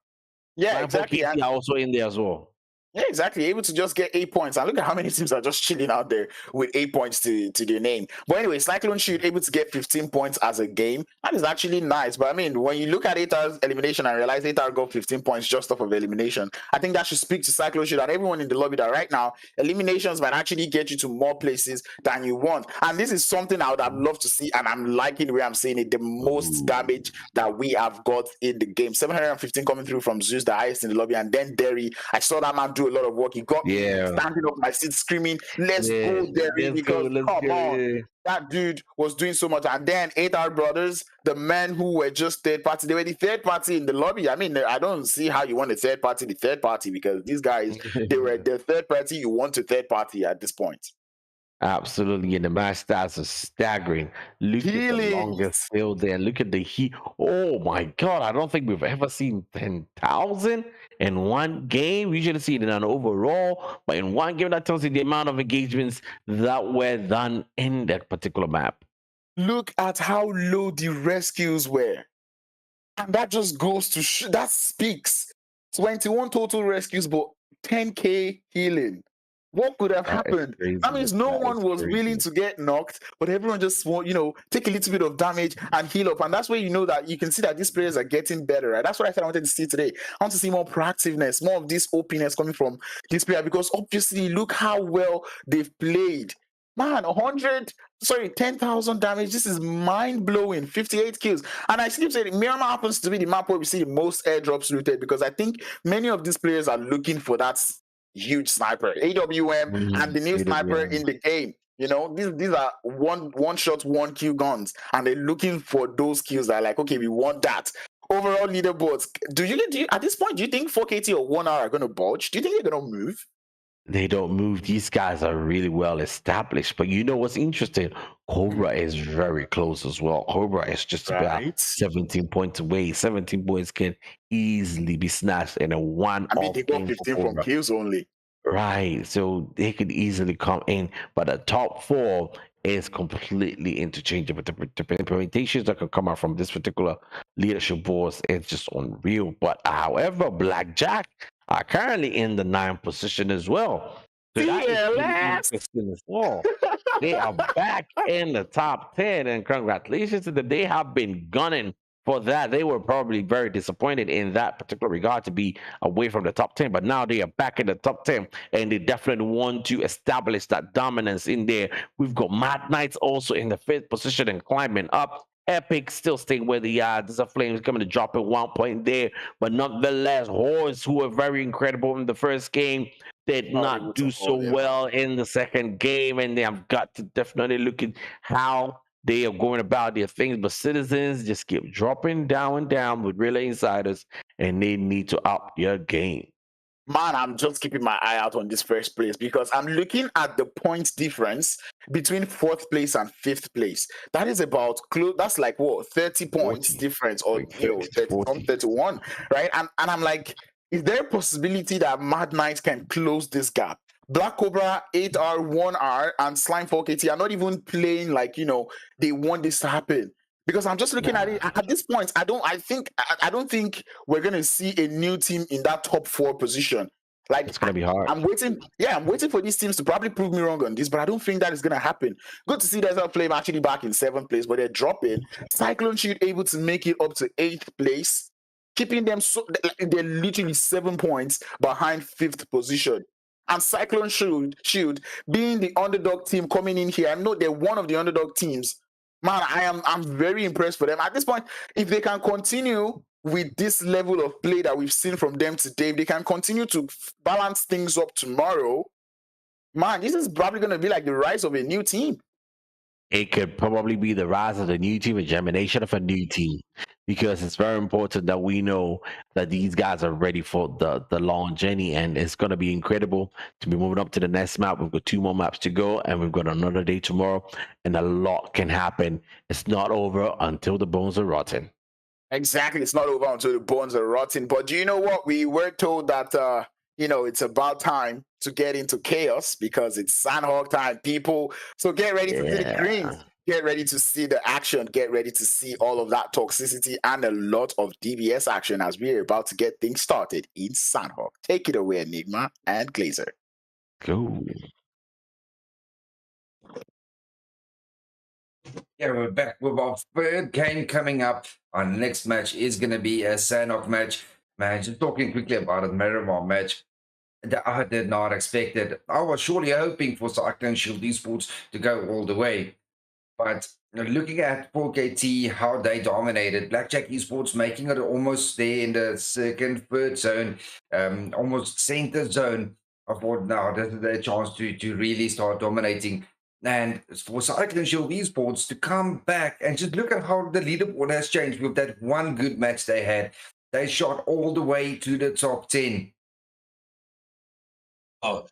Yeah, exactly. Are also in there as well. Yeah, exactly. Able to just get 8 points. And look at how many teams are just chilling out there with 8 points to their name. But anyway, Cyclone Shield able to get 15 points as a game. That is actually nice. But I mean, when you look at ATAR's elimination and realize ATAR got 15 points just off of elimination, I think that should speak to Cyclone Shield and everyone in the lobby that right now, eliminations might actually get you to more places than you want. And this is something I would have loved to see. And I'm liking the way I'm seeing it. The most damage that we have got in the game. 715 coming through from Zeus, the highest in the lobby. And then Derry. I saw that man do a lot of work. He got me standing up my seat screaming, let's go, Derry, because come on. That dude was doing so much. And then 8R Brothers, the men who were just third party, they were the third party in the lobby. I mean, I don't see how you want the third party, because these guys, they were the third party you want to third party at this point. Absolutely, and the match stats are staggering. Look at the longest field there. Look at the heat. Oh my God, I don't think we've ever seen 10,000 in one game. We usually see it in an overall, but in one game, that tells you the amount of engagements that were done in that particular map. Look at how low the rescues were. And that just goes to, that speaks. 21 total rescues, but 10K healing. What could have happened? That means no one was willing to get knocked, but everyone just want, take a little bit of damage and heal up. And that's where you know that you can see that these players are getting better, right? That's what I said I wanted to see today. I want to see more proactiveness, more of this openness coming from this player, because obviously look how well they've played. Man, 10,000 damage. This is mind-blowing. 58 kills. And I keep saying Miramar happens to be the map where we see the most airdrops looted, because I think many of these players are looking for that huge sniper, AWM, and the new sniper in the game. These are one shot, one kill guns, and they're looking for those kills that are like, okay, we want that. Overall leaderboards. Do you at this point, do you think 4KT or 1R are going to budge? Do you think they're going to move? They don't move. These guys are really well established. But you know what's interesting? Cobra is very close as well. Cobra is just about 17 points away. 17 points can easily be snatched in a one-off. I mean, they got 15 from kills only. Right. So they could easily come in. But the top four is completely interchangeable. The implementations that can come out from this particular leadership boards is just unreal. But however, Blackjack are currently in the 9th position as well. So that is interesting as well. They are back in the top 10, and congratulations to them. They have been gunning for that. They were probably very disappointed in that particular regard to be away from the top 10, but now they are back in the top 10, and they definitely want to establish that dominance in there. We've got Mad Knights also in the 5th position and climbing up. Epic still staying where they are. There's a Flames coming to drop at 1 point there, but nonetheless, Horse, who were very incredible in the first game, did not do so well in the second game, and they have got to definitely look at how they are going about their things. But Citizens just keep dropping down and down with Relay Insiders, and they need to up their game. Man, I'm just keeping my eye out on this first place, because I'm looking at the points difference between 4th place and 5th place. That is about close. That's like what, 30 points 40. Difference, or 31, right? And I'm like, is there a possibility that Mad Knights can close this gap? Black Cobra, 8R, 1R, and Slime 4KT are not even playing like they want this to happen. Because I'm just looking at it at this point. I don't think we're gonna see a new team in that top 4 position. Like, it's gonna be hard. I'm waiting for these teams to probably prove me wrong on this, but I don't think that is gonna happen. Good to see Desert Flame actually back in 7th place, but they're dropping. Cyclone Shield able to make it up to 8th place, keeping them they're literally 7 points behind 5th position. And Cyclone Shield being the underdog team coming in here. I know they're one of the underdog teams. Man, I'm very impressed for them. At this point, if they can continue with this level of play that we've seen from them today, if they can continue to balance things up tomorrow, man, this is probably going to be like the rise of a new team. It could probably be the rise of the new team, a germination of a new team, because it's very important that we know that these guys are ready for the long journey, and it's going to be incredible to be moving up to the next map. We've got 2 more maps to go, and we've got another day tomorrow, and a lot can happen. It's not over until the bones are rotten. Exactly. It's not over until the bones are rotten. But do you know what? We were told that, it's about time to get into chaos, because it's Sanhok time, people. So get ready to see the greens. Get ready to see the action. Get ready to see all of that toxicity and a lot of DBS action as we're about to get things started in Sanhok. Take it away, Enigma and Glazer. Go. Yeah, we're back with our third game coming up. Our next match is going to be a Sanhok match. Man, just talking quickly about a Miramar match that I did not expect it. I was surely hoping for Cyclone Shield Esports to go all the way. But looking at 4KT, how they dominated, Blackjack Esports making it almost there in the second, third zone, almost center zone. I thought, now this is their chance to really start dominating. And for Cyclone Shield Esports to come back and just look at how the leaderboard has changed with that one good match they had. They shot all the way to the top 10. Oh,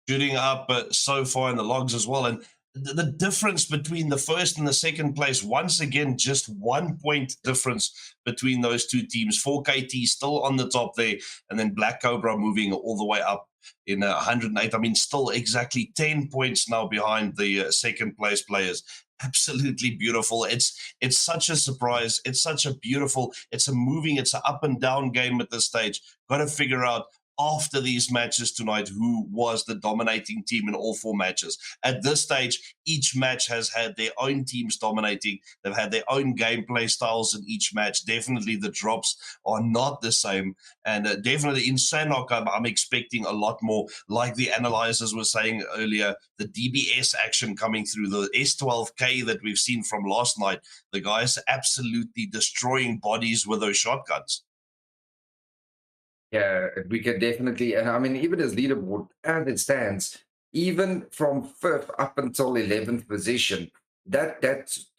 shooting up so far in the logs as well. And the difference between the first and the second place, once again, just 1 point difference between those two teams. 4KT still on the top there, and then Black Cobra moving all the way up in 108. I mean, still exactly 10 points now behind the second place players. Absolutely beautiful. It's such a surprise. It's such a beautiful, it's an up and down game at this stage. Got to figure out after these matches tonight who was the dominating team in all four matches. At this stage, each match has had their own teams dominating. They've had their own gameplay styles in each match. Definitely the drops are not the same. And definitely in Sanhok, I'm expecting a lot more, like the analyzers were saying earlier, the DBS action coming through, the S12K that we've seen from last night. The guys absolutely destroying bodies with those shotguns. Yeah, we can definitely, and I mean, even as leaderboard as it stands, even from fifth up until 11th position, that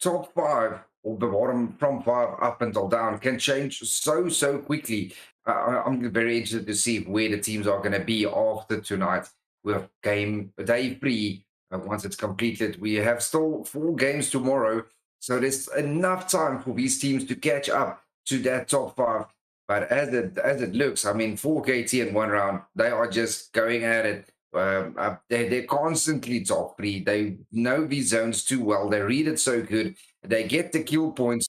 top five or the bottom from five up until down can change so quickly. I'm very interested to see where the teams are going to be after tonight. We have game day 3. Once it's completed, we have still 4 games tomorrow, so there's enough time for these teams to catch up to that top 5. But as it looks, I mean, 4KT in one round, they are just going at it. They're constantly top 3. They know these zones too well. They read it so good. They get the kill points.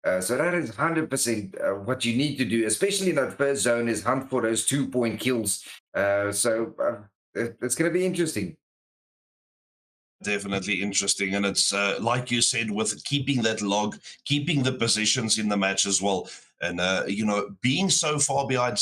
So that is 100% what you need to do, especially in that first zone, is hunt for those 2-point kills. It's going to be interesting. Definitely interesting, and it's like you said, with keeping that log, keeping the positions in the match as well, and being so far behind.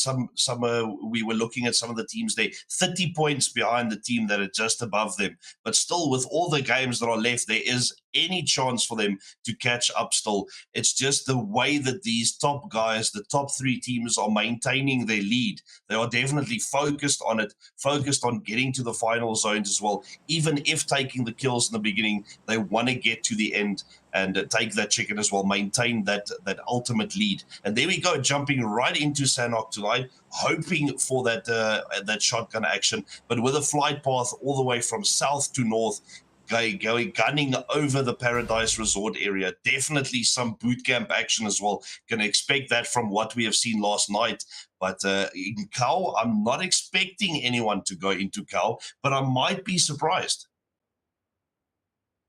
We were looking at some of the teams there, 30 points behind the team that are just above them, but still, with all the games that are left, there is any chance for them to catch up still. It's just the way that these top guys, the top 3 teams, are maintaining their lead. They are definitely focused on it, focused on getting to the final zones as well. Even if taking the kills in the beginning, they want to get to the end and take that chicken as well, maintain that ultimate lead. And there we go, jumping right into Sanhok tonight, hoping for that shotgun action, but with a flight path all the way from south to north, going gunning over the Paradise Resort area. Definitely some boot camp action as well. Can expect that from what we have seen last night. But in Cow, I'm not expecting anyone to go into Cow, but I might be surprised.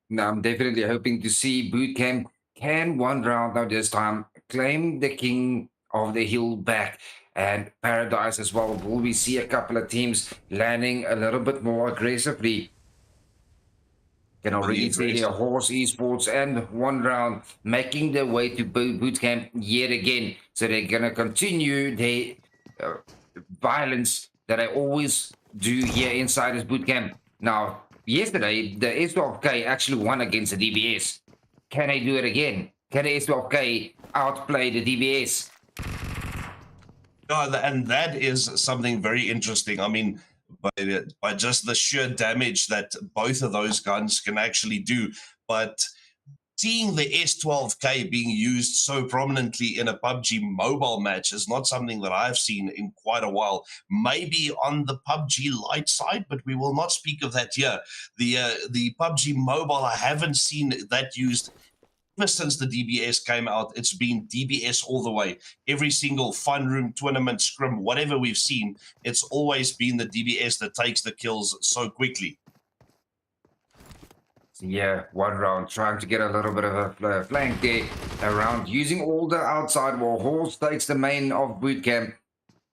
Now, I'm definitely hoping to see boot camp can one round now this time claim the king of the hill back and Paradise as well. Will we see a couple of teams landing a little bit more aggressively? Can already see the Horse Esports and one round making their way to boot camp yet again. So they're going to continue their violence that I always do here inside this boot camp. Now, yesterday, the S12K actually won against the DBS. Can they do it again? Can the S12K outplay the DBS? And that is something very interesting. I mean, by just the sheer damage that both of those guns can actually do. But seeing the S12K being used so prominently in a PUBG mobile match is not something that I've seen in quite a while. Maybe on the PUBG Lite side, but we will not speak of that here. The PUBG mobile, I haven't seen that used ever since the DBS came out. It's been DBS all the way. Every single fun room, tournament, scrim, whatever we've seen, it's always been the DBS that takes the kills so quickly. Yeah, one round, trying to get a little bit of a flank there around, using all the outside wall. Horse takes the main of boot camp,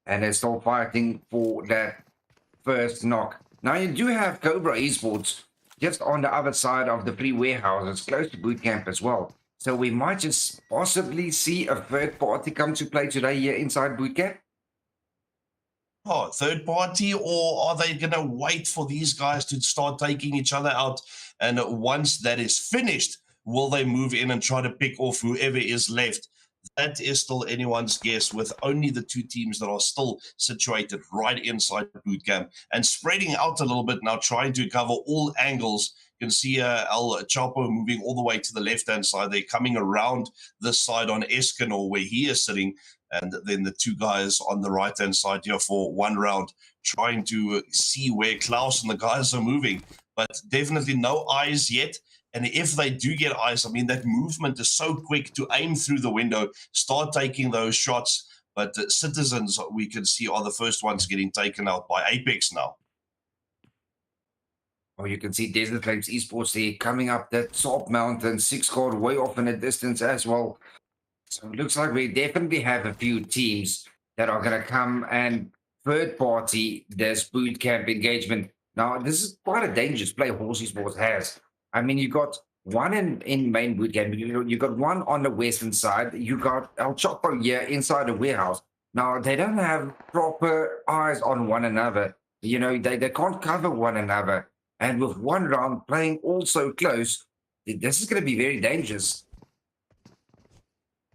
and they're still fighting for that first knock. Now you do have Cobra Esports just on the other side of the free warehouses, close to boot camp as well. So we might just possibly see a third party come to play today here inside boot camp. Oh, third party, or are they going to wait for these guys to start taking each other out? And once that is finished, will they move in and try to pick off whoever is left? That is still anyone's guess, with only the two teams that are still situated right inside boot camp and spreading out a little bit now, trying to cover all angles. You can see El Chapo moving all the way to the left-hand side. They're coming around this side on Escanor where he is sitting, and then the two guys on the right-hand side here for one round, trying to see where Klaus and the guys are moving. But definitely no eyes yet. And if they do get eyes, I mean, that movement is so quick to aim through the window, start taking those shots. But Citizens, we can see, are the first ones getting taken out by Apex now. Oh, you can see Desert Flames Esports there coming up that top mountain, 6 card way off in the distance as well. So it looks like we definitely have a few teams that are going to come and third party this boot camp engagement. Now, this is quite a dangerous play Horse Esports has. I mean, you got one in main boot camp, you got one on the western side, you got El Chapo here inside the warehouse. Now, they don't have proper eyes on one another. You know, they can't cover one another. And with one round playing all so close, this is going to be very dangerous.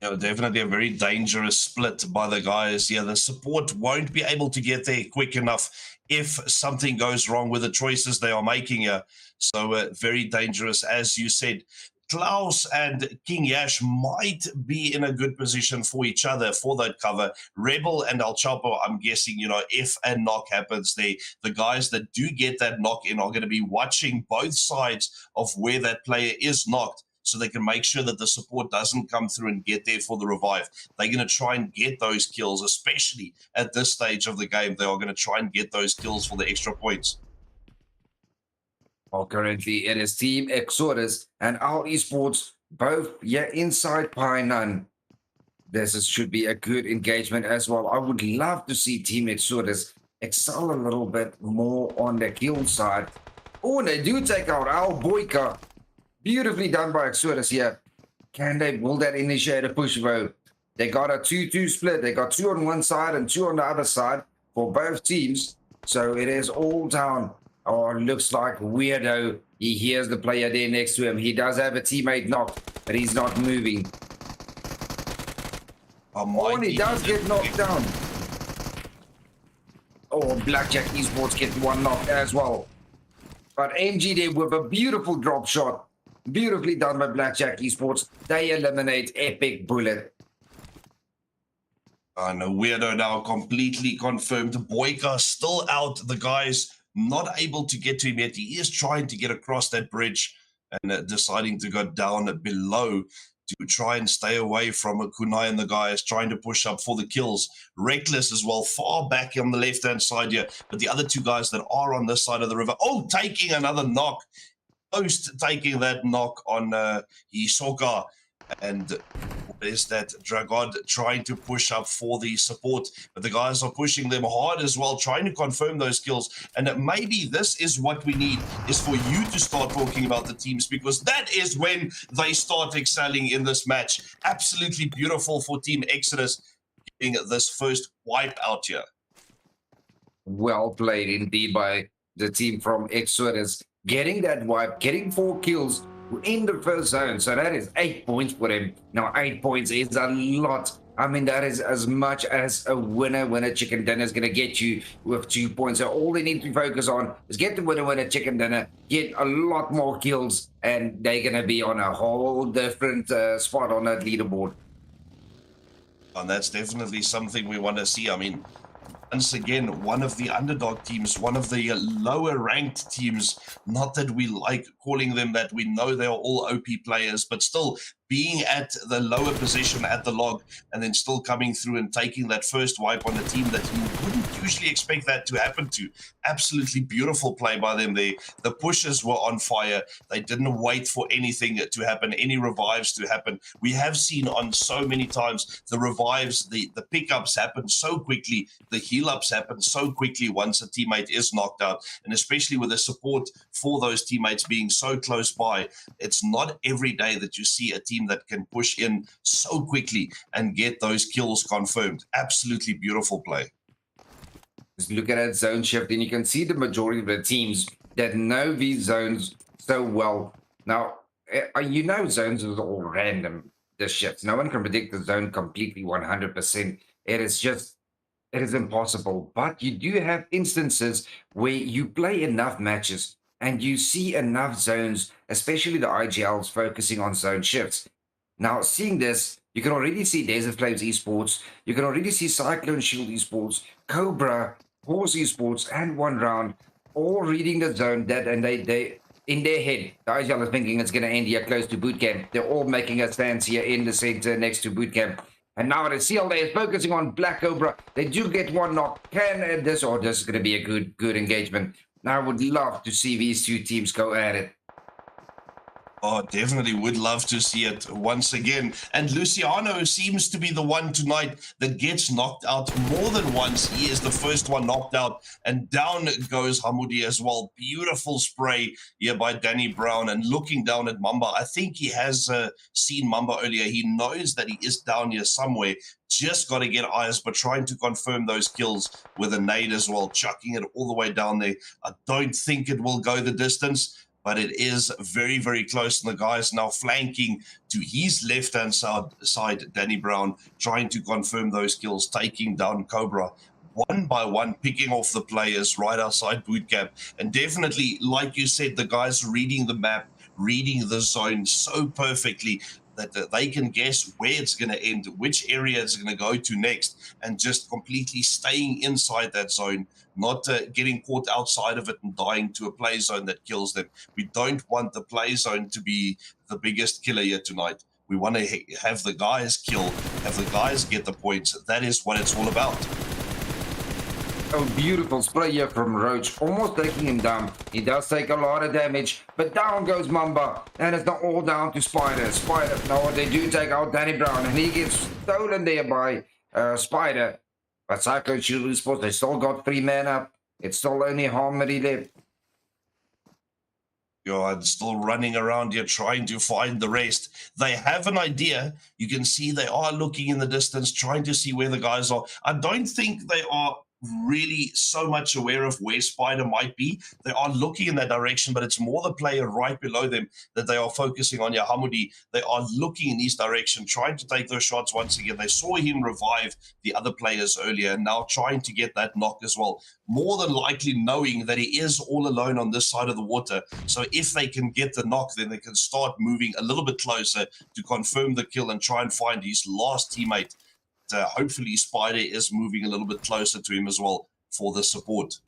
Definitely a very dangerous split by the guys. Yeah, the support won't be able to get there quick enough if something goes wrong with the choices they are making here. So very dangerous, as you said. Klaus and King Yash might be in a good position for each other for that cover. Rebel and El Chapo, I'm guessing, if a knock happens there, the guys that do get that knock in are going to be watching both sides of where that player is knocked, so they can make sure that the support doesn't come through and get there for the revive. They're going to try and get those kills, especially at this stage of the game. They are going to try and get those kills for the extra points. Well, currently it is Team Exodus and our esports both inside Painan. This should be a good engagement as well. I would love to see Team Exodus excel a little bit more on the kill side. Oh, and they do take out our Boyka. Beautifully done by Exodus here. Can they will that initiate a push though? They got a 2-2 split. They got 2 on one side and 2 on the other side for both teams. So it is all down. Oh, it looks like Weirdo. He hears the player there next to him. He does have a teammate knocked, but he's not moving. Oh, and he does get knocked down. Oh, Blackjack Esports get one knocked as well. But MG there with a beautiful drop shot. Beautifully done by Blackjack Esports. They eliminate Epic Bullet. And Weirdo now completely confirmed. Boyka still out. The guys not able to get to him yet. He is trying to get across that bridge and deciding to go down below to try and stay away from Kunai and the guys, trying to push up for the kills. Reckless as well, far back on the left-hand side here. But the other two guys that are on this side of the river, taking another knock. Post taking that knock on Hisoka. And there's that Dragod trying to push up for the support, but the guys are pushing them hard as well, trying to confirm those kills. And maybe this is what we need, is for you to start talking about the teams, because that is when they start excelling in this match. Absolutely beautiful for Team Exodus getting this first wipe out here. Well played indeed by the team from Exodus, getting that wipe, getting 4 kills in the first zone. So that is 8 points for him. Now 8 points is a lot. I mean, that is as much as a winner chicken dinner is going to get you with 2 points. So all they need to focus on is get the winner chicken dinner, get a lot more kills, and they're going to be on a whole different spot on that leaderboard. And that's definitely something we want to see. I mean, once again, one of the underdog teams, one of the lower ranked teams, not that we like calling them that, we know they are all OP players, but still being at the lower position at the log and then still coming through and taking that first wipe on a team that you wouldn't usually expect that to happen to. Absolutely beautiful play by them there. The pushes were on fire. They didn't wait for anything to happen, any revives to happen. We have seen on so many times the revives, the pickups happen so quickly, the heal ups happen so quickly once a teammate is knocked out, and especially with the support for those teammates being so close by. It's not every day that you see a team that can push in so quickly and get those kills confirmed. Absolutely beautiful play. Just look at that zone shift, and you can see the majority of the teams that know these zones so well. Now, you know zones is all random, the shifts. No one can predict the zone completely 100%. It is impossible. But you do have instances where you play enough matches and you see enough zones, especially the IGLs focusing on zone shifts. Now, seeing this, you can already see Desert Flames Esports, you can already see Cyclone Shield Esports, Cobra, Horse Esports, and One Round, all reading the zone that, and they in their head, the IGL is thinking it's going to end here close to boot camp. They're all making a stance here in the center next to boot camp. And now the CLA is focusing on Black Cobra. They do get one knock. Can this is going to be a good engagement. Now I would love to see these two teams go at it. Oh, definitely would love to see it once again. And Luciano seems to be the one tonight that gets knocked out more than once. He is the first one knocked out, and down goes Hamoudi as well. Beautiful spray here by Danny Brown, and looking down at Mamba. I think he has seen Mamba earlier. He knows that he is down here somewhere. Just got to get eyes, but trying to confirm those kills with a nade as well, chucking it all the way down there. I don't think it will go the distance, but it is very, very close. And the guy is now flanking to his left-hand side, Danny Brown, trying to confirm those kills, taking down Cobra one by one, picking off the players right outside boot camp. And definitely, like you said, the guys reading the map, reading the zone so perfectly that they can guess where it's going to end, which area it's going to go to next, and just completely staying inside that zone, not getting caught outside of it and dying to a play zone that kills them. We don't want the play zone to be the biggest killer here tonight. We want to have the guys kill, have the guys get the points. That is what it's all about. Oh, beautiful spray here from Roach, almost taking him down. He does take a lot of damage, but down goes Mamba, and it's not all down to Spider. No, they do take out Danny Brown, and he gets stolen there by Spider. But Cyclone Shield Esports, they still got 3 men up. It's still only Harmony left. God, still running around here trying to find the rest. They have an idea. You can see they are looking in the distance, trying to see where the guys are. I don't think they are really so much aware of where Spider might be. They are looking in that direction, but it's more the player right below them that they are focusing on. Yahamudi, they are looking in his direction, trying to take those shots once again. They saw him revive the other players earlier, and now trying to get that knock as well. More than likely knowing that he is all alone on this side of the water. So if they can get the knock, then they can start moving a little bit closer to confirm the kill and try and find his last teammate. Hopefully Spider is moving a little bit closer to him as well for the support.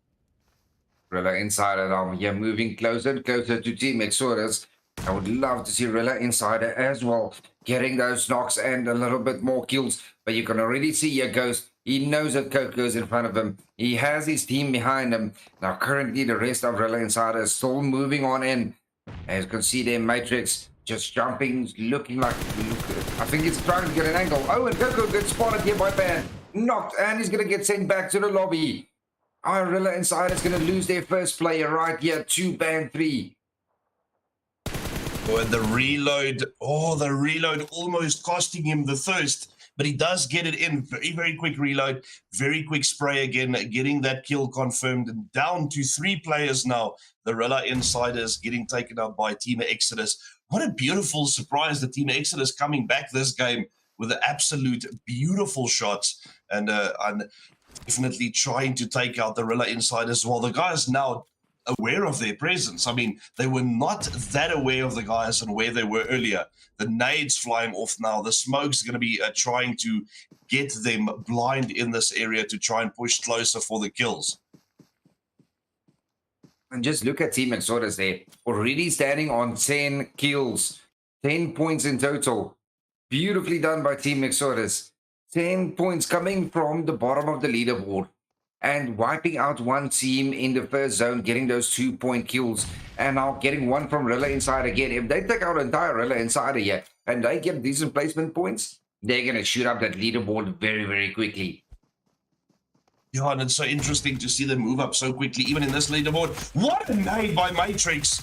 Rilla Insider now, yeah, moving closer and closer to Team Exodus. I would love to see Rilla Insider as well, getting those knocks and a little bit more kills. But you can already see here Ghost. He knows that Coco's in front of him. He has his team behind him. Now currently the rest of Rilla Insider is still moving on in. As you can see there, Matrix just jumping, looking like, I think he's trying to get an angle. Oh, and Coco gets spotted here by Ban. Knocked, and he's going to get sent back to the lobby. Rilla Insider is going to lose their first player right here to Ban 3. Oh, and the reload almost costing him the thirst. But he does get it in. Very, very quick reload. Very quick spray again, getting that kill confirmed. And down to 3 players now. The Rilla Insiders getting taken out by Team Exodus. What a beautiful surprise. The Team Exodus coming back this game with the absolute beautiful shots. And definitely trying to take out the Rilla Insiders as well. The guys now aware of their presence. I mean, they were not that aware of the guys and where they were earlier. The nades flying off now. The smoke's going to be trying to get them blind in this area to try and push closer for the kills. And just look at Team Exodus there. Already standing on 10 kills. 10 points in total. Beautifully done by Team Exodus. 10 points coming from the bottom of the leaderboard and wiping out one team in the first zone, getting those 2-point kills, and now getting one from Rilla Inside again. If they take out entire Rilla Inside here and they get decent placement points, they're going to shoot up that leaderboard very, very quickly. Yeah, and it's so interesting to see them move up so quickly, even in this leaderboard. What a nade by Matrix!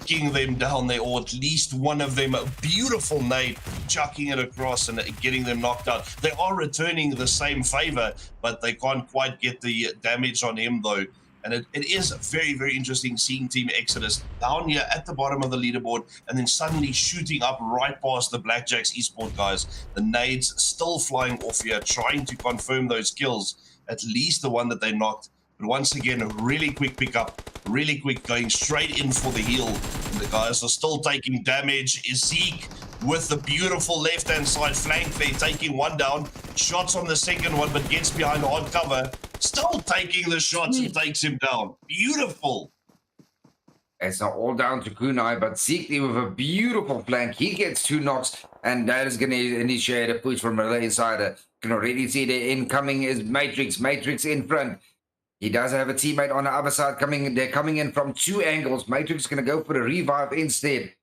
Chucking them down there, or at least one of them, a beautiful nade, chucking it across and getting them knocked out. They are returning the same favor, but they can't quite get the damage on him though. And it is very, very interesting seeing Team Exodus down here at the bottom of the leaderboard and then suddenly shooting up right past the Blackjacks eSport guys. The nades still flying off here, trying to confirm those kills, at least the one that they knocked. But once again, a really quick pickup, really quick, going straight in for the heal. And the guys are still taking damage. Zeke with the beautiful left-hand side flank there, taking one down. Shots on the second one, but gets behind hard cover. Still taking the shots and takes him down. Beautiful. It's not all down to Kunai, but Zeke with a beautiful flank. He gets 2 knocks, and that is going to initiate a push from Relay Insider. You can already see the incoming is Matrix. Matrix in front. He does have a teammate on the other side coming. They're coming in from 2 angles. Matrix is going to go for the revive instead.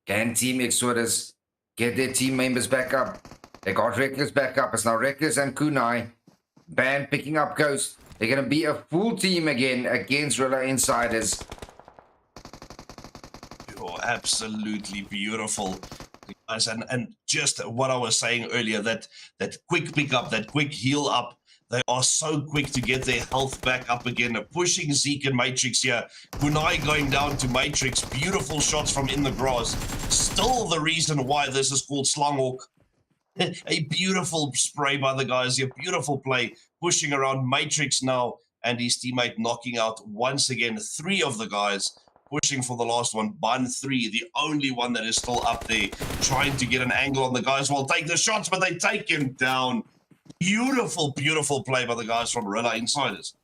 Can Team Exodus get their team members back up? They got Reckless back up. It's now Reckless and Kunai. Band picking up Ghost. They're going to be a full team again against Rilla Insiders. Oh, absolutely beautiful. Guys, and just what I was saying earlier, that quick pickup, that quick heal up, they are so quick to get their health back up again. Pushing Zeke and Matrix here. Kunai going down to Matrix. Beautiful shots from in the grass. Still the reason why this is called Sanhok. A beautiful spray by the guys here. Beautiful play. Pushing around Matrix now and his teammate knocking out once again 3 of the guys. Pushing for the last one. Bun 3, the only one that is still up there. Trying to get an angle on the guys. Will take the shots, but they take him down. Beautiful, beautiful play by the guys from Rilla Insiders.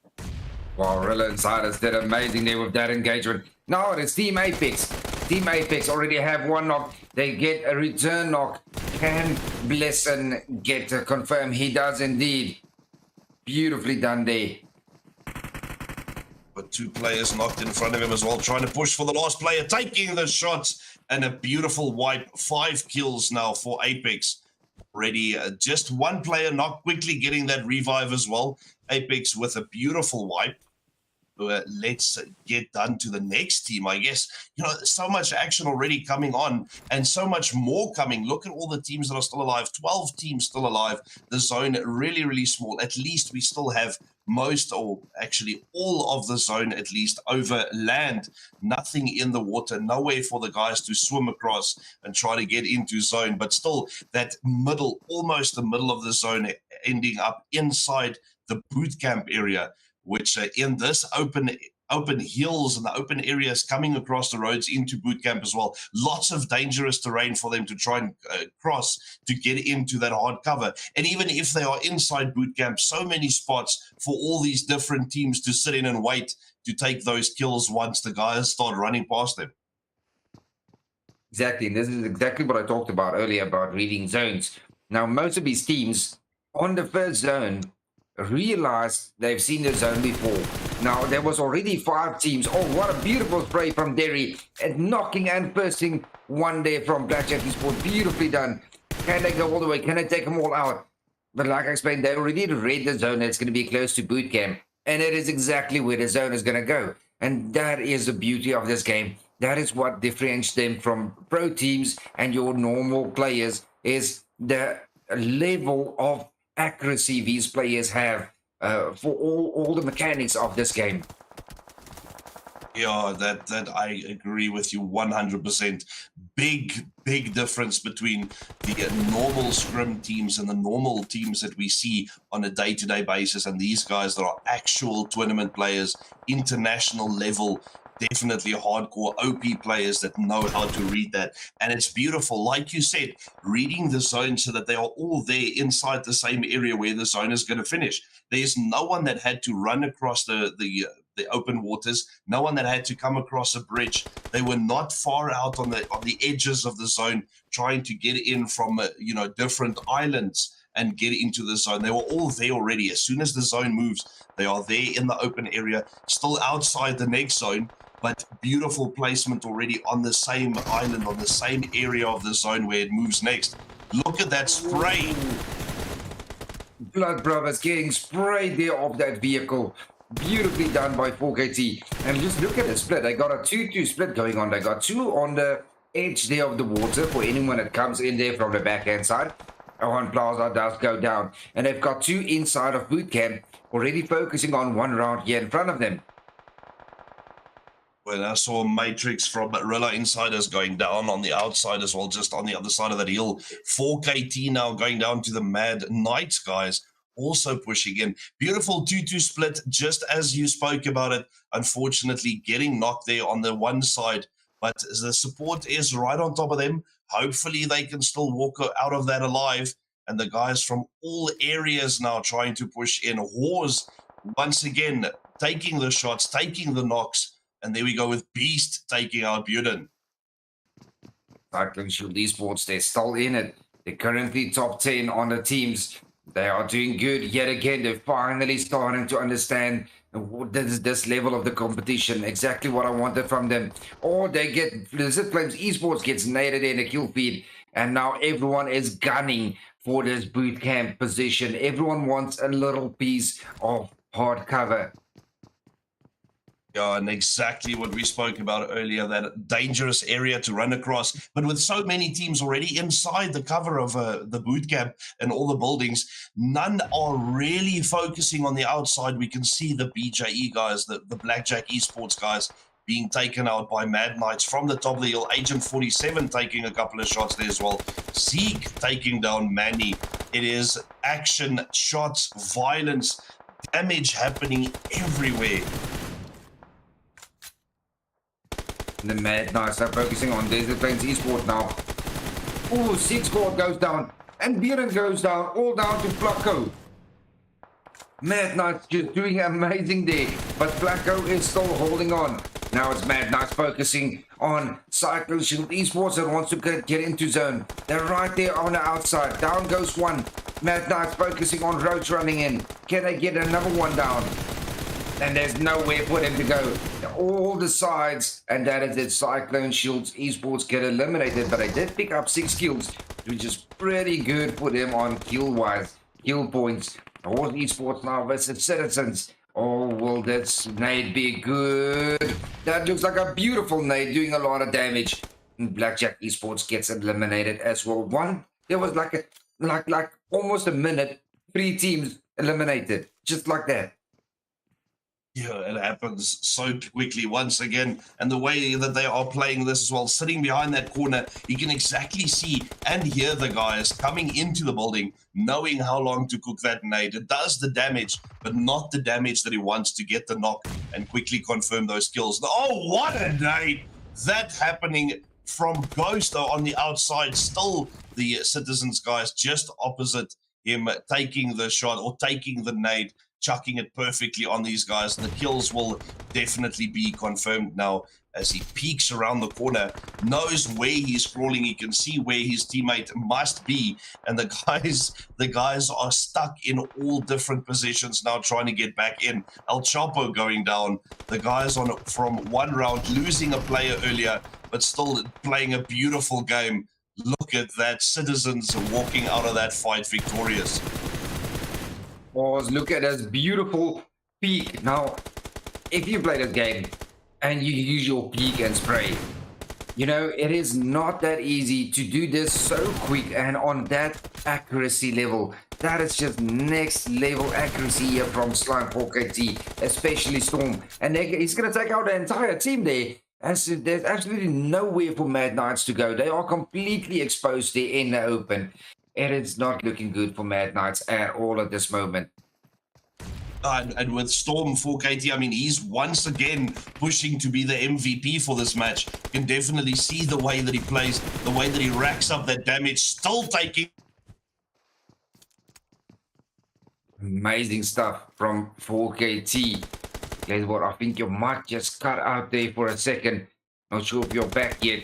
Well, Rilla Insiders did amazing there with that engagement. Now it's Team Apex. Team Apex already have 1 knock. They get a return knock. Can Blesson get to confirm? He does indeed. Beautifully done there. But 2 players knocked in front of him as well, trying to push for the last player, taking the shots, and a beautiful wipe. 5 kills now for Apex. Already just 1 player knocked, quickly getting that revive as well. Apex with a beautiful wipe. Let's get done to the next team, I guess. You know, so much action already coming on and so much more coming. Look at all the teams that are still alive. 12 teams still alive. The zone really, really small. At least we still have most, or actually all of the zone at least, over land. Nothing in the water. Nowhere for the guys to swim across and try to get into zone. But still, that middle, almost the middle of the zone, ending up inside the boot camp area, which in this open hills and the open areas coming across the roads into boot camp as well. Lots of dangerous terrain for them to try and cross to get into that hard cover. And even if they are inside boot camp, so many spots for all these different teams to sit in and wait to take those kills once the guys start running past them. Exactly. And this is exactly what I talked about earlier about reading zones. Now, most of these teams on the first zone realized they've seen the zone before. Now, there was already 5 teams. Oh, what a beautiful spray from Derry. And knocking and bursting one there from Blackjack eSport. Beautifully done. Can they go all the way? Can they take them all out? But like I explained, they already read the zone that's going to be close to boot camp. And it is exactly where the zone is going to go. And that is the beauty of this game. That is what differentiates them from pro teams and your normal players, is the level of accuracy these players have for all the mechanics of this game. Yeah, that I agree with you 100%. Big difference between the normal scrim teams and the normal teams that we see on a day-to-day basis, and these guys that are actual tournament players, international level, definitely hardcore OP players that know how to read that. And it's beautiful, like you said, reading the zone so that they are all there inside the same area where the zone is going to finish. There's no one that had to run across the the open waters. No one that had to come across a bridge. They were not far out on the edges of the zone, trying to get in from different islands and get into the zone. They were all there already. As soon as the zone moves, they are there in the open area, still outside the next zone, but beautiful placement already on the same island, on the same area of the zone where it moves next. Look at that spray. Blood Brothers getting sprayed there off that vehicle. Beautifully done by 4KT. And just look at the split. They got a 2-2 split going on. They got 2 on the edge there of the water for anyone that comes in there from the backhand side. One Plaza does go down. And they've got 2 inside of boot camp, already focusing on 1 round here in front of them. Well, I saw Matrix from Rilla Insiders going down on the outside as well, just on the other side of that hill. 4KT now going down to the Mad Knights, guys, also pushing in. Beautiful 2-2 split, just as you spoke about it. Unfortunately, getting knocked there on the one side, but the support is right on top of them. Hopefully, they can still walk out of that alive. And the guys from all areas now trying to push in. Wars, once again, taking the shots, taking the knocks. And there we go with Beast taking out Buden. Cycling Shield Esports, they're still in it. They're currently top 10 on the teams. They are doing good yet again. They're finally starting to understand this level of the competition, exactly what I wanted from them. Or they get, Lizard Flames Esports gets naded in a kill feed, and now everyone is gunning for this boot camp position. Everyone wants a little piece of hard cover. Yeah, and exactly what we spoke about earlier, that dangerous area to run across. But with so many teams already inside the cover of the boot camp and all the buildings, none are really focusing on the outside. We can see the BJE guys, the Blackjack Esports guys, being taken out by Mad Knights from the top of the hill. Agent 47 taking a couple of shots there as well. Zeke taking down Manny. It is action, shots, violence, damage happening everywhere. The Mad Knights are focusing on Desert Plains Esports now. Oh, 6 squad goes down. And Biren goes down. All down to Flacco. Mad Knights just doing amazing there. But Flacco is still holding on. Now it's Mad Knights focusing on Cyclone Shield Esports that wants to get into zone. They're right there on the outside. Down goes 1. Mad Knights focusing on Roach running in. Can they get another one down? And there's nowhere for them to go. All the sides, and that is it. Cyclone Shields Esports get eliminated, but they did pick up 6 kills, which is pretty good for them on kill-wise, kill points. Horse Esports now versus Citizens. Oh, will this nade be good? That looks like a beautiful nade doing a lot of damage. And Blackjack Esports gets eliminated as well. There was like almost a minute, 3 teams eliminated, just like that. Yeah, it happens so quickly once again. And the way that they are playing this as well, sitting behind that corner, you can exactly see and hear the guys coming into the building, knowing how long to cook that nade. It does the damage, but not the damage that he wants to get the knock and quickly confirm those kills. Oh, what a nade! That happening from Ghost on the outside. Still the Citizens guys just opposite him taking the shot or taking the nade, chucking it perfectly on these guys. The kills will definitely be confirmed now as he peeks around the corner, knows where he's crawling. He can see where his teammate must be, and the guys are stuck in all different positions now, trying to get back in. El Chapo going down. The guys on from 1 round, losing a player earlier, but still playing a beautiful game. Look at that, Citizens walking out of that fight victorious. Look at this beautiful peak. Now, if you play this game and you use your peak and spray, you know, it is not that easy to do this so quick and on that accuracy level. That is just next level accuracy here from Slime 4KT, especially Storm. And he's going to take out the entire team there. As there's absolutely nowhere for Mad Knights to go. They are completely exposed there in the open. It is not looking good for Mad Knights at all at this moment. And with Storm 4KT, I mean, he's once again pushing to be the MVP for this match. You can definitely see the way that he plays, the way that he racks up that damage, still taking. Amazing stuff from 4KT. Glazebot, I think your mic just cut out there for a second. Not sure if you're back yet.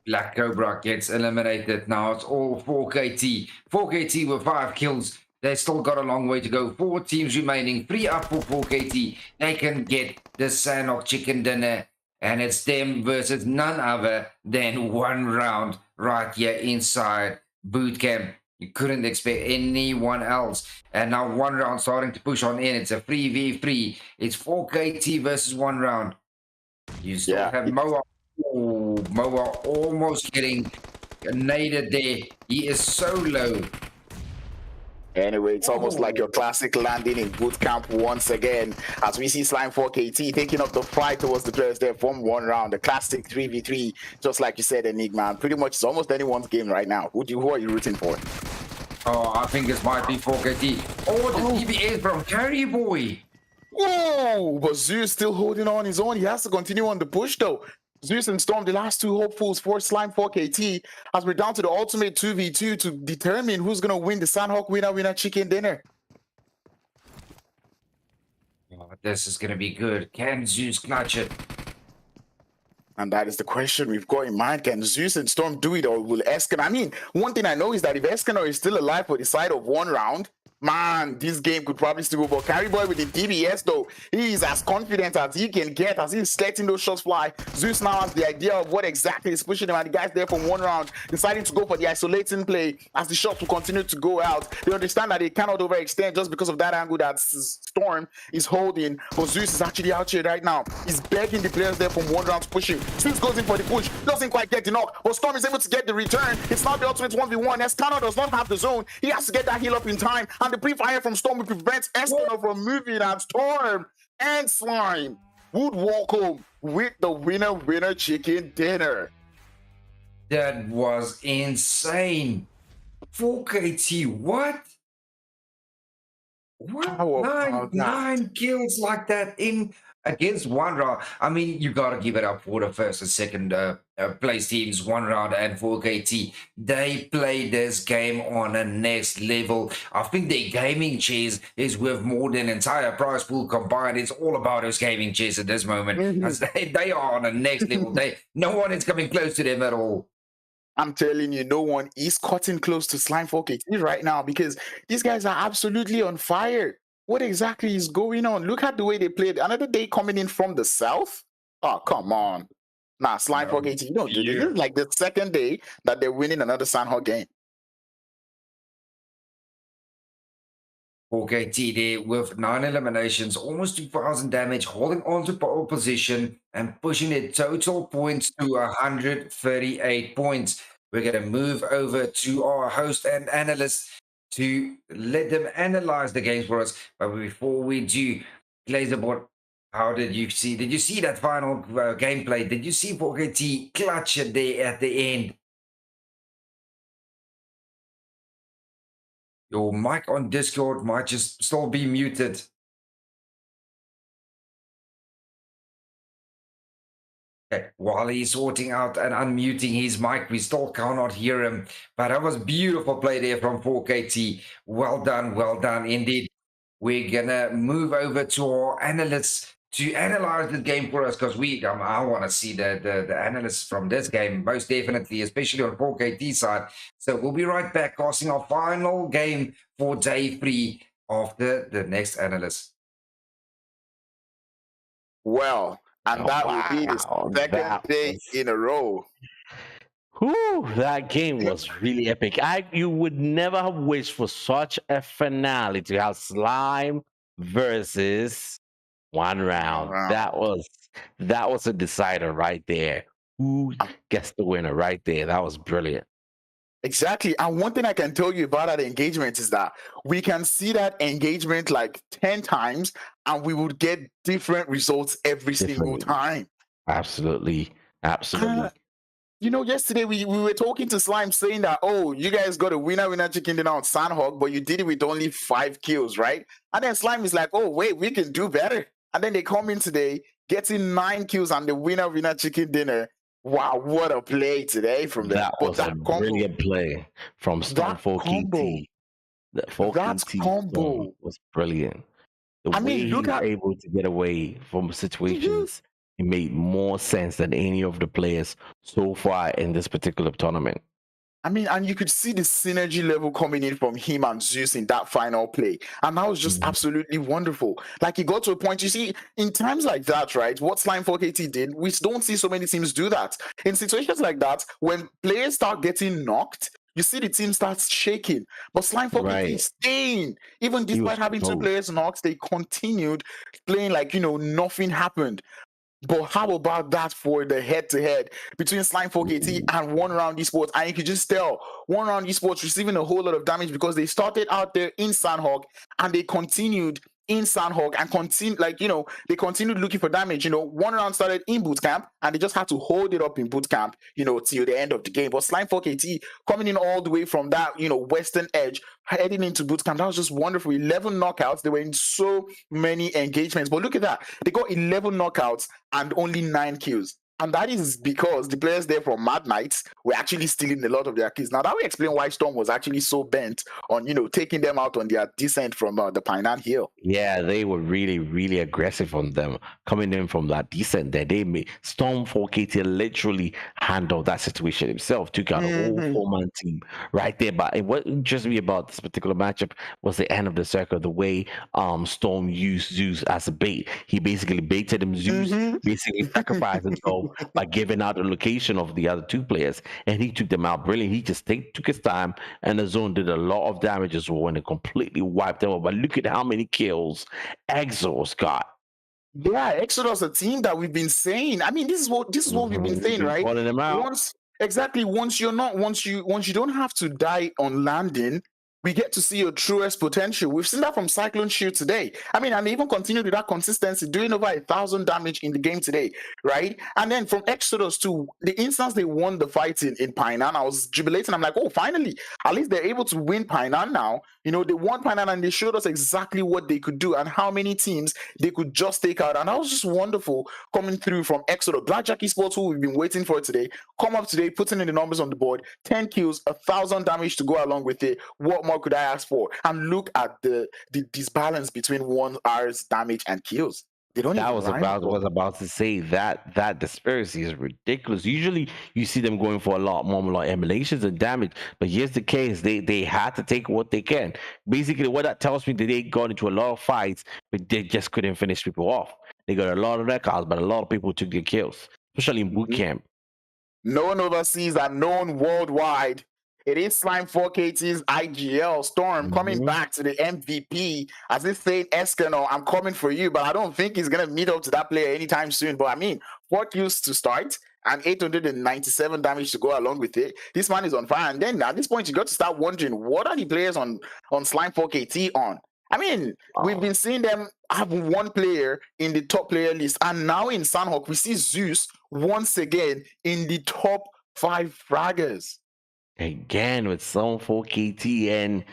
Black Cobra gets eliminated. Now it's all 4KT. 4KT with 5 kills. They still got a long way to go. 4 teams remaining. 3 up for 4KT. They can get the Sanhok chicken dinner. And it's them versus none other than 1 round right here inside boot camp. You couldn't expect anyone else. And now 1 round starting to push on in. It's a 3v3. It's 4KT versus 1 round. You still have Moa. Oh, Moa almost getting naded there. He is so low. Anyway, it's almost like your classic landing in boot camp once again, as we see Slime 4KT taking up the fight towards the players there from 1 round. The classic 3v3, just like you said, Enigma. Pretty much it's almost anyone's game right now. Who are you rooting for? Oh, I think this might be 4KT. Oh, the DBA from Carry Boy. Whoa, but Zeus still holding on his own. He has to continue on the push though. Zeus and Storm, the last 2 hopefuls for Slime 4KT, as we're down to the ultimate 2v2 to determine who's going to win the Sanhok winner chicken dinner. Oh, this is going to be good. Can Zeus clutch it? And that is the question we've got in mind. Can Zeus and Storm do it, or will Esken? I mean, one thing I know is that if Eskener is still alive for the side of 1 round, man, this game could probably still go. But Carry Boy with the DBS, though, he is as confident as he can get, as he's letting those shots fly. Zeus now has the idea of what exactly is pushing him, and the guys there from 1 round deciding to go for the isolating play as the shots will continue to go out. They understand that they cannot overextend just because of that angle that Storm is holding. But Zeus is actually out here right now. He's begging the players there from 1 round to push him. Zeus goes in for the push, doesn't quite get the knock, but Storm is able to get the return. It's not the ultimate 1v1. Escano does not have the zone. He has to get that heal up in time, and the pre-fire from Storm will prevent Escano from moving, and Storm and Slime would walk home with the winner chicken dinner. That was insane. 4KT, what? What? Nine kills like that in against 1 round. I mean, you got to give it up for the first and second place teams, 1 round and 4KT. They played this game on a next level. I think their gaming chairs is worth more than entire prize pool combined. It's all about those gaming chairs at this moment. As they are on a next level. No one is coming close to them at all. I'm telling you, no one is cutting close to Slime 4KT right now, because these guys are absolutely on fire. What exactly is going on? Look at the way they played. Another day coming in from the south? Oh, come on. Nah, Slime 4KT, you don't do this. This is like the second day that they're winning another Sanhok game. 4KT there with 9 eliminations, almost 2,000 damage, holding on to pole position and pushing their total points to 138 points. We're going to move over to our host and analyst to let them analyze the games for us. But before we do, Glazebot, how did you see? Did you see that final gameplay? Did you see 4KT clutch it there at the end? Your mic on Discord might just still be muted. Okay, while he's sorting out and unmuting his mic, we still cannot hear him. But that was beautiful play there from 4KT. Well done indeed. We're gonna move over to our analysts to analyze the game for us, because I want to see the analysts from this game, most definitely, especially on 4KT side. So we'll be right back, casting our final game for day 3 after the next analyst. Well, and that will be the second day in a row. Whew, that game was really epic. You would never have wished for such a finale to have Slime versus 1 round. Wow. That was a decider right there. Who gets the winner right there? That was brilliant. Exactly. And one thing I can tell you about that engagement is that we can see that engagement like 10 times and we would get different results every single time. Absolutely. You know, yesterday we were talking to Slime saying that, oh, you guys got a winner chicken dinner on Sanhok, but you did it with only 5 kills, right? And then Slime is like, oh, wait, we can do better. And then they come in today, getting 9 kills and the winner chicken dinner. Wow, what a play today from them. That was a brilliant play from Storm 4KT. The That 4KT Storm combo. was brilliant. The I way mean, he look was at. able to get away from Mhm. situations, it made more sense than any of the players so far in this particular tournament. I mean, and you could see the synergy level coming in from him and Zeus in that final play. And that was just Mhm. absolutely wonderful. Like, it got to a point, you see, in times like that, right, what Slime 4KT did, we don't see so many teams do that. In situations like that, when players start getting knocked, you see the team starts shaking. But Slime 4KT Right. is staying. Even He was despite having two composed. players knocked, they continued playing like, nothing happened. But how about that for the head-to-head between Slime 4KT and One Round Esports? And you could just tell One Round Esports receiving a whole lot of damage because they started out there in Sanhok and they continued in Sanhok and continued, they continued looking for damage. One round started in boot camp and they just had to hold it up in boot camp, till the end of the game. But Slime 4KT coming in all the way from that, western edge, heading into boot camp, that was just wonderful. 11 knockouts. They were in so many engagements. But look at that. They got 11 knockouts and only 9 kills. And that is because the players there from Mad Knights were actually stealing a lot of their kills. Now, that will explain why Storm was actually so bent on, taking them out on their descent from the Painan Hill. Yeah, they were really, really aggressive on them coming in from that descent there. They made Storm 4KT literally handled that situation himself, took out a whole Mhm. four-man team right there. But what interested me about this particular matchup was the end of the circle, the way Storm used Zeus as a bait. He basically baited him. Zeus Mhm. basically sacrificed himself by giving out the location of the other two players, and he took them out brilliant. He just took his time, and the zone did a lot of damage as well, and it completely wiped them out. But look at how many kills Exos got. Yeah, Exodus, a team that we've been saying. I mean, this is what we've been We've saying, been right? calling them out. Once you don't have to die on landing, we get to see your truest potential. We've seen that from Cyclone Shield today. I mean, and they even continued with that consistency, doing over 1,000 damage in the game today, right? And then from Exodus to the instance they won the fight in Painan, I was jubilating. I'm like, oh, finally, at least they're able to win Painan now. They won Painan and they showed us exactly what they could do and how many teams they could just take out. And that was just wonderful coming through from Exodus. Blackjack Esports, who we've been waiting for today, come up today, putting in the numbers on the board, 10 kills, 1,000 damage to go along with it. What more could I ask for? And look at the disbalance between 1R's damage and kills. They don't That even was rhyme at about all. was about to say that disparity is ridiculous. Usually you see them going for a lot more like emulations and damage, but here's the case: they had to take what they can. Basically, what that tells me that they got into a lot of fights, but they just couldn't finish people off. They got a lot of records, but a lot of people took their kills, especially in boot camp. Known overseas and known worldwide. It is Slime 4KT's IGL Storm coming Mhm. back to the MVP. As if saying, Eskimo, I'm coming for you, but I don't think he's going to meet up to that player anytime soon. But I mean, 4 kills to start and 897 damage to go along with it. This man is on fire. And then at this point, you got to start wondering, what are the players on Slime 4KT on? I mean, we've been seeing them have one player in the top player list, and now in Sanhok, we see Zeus once again in the top 5 fraggers. Again with some 4KT, and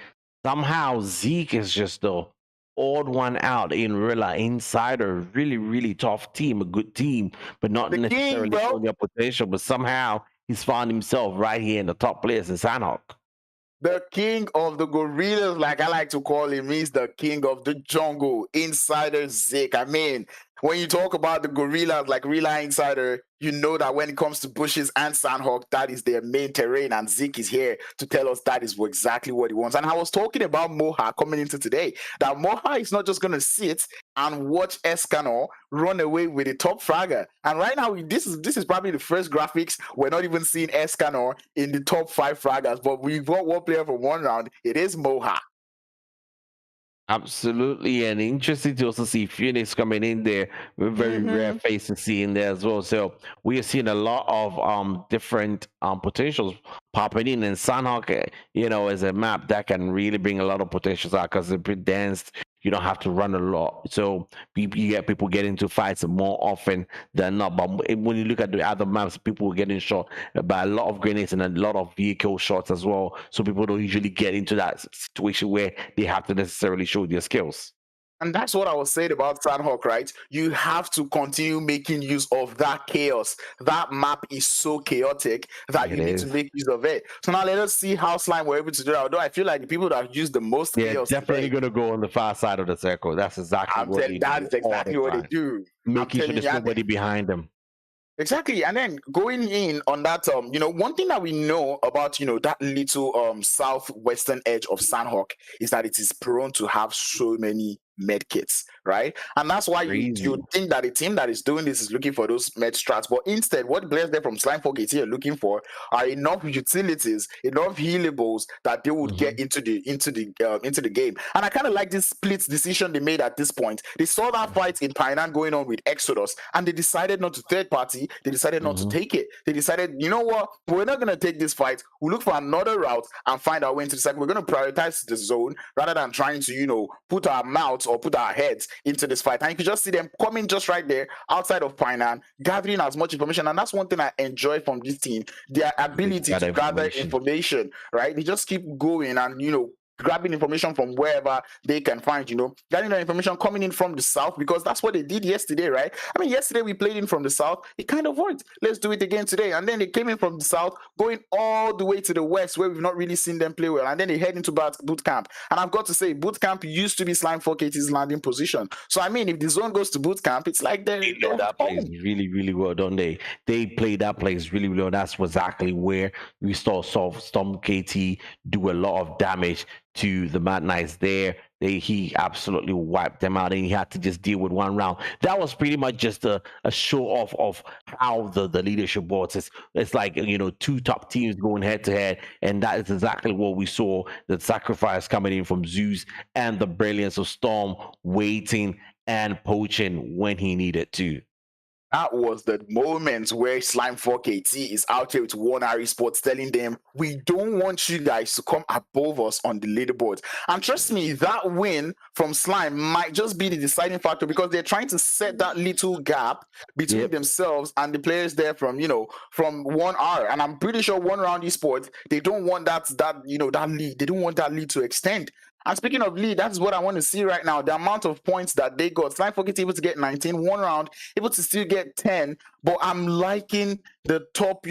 somehow Zeke is just the odd one out in Rilla Insider. Really, really tough team, a good team, but not The king, necessarily bro. showing their potential. But somehow he's found himself right here in the top players in Sanhok. The king of the gorillas, like I like to call him, he's the king of the jungle, Insider Zeke. I mean, when you talk about the gorillas like Rilla Insider, you know that when it comes to bushes and Sanhok, that is their main terrain, and Zeke is here to tell us that is exactly what he wants. And I was talking about Moha coming into today, that Moha is not just going to sit and watch Escanor run away with the top fragger. And right now, this is probably the first graphics we're not even seeing Escanor in the top 5 fraggers, but we've got one player for one round. It is Moha. Absolutely, and interesting to also see Phoenix coming in there. We're very rare face to see in there as well. So we are seeing a lot of different potentials popping in, and Sanhok, is a map that can really bring a lot of potentials out because it's pretty dense. You don't have to run a lot, so you get people get into fights more often than not. But when you look at the other maps, people are getting shot by a lot of grenades and a lot of vehicle shots as well. So people don't usually get into that situation where they have to necessarily show their skills. And that's what I was saying about Sanhok, right? You have to continue making use of that chaos. That map is so chaotic that you It need to is. make use of it. So now let us see how Slime were able to do that. Although I feel like the people that have used the most They're chaos definitely today, going to go on the far side of the circle. That's exactly I'm what telling they you, that do is all the exactly what they time, do. I'm making sure telling there's you. nobody behind them. Exactly. And then going in on that, one thing that we know about, that little southwestern edge of Sanhok is that it is prone to have so many med kits, right? And that's why you Crazy. think that the team that is doing this is looking for those med strats. But instead, what players there from Slime 4KT are looking for are enough utilities, enough healables that they would get into the game. And I kind of like this split decision they made at this point. They saw that fight in Painan going on with Exodus, and they decided not to third party. They decided not to take it. They decided, you know what, we're not going to take this fight. We'll look for another route and find our way into the second. We're going to prioritize the zone rather than trying to, put our mouths or put our heads into this fight. And you can just see them coming just right there outside of Painan, gathering as much information. And that's one thing I enjoy from this team, their ability to gather information, right? They just keep going and, grabbing information from wherever they can find, getting that information coming in from the south, because that's what they did yesterday, right? I mean, yesterday we played in from the south. It kind of worked. Let's do it again today. And then they came in from the south, going all the way to the west, where we've not really seen them play well. And then they head into boot camp. And I've got to say, boot camp used to be Slime 4KT's landing position. So, I mean, if the zone goes to boot camp, it's like They know that place really, really well, don't they? They play that place really, really well. That's exactly where we saw Storm KT do a lot of damage to the Mad Knights there. He absolutely wiped them out, and he had to just deal with one round. That was pretty much just a show off of how the leadership was. It's like, two top teams going head to head, and that is exactly what we saw. The sacrifice coming in from Zeus and the brilliance of Storm waiting and poaching when he needed to. That was the moment where Slime 4KT is out here with One Aec Sports telling them, we don't want you guys to come above us on the leaderboard. And trust me, that win from Slime might just be the deciding factor, because they're trying to set that little gap between themselves and the players there from 1R. And I'm pretty sure One Round Esports, they don't want that lead. They don't want that lead to extend. And speaking of lead, that's what I want to see right now. The amount of points that they got. Slime 4KT able to get 19, one round, able to still get 10. But I'm liking the top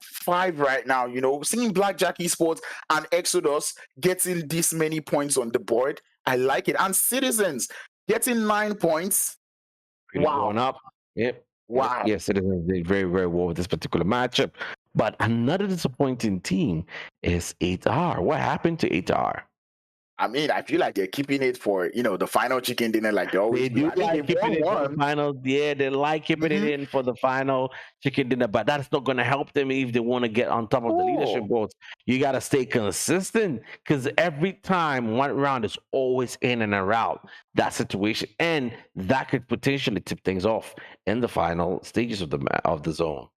5 right now. Seeing Blackjack Esports and Exodus getting this many points on the board, I like it. And Citizens getting 9 points. Pretty blown up. Yep. Wow. Yes, Citizens did very, very well with this particular matchup. But another disappointing team is 8R. What happened to 8R? I mean, I feel like they're keeping it for, the final chicken dinner like they always do. They like keeping it for the final. Yeah, they like keeping it in for the final chicken dinner, but that's not going to help them if they want to get on top of the leadership boards. You got to stay consistent, because every time one round is always in and around that situation, and that could potentially tip things off in the final stages of the zone.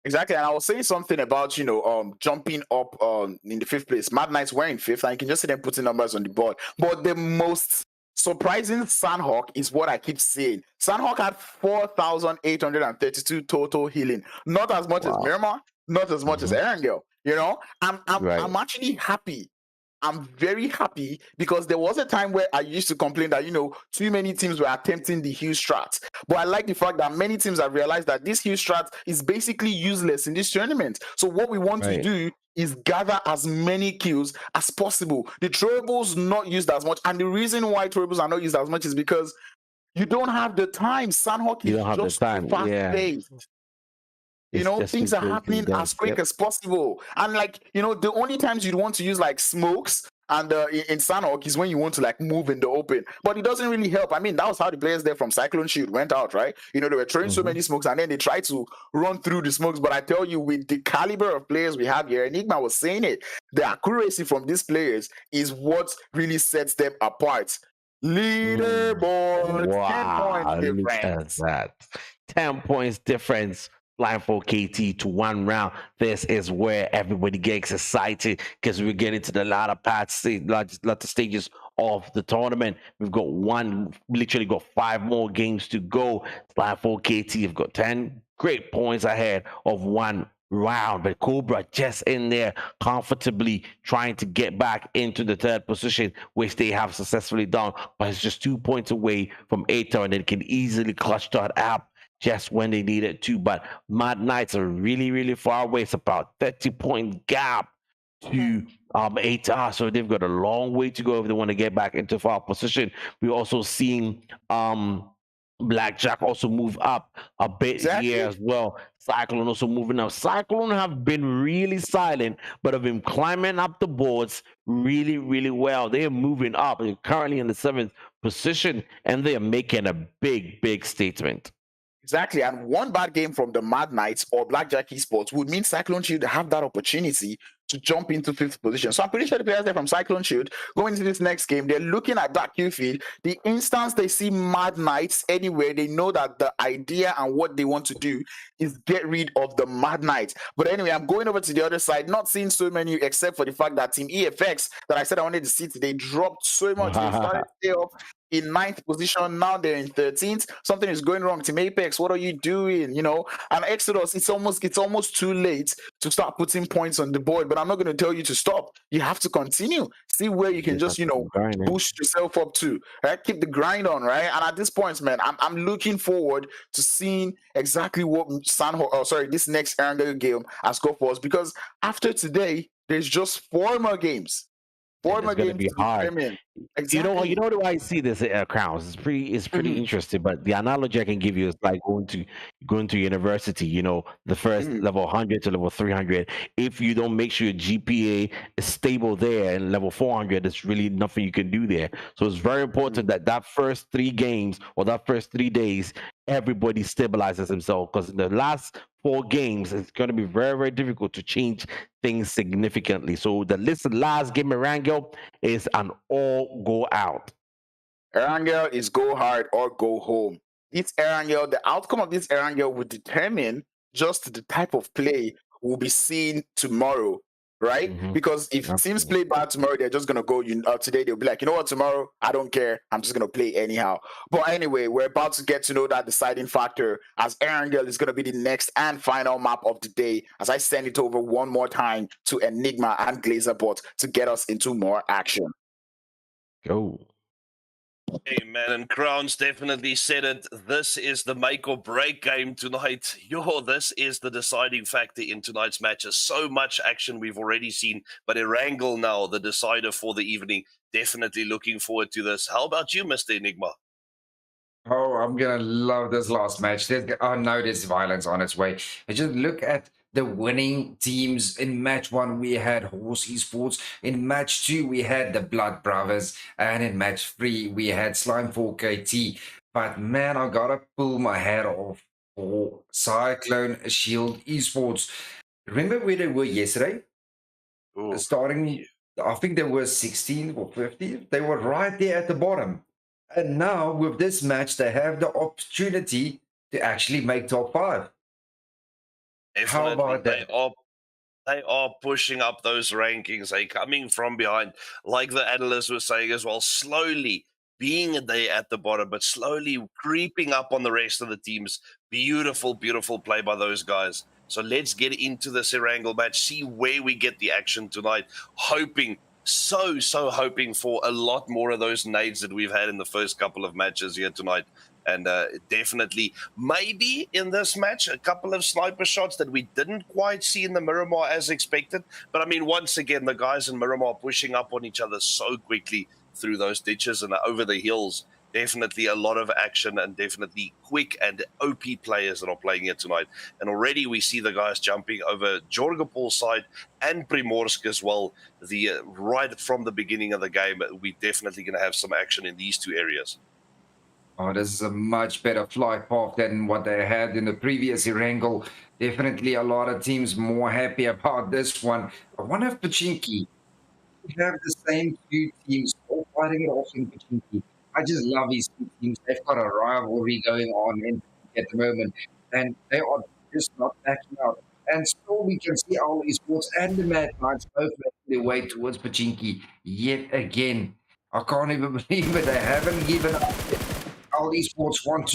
Exactly, and I was saying something about jumping up in the 5th place. Mad Knights were in 5th, and you can just see them putting numbers on the board. But the most surprising Sanhok is what I keep saying. Sanhok had 4,832 total healing, not as much as Miramar, not as much as Erangel. I'm actually happy. I'm very happy, because there was a time where I used to complain that, too many teams were attempting the Hugh strat. But I like the fact that many teams have realized that this Hugh strat is basically useless in this tournament. So what we want to do is gather as many kills as possible. The throwables not used as much. And the reason why throwables are not used as much is because you don't have the time. Sanhok is just fast-paced. Things are happening as quick as possible. And the only times you'd want to use like smokes and in Sanhok is when you want to move in the open. But it doesn't really help. I mean, that was how the players there from Cyclone Shield went out, right? They were throwing so many smokes, and then they tried to run through the smokes. But I tell you, with the caliber of players we have here, Enigma was saying it, the accuracy from these players is what really sets them apart. Leaderboard, 10 points difference. That 10 points difference. Slime 4KT to one round. This is where everybody gets excited, because we're getting to the latter stages of the tournament. We've got literally got 5 more games to go. Slime 4KT have got 10 great points ahead of one round, but Cobra just in there comfortably trying to get back into the third position, which they have successfully done. But it's just 2 points away from Atar, and they can easily clutch that out just when they need it to. But Mad Knights are really, really far away. It's about 30-point gap to 8R. So they've got a long way to go if they want to get back into foul position. We're also seeing Blackjack also move up a bit here as well. Cyclone also moving up. Cyclone have been really silent, but have been climbing up the boards really, really well. They are moving up. They're currently in the 7th position, and they are making a big, big statement. Exactly. And one bad game from the Mad Knights or Blackjack Esports would mean Cyclone Shield have that opportunity to jump into 5th position. So I'm pretty sure the players there from Cyclone Shield going into this next game, they're looking at that queue feed. The instance they see Mad Knights anywhere, they know that the idea and what they want to do is get rid of the Mad Knights. But anyway, I'm going over to the other side, not seeing so many except for the fact that Team EFX that I said I wanted to see today dropped so much. They started to stay off in 9th position. Now they're in 13th. Something is going wrong. Team Apex, what are you doing? You know, and Exodus, it's almost too late to start putting points on the board. But I'm not going to tell you to stop. You have to continue. See where you can just, boost yourself up to. Right? Keep the grind on, right? And at this point, man, I'm looking forward to seeing exactly what Sanhok, this next Erangel game has got for us. Because after today, there's just 4 more games. 4 more games to be hard. Exactly. You know the way I see this Crowns. It's pretty interesting. But the analogy I can give you is like going to university. You know, the first level 100 to level 300. If you don't make sure your GPA is stable there, and level 400, there's really nothing you can do there. So it's very important that first 3 games or that first 3 days, everybody stabilizes himself, because in the last 4 games, it's going to be very, very difficult to change things significantly. So the last game, Erangel, is an all go out. Erangel is go hard or go home. This Erangel, the outcome of this Erangel will determine just the type of play we'll be seeing tomorrow, right? Because if teams play bad tomorrow, they're just gonna go. Today they'll be like, you know what, tomorrow I don't care. I'm just gonna play anyhow. But anyway, we're about to get to know that deciding factor, as Erangel is gonna be the next and final map of the day. As I send it over one more time to Enigma and Glazerbot to get us into more action. Go. Hey man, and Crowns definitely said it. This is the make or break game tonight. This is the deciding factor in tonight's matches. So much action we've already seen, but Erangel now, the decider for the evening. Definitely looking forward to this. How about you, Mr. Enigma? Oh, I'm gonna love this last match. There's violence on its way. And just look at the winning teams. In match 1, we had Horse Esports. In match 2, we had the Blood Brothers. And in match 3, we had Slime 4KT. But man, I gotta pull my hat off for Cyclone Shield Esports. Remember where they were yesterday? Ooh. Starting, I think they were 16th or 15th. They were right there at the bottom. And now with this match, they have the opportunity to actually make top 5. Definitely. How about that? They are pushing up those rankings. They're coming from behind, like the analysts were saying as well, slowly being there at the bottom, but slowly creeping up on the rest of the teams. Beautiful, beautiful play by those guys. So let's get into this Erangel match, see where we get the action tonight. Hoping for a lot more of those nades that we've had in the first couple of matches here tonight. And definitely, maybe in this match, a couple of sniper shots that we didn't quite see in the Miramar as expected. But I mean, once again, the guys in Miramar pushing up on each other so quickly through those ditches and over the hills. Definitely a lot of action and definitely quick and OP players that are playing here tonight. And already we see the guys jumping over Jorgopol's side and Primorsk as well. Right from the beginning of the game, we're definitely going to have some action in these 2 areas. Oh, this is a much better flight path than what they had in the previous Erangel. Definitely a lot of teams more happy about this one. I wonder if Pochinki have the same 2 teams all fighting it off in Pochinki. I just love these 2 teams. They've got a rivalry going on at the moment, and they are just not backing out. And still, we can see Owl Esports and the Mad Knights both making their way towards Pochinki yet again. I can't even believe it. They haven't given up. Owl Esports want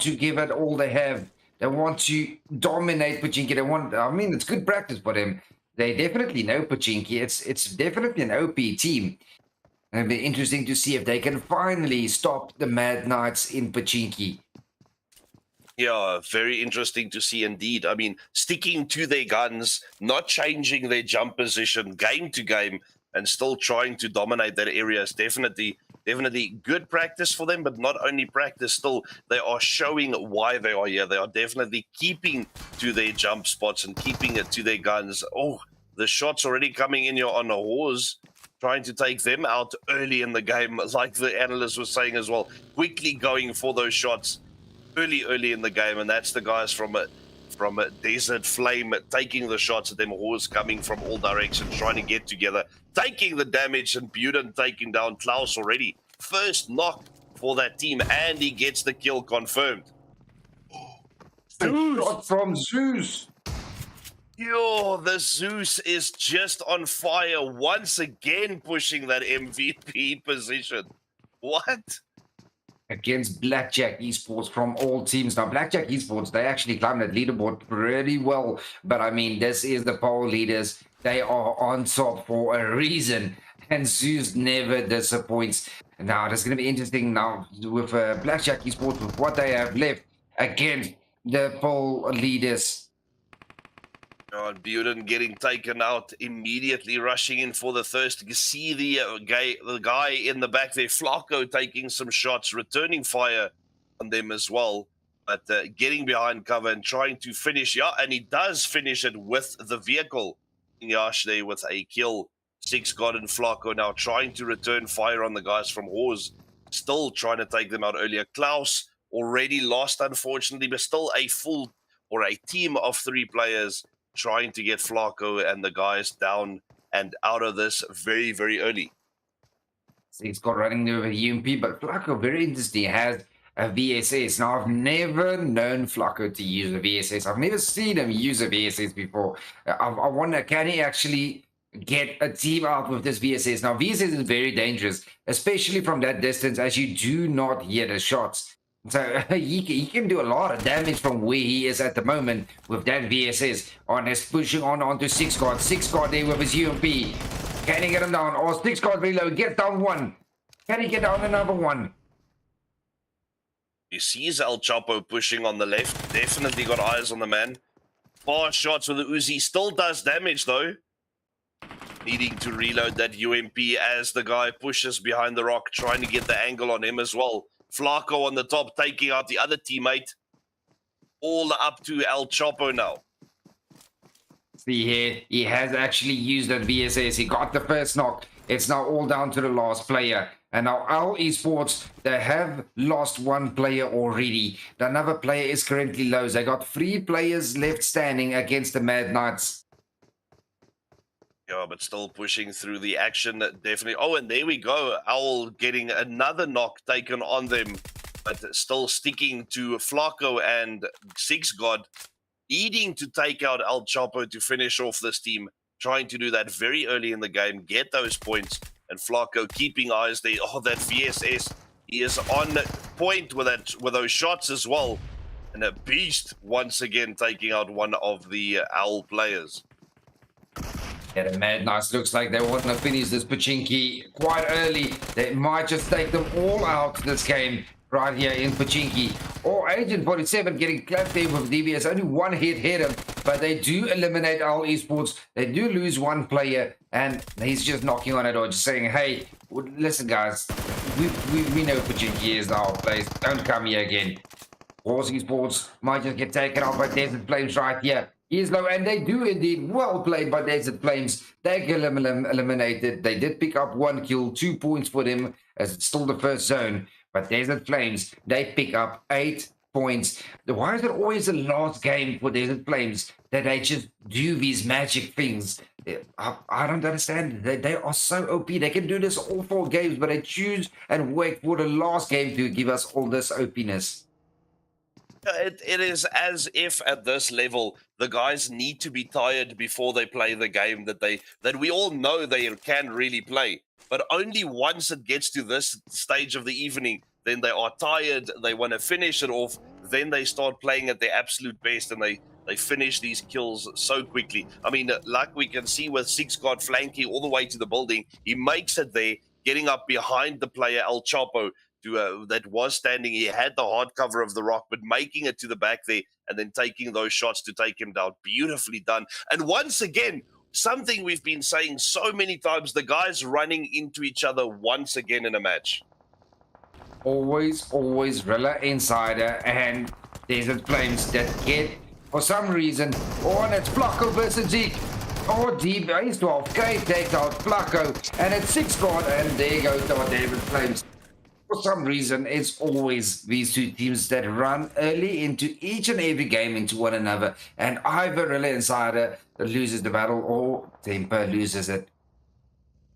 to give it all they have. They want to dominate Pochinki. I mean, it's good practice for them. They definitely know Pochinki. It's definitely an OP team. It'll be interesting to see if they can finally stop the Mad Knights in Pochinki. Yeah, very interesting to see indeed. I mean, sticking to their guns, not changing their jump position game to game, and still trying to dominate that area is definitely good practice for them. But not only practice, still they are showing why they are here. They are definitely keeping to their jump spots and keeping it to their guns. Oh, the shots already coming in here on a horse, trying to take them out early in the game, like the analyst was saying as well. Quickly going for those shots early in the game, and that's the guys from a Desert Flame taking the shots at them, horse coming from all directions, trying to get together, taking the damage, and Buden taking down Klaus already. First knock for that team, and he gets the kill confirmed. Shot from Zeus. Yo, the Zeus is just on fire once again, pushing that MVP position. What? Against Blackjack Esports from all teams. Now, Blackjack Esports, they actually climbed that leaderboard pretty well. But I mean, this is the poll leaders. They are on top for a reason. And Zeus never disappoints. Now, it's going to be interesting now with Blackjack Esports, with what they have left against the poll leaders. Buden getting taken out, immediately rushing in for the thirst. You see the guy in the back there, Flacco, taking some shots, returning fire on them as well, but getting behind cover and trying to finish. Yeah, and he does finish it with the vehicle. Yash there with a kill. 6God and Flacco now trying to return fire on the guys from Hors, still trying to take them out earlier. Klaus already lost, unfortunately, but still a full or a team of 3 players trying to get Flacco and the guys down and out of this very, very early. He's got running over UMP, but Flacco, very interesting, has a VSS. Now, I've never known Flacco to use a VSS. I've never seen him use a VSS before. I wonder, can he actually get a team out with this VSS? Now, VSS is very dangerous, especially from that distance, as you do not hear the shots. So he can do a lot of damage from where he is at the moment with that VSS. On his pushing onto 6God. 6God there with his UMP. Can he get him down? Or 6God reload. Get down one. Can he get down another one? You sees El Chapo pushing on the left. Definitely got eyes on the man. Fast shots with the Uzi. Still does damage though. Needing to reload that UMP as the guy pushes behind the rock, trying to get the angle on him as well. Flacco on the top, taking out the other teammate. All up to El Chapo now. See here, he has actually used that VSS. He got the first knock. It's now all down to the last player. And now our esports, they have lost 1 player already. Another player is currently low. They got 3 players left standing against the Mad Knights. Yeah, but still pushing through the action, definitely. Oh, and there we go. Owl getting another knock taken on them, but still sticking to Flacco and 6God, needing to take out El Chapo to finish off this team, trying to do that very early in the game, get those points, and Flacco keeping eyes there. Oh, that VSS, he is on point with those shots as well, and a beast once again taking out one of the Owl players. Yeah, the Mad Knights looks like they want to finish this Pochinki quite early. They might just take them all out this game right here in Pochinki. Or Agent 47 getting clapped there with DBS. Only 1 hit him, but they do eliminate our esports. They do lose 1 player, and he's just knocking on it or just saying, hey, listen guys, we know Pochinki is our place. Don't come here again. Horse esports might just get taken out by Desert Flames right here. He is low, and they do indeed. Well played by Desert Flames. They get eliminated. They did pick up 1 kill, 2 points for them, as it's still the first zone. But Desert Flames, they pick up 8 points. Why is it always the last game for Desert Flames that they just do these magic things? I don't understand. They are so OP. They can do this all 4 games, but they choose and wait for the last game to give us all this OPness. It is as if at this level the guys need to be tired before they play the game that we all know they can really play. But only once it gets to this stage of the evening, then they are tired. They want to finish it off, then they start playing at their absolute best, and they finish these kills so quickly. I mean, like we can see with Six God flanking all the way to the building, he makes it there, getting up behind the player El Chapo that was standing. He had the hard cover of the rock, but making it to the back there and then taking those shots to take him down. Beautifully done. And once again, something we've been saying so many times, the guys running into each other once again in a match. Always Rilla Insider and Desert Flames that get, for some reason, and it's Flacco versus Zeke. Deep base 12K takes out Flacco, and it's 6 God, and there goes our Desert Flames. For some reason, it's always these two teams that run early into each and every game into one another, and either Rilla Insider loses the battle or Temper loses it.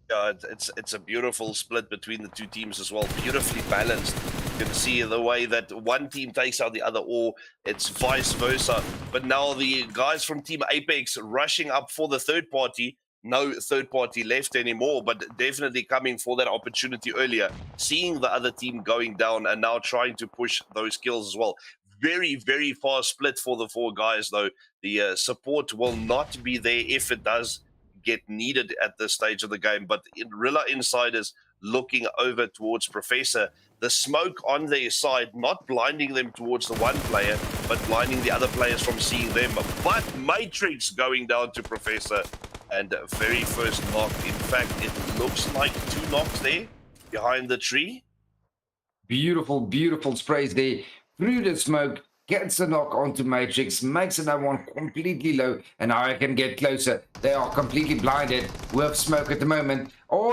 Yeah, it's a beautiful split between the two teams as well. Beautifully balanced. You can see the way that one team takes out the other, or it's vice versa. But now the guys from Team Apex rushing up for the third party. No third party left anymore, but definitely coming for that opportunity earlier. Seeing the other team going down and now trying to push those kills as well. Very, very fast split for the 4 guys, though. The support will not be there if it does get needed at this stage of the game. But Rilla Insiders looking over towards Professor. The smoke on their side, not blinding them towards the one player, but blinding the other players from seeing them. But Matrix going down to Professor. And very first knock. In fact, it looks like 2 knocks there behind the tree. Beautiful sprays there through the smoke. Gets a knock onto Matrix, makes another one completely low, and now I can get closer. They are completely blinded with smoke at the moment.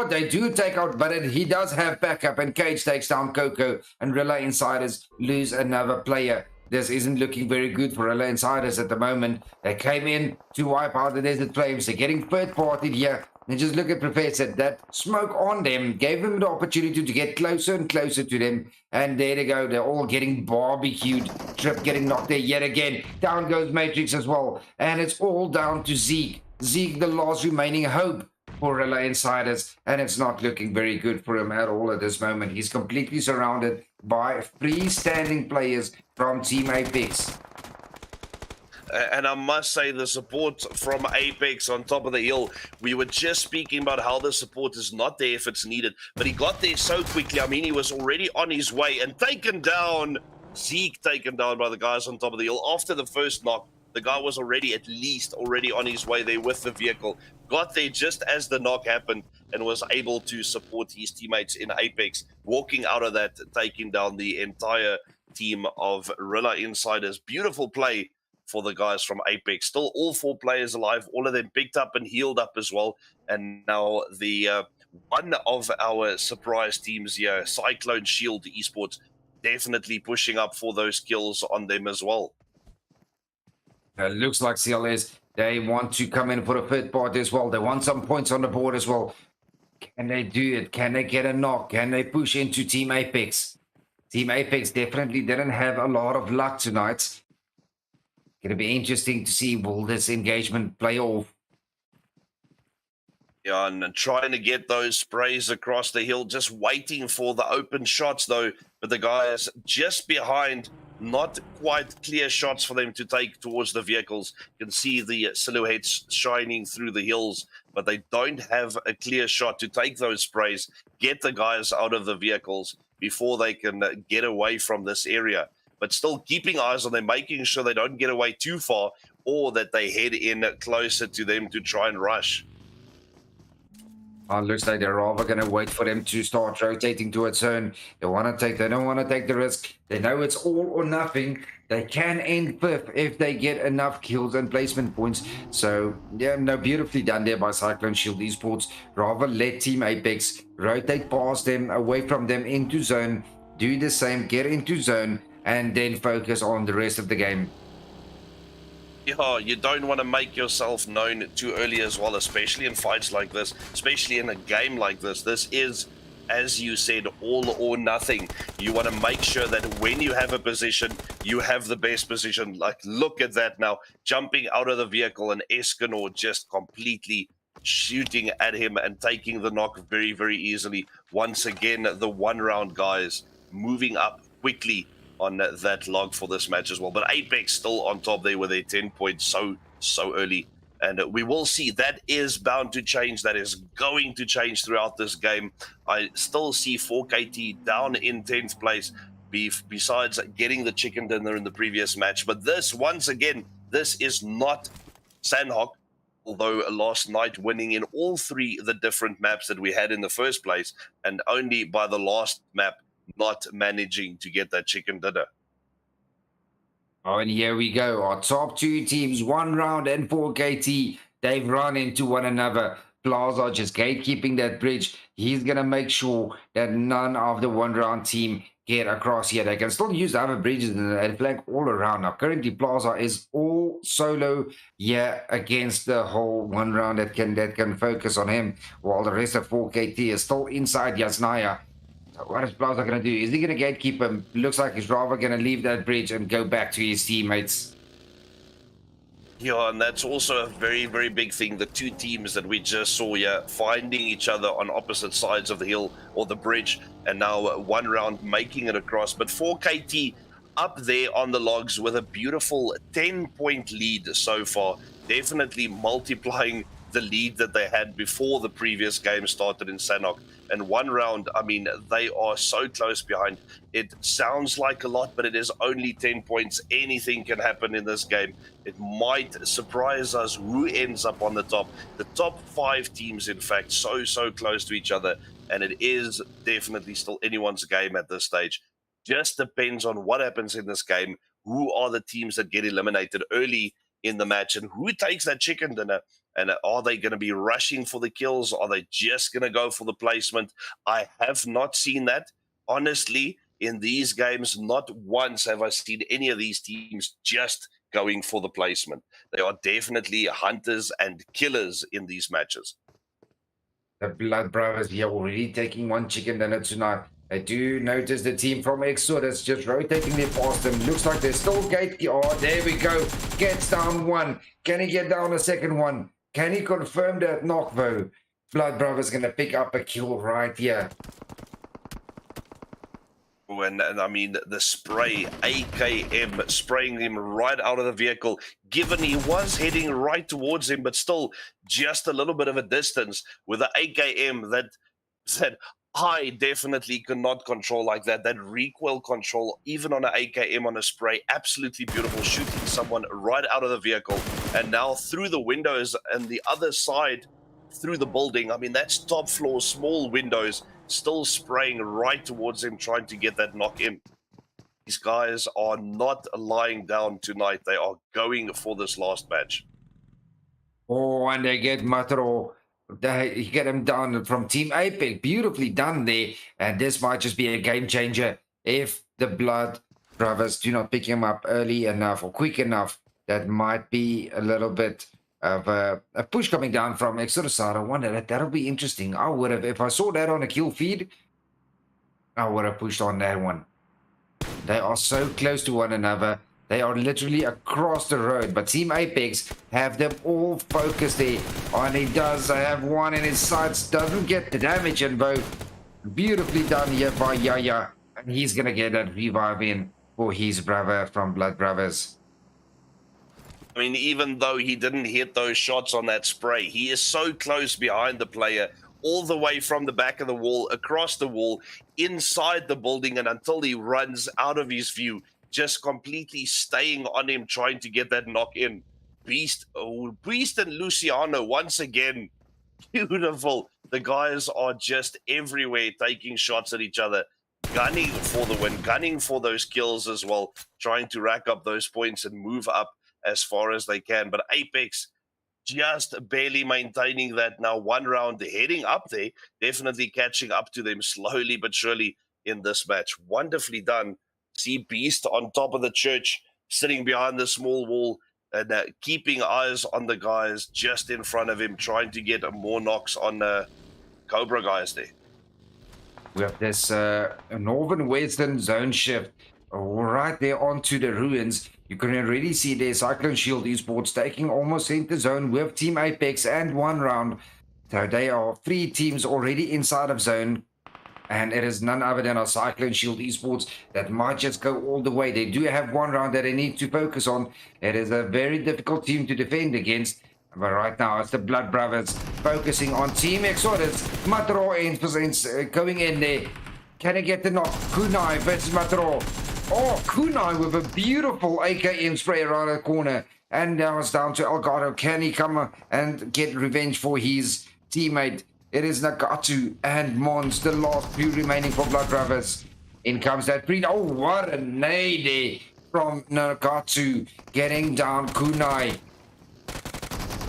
They do take out, but he does have backup, and Cage takes down Coco, and Rilla Insiders lose another player. This isn't looking very good for Rilla Insiders at the moment. They came in to wipe out the Desert Flames. They're getting third-partied here. And just look at Professor. That smoke on them gave them the opportunity to get closer and closer to them. And there they go. They're all getting barbecued. Trip getting knocked there yet again. Down goes Matrix as well. And it's all down to Zeke. Zeke, the last remaining hope for Rilla Insiders. And it's not looking very good for him at all at this moment. He's completely surrounded by freestanding players from Team Apex. And I must say, the support from Apex on top of the hill, we were just speaking about how the support is not there if it's needed, but he got there so quickly. I mean, he was already on his way and taken down. Zeke taken down by the guys on top of the hill. After the first knock, the guy was already on his way there with the vehicle. Got there just as the knock happened and was able to support his teammates in Apex, walking out of that, taking down the entire team of Rilla Insiders. Beautiful play for the guys from Apex. Still all 4 players alive, all of them picked up and healed up as well. And now the one of our surprise teams here, Cyclone Shield Esports, definitely pushing up for those kills on them as well. Looks like CLS, they want to come in for a third party as well. They want some points on the board as well. Can they do it? Can they get a knock? Can they push into Team Apex? Team Apex definitely didn't have a lot of luck tonight. Going to be interesting to see, will this engagement play off? Yeah, and trying to get those sprays across the hill, just waiting for the open shots though. But the guys just behind, not quite clear shots for them to take towards the vehicles. You can see the silhouettes shining through the hills, but they don't have a clear shot to take those sprays, get the guys out of the vehicles before they can get away from this area. But still keeping eyes on them, making sure they don't get away too far or that they head in closer to them to try and rush. Looks like they're rather going to wait for them to start rotating towards zone. They don't want to take the risk. They know it's all or nothing. They can end 5th if they get enough kills and placement points. So, yeah, no, beautifully done there by Cyclone Shield Esports. Rather let Team Apex rotate past them, away from them into zone. Do the same, get into zone, and then focus on the rest of the game. Yeah, you don't want to make yourself known too early as well, especially in fights like this, especially in a game like this. This is, as you said, all or nothing. You want to make sure that when you have a position, you have the best position. Like, look at that now, jumping out of the vehicle and Escanor just completely shooting at him and taking the knock very, very easily. Once again, the 1-round guys moving up quickly on that log for this match as well. But Apex still on top there with their 10 points so early. And we will see. That is bound to change. That is going to change throughout this game. I still see 4KT down in 10th place, besides getting the chicken dinner in the previous match. But this, once again, this is not Sanhok, although last night winning in all three of the different maps that we had in the first place, and only by the last map not managing to get that chicken dinner. Oh, and here we go. Our top two teams, 1 round and 4KT. They've run into one another. Plaza just gatekeeping that bridge. He's going to make sure that none of the 1 round team get across here. They can still use the other bridges and flank all around. Now, currently, Plaza is all solo here against the whole 1 round that can focus on him, while the rest of 4KT is still inside Yasnaya. So what is Plaza going to do? Is he going to gatekeep him? Looks like he's rather going to leave that bridge and go back to his teammates. Yeah, and that's also a very, very big thing. The two teams that we just saw here finding each other on opposite sides of the hill or the bridge, and now 1 round making it across. But 4KT up there on the logs with a beautiful 10-point lead so far, definitely multiplying the lead that they had before the previous game started in Sanhok. And 1 round, I mean, they are so close behind. It sounds like a lot, but it is only 10 points. Anything can happen in this game. It might surprise us who ends up on the top. The top 5 teams, in fact, so close to each other. And it is definitely still anyone's game at this stage. Just depends on what happens in this game. Who are the teams that get eliminated early in the match, and who takes that chicken dinner? And are they going to be rushing for the kills? Are they just going to go for the placement? I have not seen that. Honestly, in these games, not once have I seen any of these teams just going for the placement. They are definitely hunters and killers in these matches. The Blood Brothers here already taking 1 chicken dinner tonight. I do notice the team from Exodus just rotating their past them. Looks like they're still gate. Oh, there we go. Gets down 1. Can he get down a second one? Can he confirm that knock, though? Blood Brothers going to pick up a kill right here. And I mean, the spray, AKM, spraying him right out of the vehicle, given he was heading right towards him, but still just a little bit of a distance with the AKM that said, I definitely cannot control like that. That recoil control, even on an AKM on a spray, absolutely beautiful, shooting someone right out of the vehicle. And now through the windows and the other side, through the building. I mean, that's top floor, small windows, still spraying right towards him, trying to get that knock in. These guys are not lying down tonight. They are going for this last match. Oh, and they get Matro. They get him down from Team Apex. Beautifully done there. And this might just be a game changer if the Blood Brothers do not pick him up early enough or quick enough. That might be a little bit of a push coming down from Exodus. I wonder that'll be interesting. I would have, if I saw that on a kill feed, I would have pushed on that one. They are so close to one another. They are literally across the road, but Team Apex have them all focused there. And he does have 1 in his sights. Doesn't get the damage in both. Beautifully done here by Yaya. And he's going to get that revive in for his brother from Blood Brothers. I mean, even though he didn't hit those shots on that spray, he is so close behind the player, all the way from the back of the wall, across the wall, inside the building, and until he runs out of his view, just completely staying on him, trying to get that knock in. Beast and Luciano, once again, beautiful. The guys are just everywhere, taking shots at each other, gunning for the win, gunning for those kills as well, trying to rack up those points and move up as far as they can. But Apex just barely maintaining that now, 1 round heading up there, definitely catching up to them slowly but surely in this match. Wonderfully done. See Beast on top of the church, sitting behind the small wall and keeping eyes on the guys just in front of him, trying to get more knocks on Cobra guys there. We have this northern western zone shift right there onto the ruins. You can already see there Cyclone Shield Esports taking almost center zone with Team Apex and 1 round. So they are 3 teams already inside of zone. And it is none other than our Cyclone Shield Esports that might just go all the way. They do have one round that they need to focus on. It is a very difficult team to defend against. But right now, it's the Blood Brothers focusing on Team Exodus. Matro presents going in there. Can he get the knock? Kunai versus Matro. Oh, Kunai with a beautiful AKM spray around the corner. And now it's down to Elgato. Can he come and get revenge for his teammate? It is Nagatu and Mons, the last few remaining for Blood Brothers. In comes that green. Oh, what a nade from Nagatu, getting down Kunai.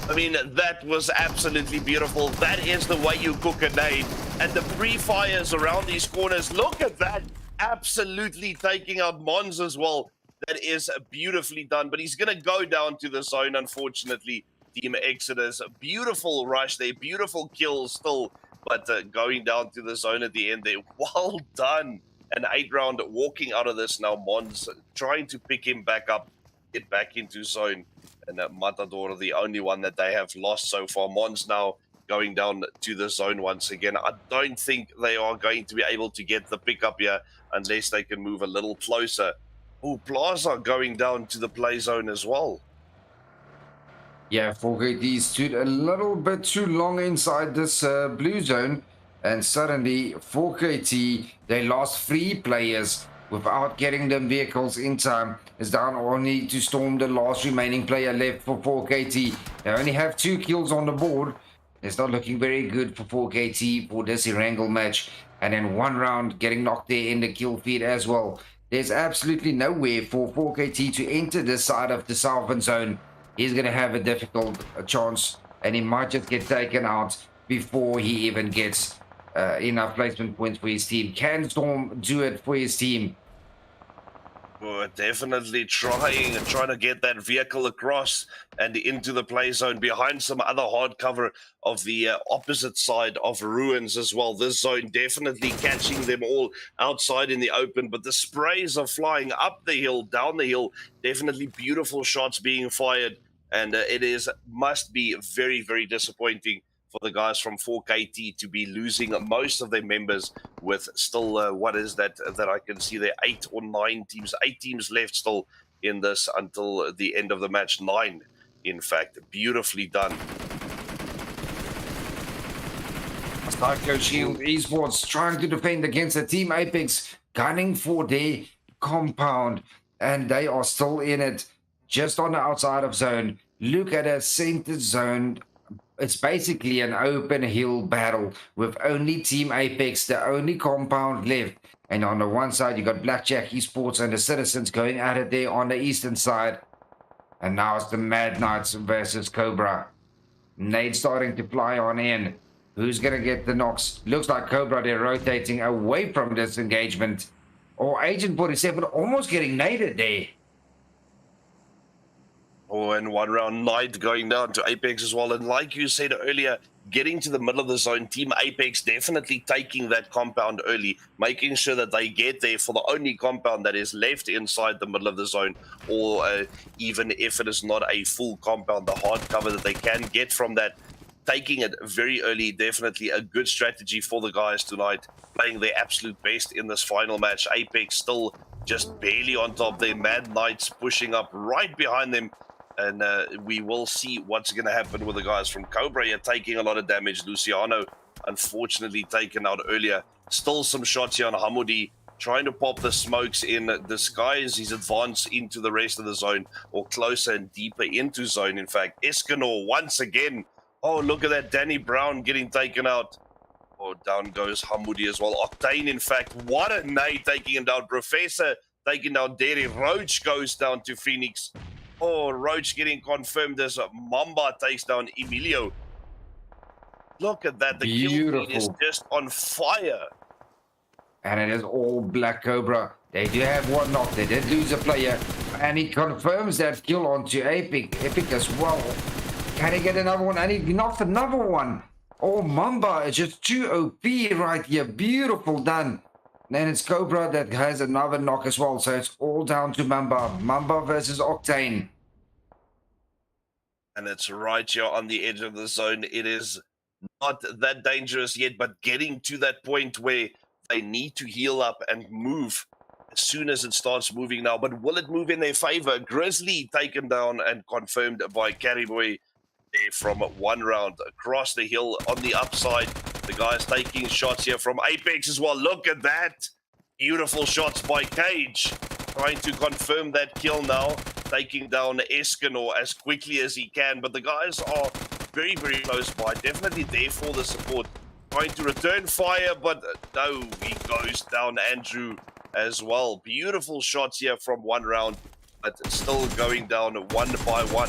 I mean, that was absolutely beautiful. That is the way you cook a nade. And the pre-fires around these corners, look at that. Absolutely taking out Mons as well. That is beautifully done, but he's going to go down to the zone, unfortunately. Team Exodus, beautiful rush there, beautiful kills still, but going down to the zone at the end there. Well done. An 8-round walking out of this now. Mons trying to pick him back up, get back into zone. And Matador, the only one that they have lost so far. Mons now going down to the zone once again. I don't think they are going to be able to get the pickup here unless they can move a little closer. Oh, Plaza going down to the play zone as well. Yeah, 4KT stood a little bit too long inside this blue zone, and suddenly 4KT, they lost 3 players without getting them vehicles in time. It's down only to Storm, the last remaining player left for 4KT. They only have 2 kills on the board. It's not looking very good for 4KT for this Erangel match. And then 1 round getting knocked there in the kill feed as well. There's absolutely nowhere for 4KT to enter this side of the southern zone. He's going to have a difficult chance, and he might just get taken out before he even gets enough placement points for his team. Can Storm do it for his team? We're definitely trying to get that vehicle across and into the play zone behind some other hard cover of the opposite side of ruins as well. This zone definitely catching them all outside in the open, but the sprays are flying up the hill, down the hill. Definitely beautiful shots being fired, and must be very, very disappointing for the guys from 4KT to be losing most of their members with still, what is that I can see there, 8 or 9 teams, 8 teams left still in this until the end of the match. 9, in fact. Beautifully done. Cyclone Shield Esports trying to defend against the Team Apex, gunning for their compound, and they are still in it, just on the outside of zone. Look at a centered zone. It's basically an open hill battle with only Team Apex, the only compound left. And on the one side, you got Blackjack Esports and the Citizens going at it there on the eastern side. And now it's the Mad Knights versus Cobra. Nade starting to fly on in. Who's going to get the knocks? Looks like Cobra, they're rotating away from this engagement. Or Agent 47 almost getting naded there. Oh, and 1 round Knight going down to Apex as well. And like you said earlier, getting to the middle of the zone, Team Apex definitely taking that compound early, making sure that they get there for the only compound that is left inside the middle of the zone, or even if it is not a full compound, the hard cover that they can get from that. Taking it very early, definitely a good strategy for the guys tonight, playing their absolute best in this final match. Apex still just barely on top there. Mad Knights pushing up right behind them. And we will see what's going to happen with the guys from Cobra here, taking a lot of damage. Luciano, unfortunately, taken out earlier. Still some shots here on Hamoudi, trying to pop the smokes in disguise his advance into the rest of the zone, or closer and deeper into zone, in fact. Escanor once again. Oh, look at that. Danny Brown getting taken out. Oh, down goes Hamoudi as well. Octane, in fact, what a nade taking him down. Professor taking down Derry. Roach goes down to Phoenix. Oh, Roach getting confirmed as Mamba takes down Emilio. Look at that. The kill feed is just on fire. And it is all Black Cobra. They do have 1 knock. They did lose a player. And he confirms that kill onto Epic as well. Can he get another one? And he knocked another one. Oh, Mamba is just too OP right here. Beautiful done. Then it's Cobra that has another knock as well. So it's all down to Mamba. Mamba versus Octane. And it's right here on the edge of the zone. It is not that dangerous yet, but getting to that point where They need to heal up and move as soon as it starts moving now. But will it move in their favor? Grizzly taken down and confirmed by Carryboy from 1 round across the hill on the upside. The guys taking shots here from Apex as well. Look at that. Beautiful shots by Cage. Trying to confirm that kill now. Taking down Escanor as quickly as he can. But the guys are very, very close by. Definitely there for the support. Trying to return fire, but no, he goes down Andrew as well. Beautiful shots here from 1 round, but still going down 1 by 1.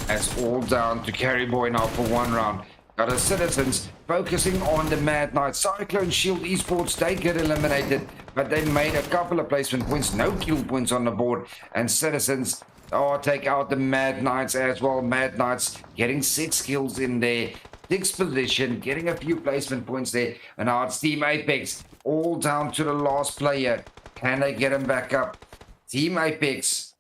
That's all down to Carryboy now for 1 round. Got a Citizens focusing on the Mad Knight. Cyclone Shield Esports, they get eliminated, but they made a couple of placement points, no kill points on the board. And Citizens, take out the Mad Knights as well. Mad Knights getting 6 kills in there. 6th position, getting a few placement points there. And now it's Team Apex, all down to the last player. Can they get him back up? Team Apex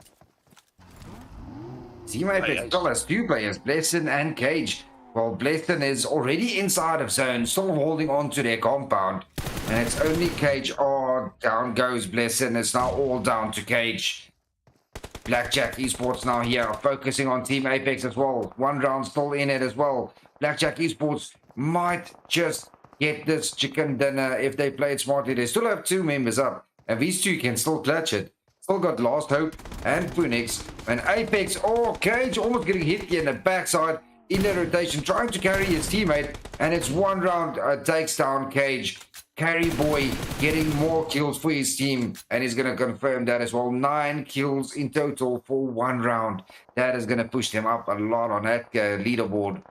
still has 2 players, Blesson and Cage. Well, Blesson is already inside of zone, still holding on to their compound. And it's only Cage. Oh, down goes Blesson. It's now all down to Cage. Blackjack Esports now here, focusing on Team Apex as well. 1 round still in it as well. Blackjack Esports might just get this chicken dinner if they play it smartly. They still have 2 members up, and these 2 can still clutch it. Still got Last Hope and Phoenix. And Apex, Cage almost getting hit here in the backside in the rotation, trying to carry his teammate. And it's 1 round takes down Cage. Carryboy getting more kills for his team, and he's going to confirm that as well. 9 kills in total for 1 round. That is going to push them up a lot on that leaderboard.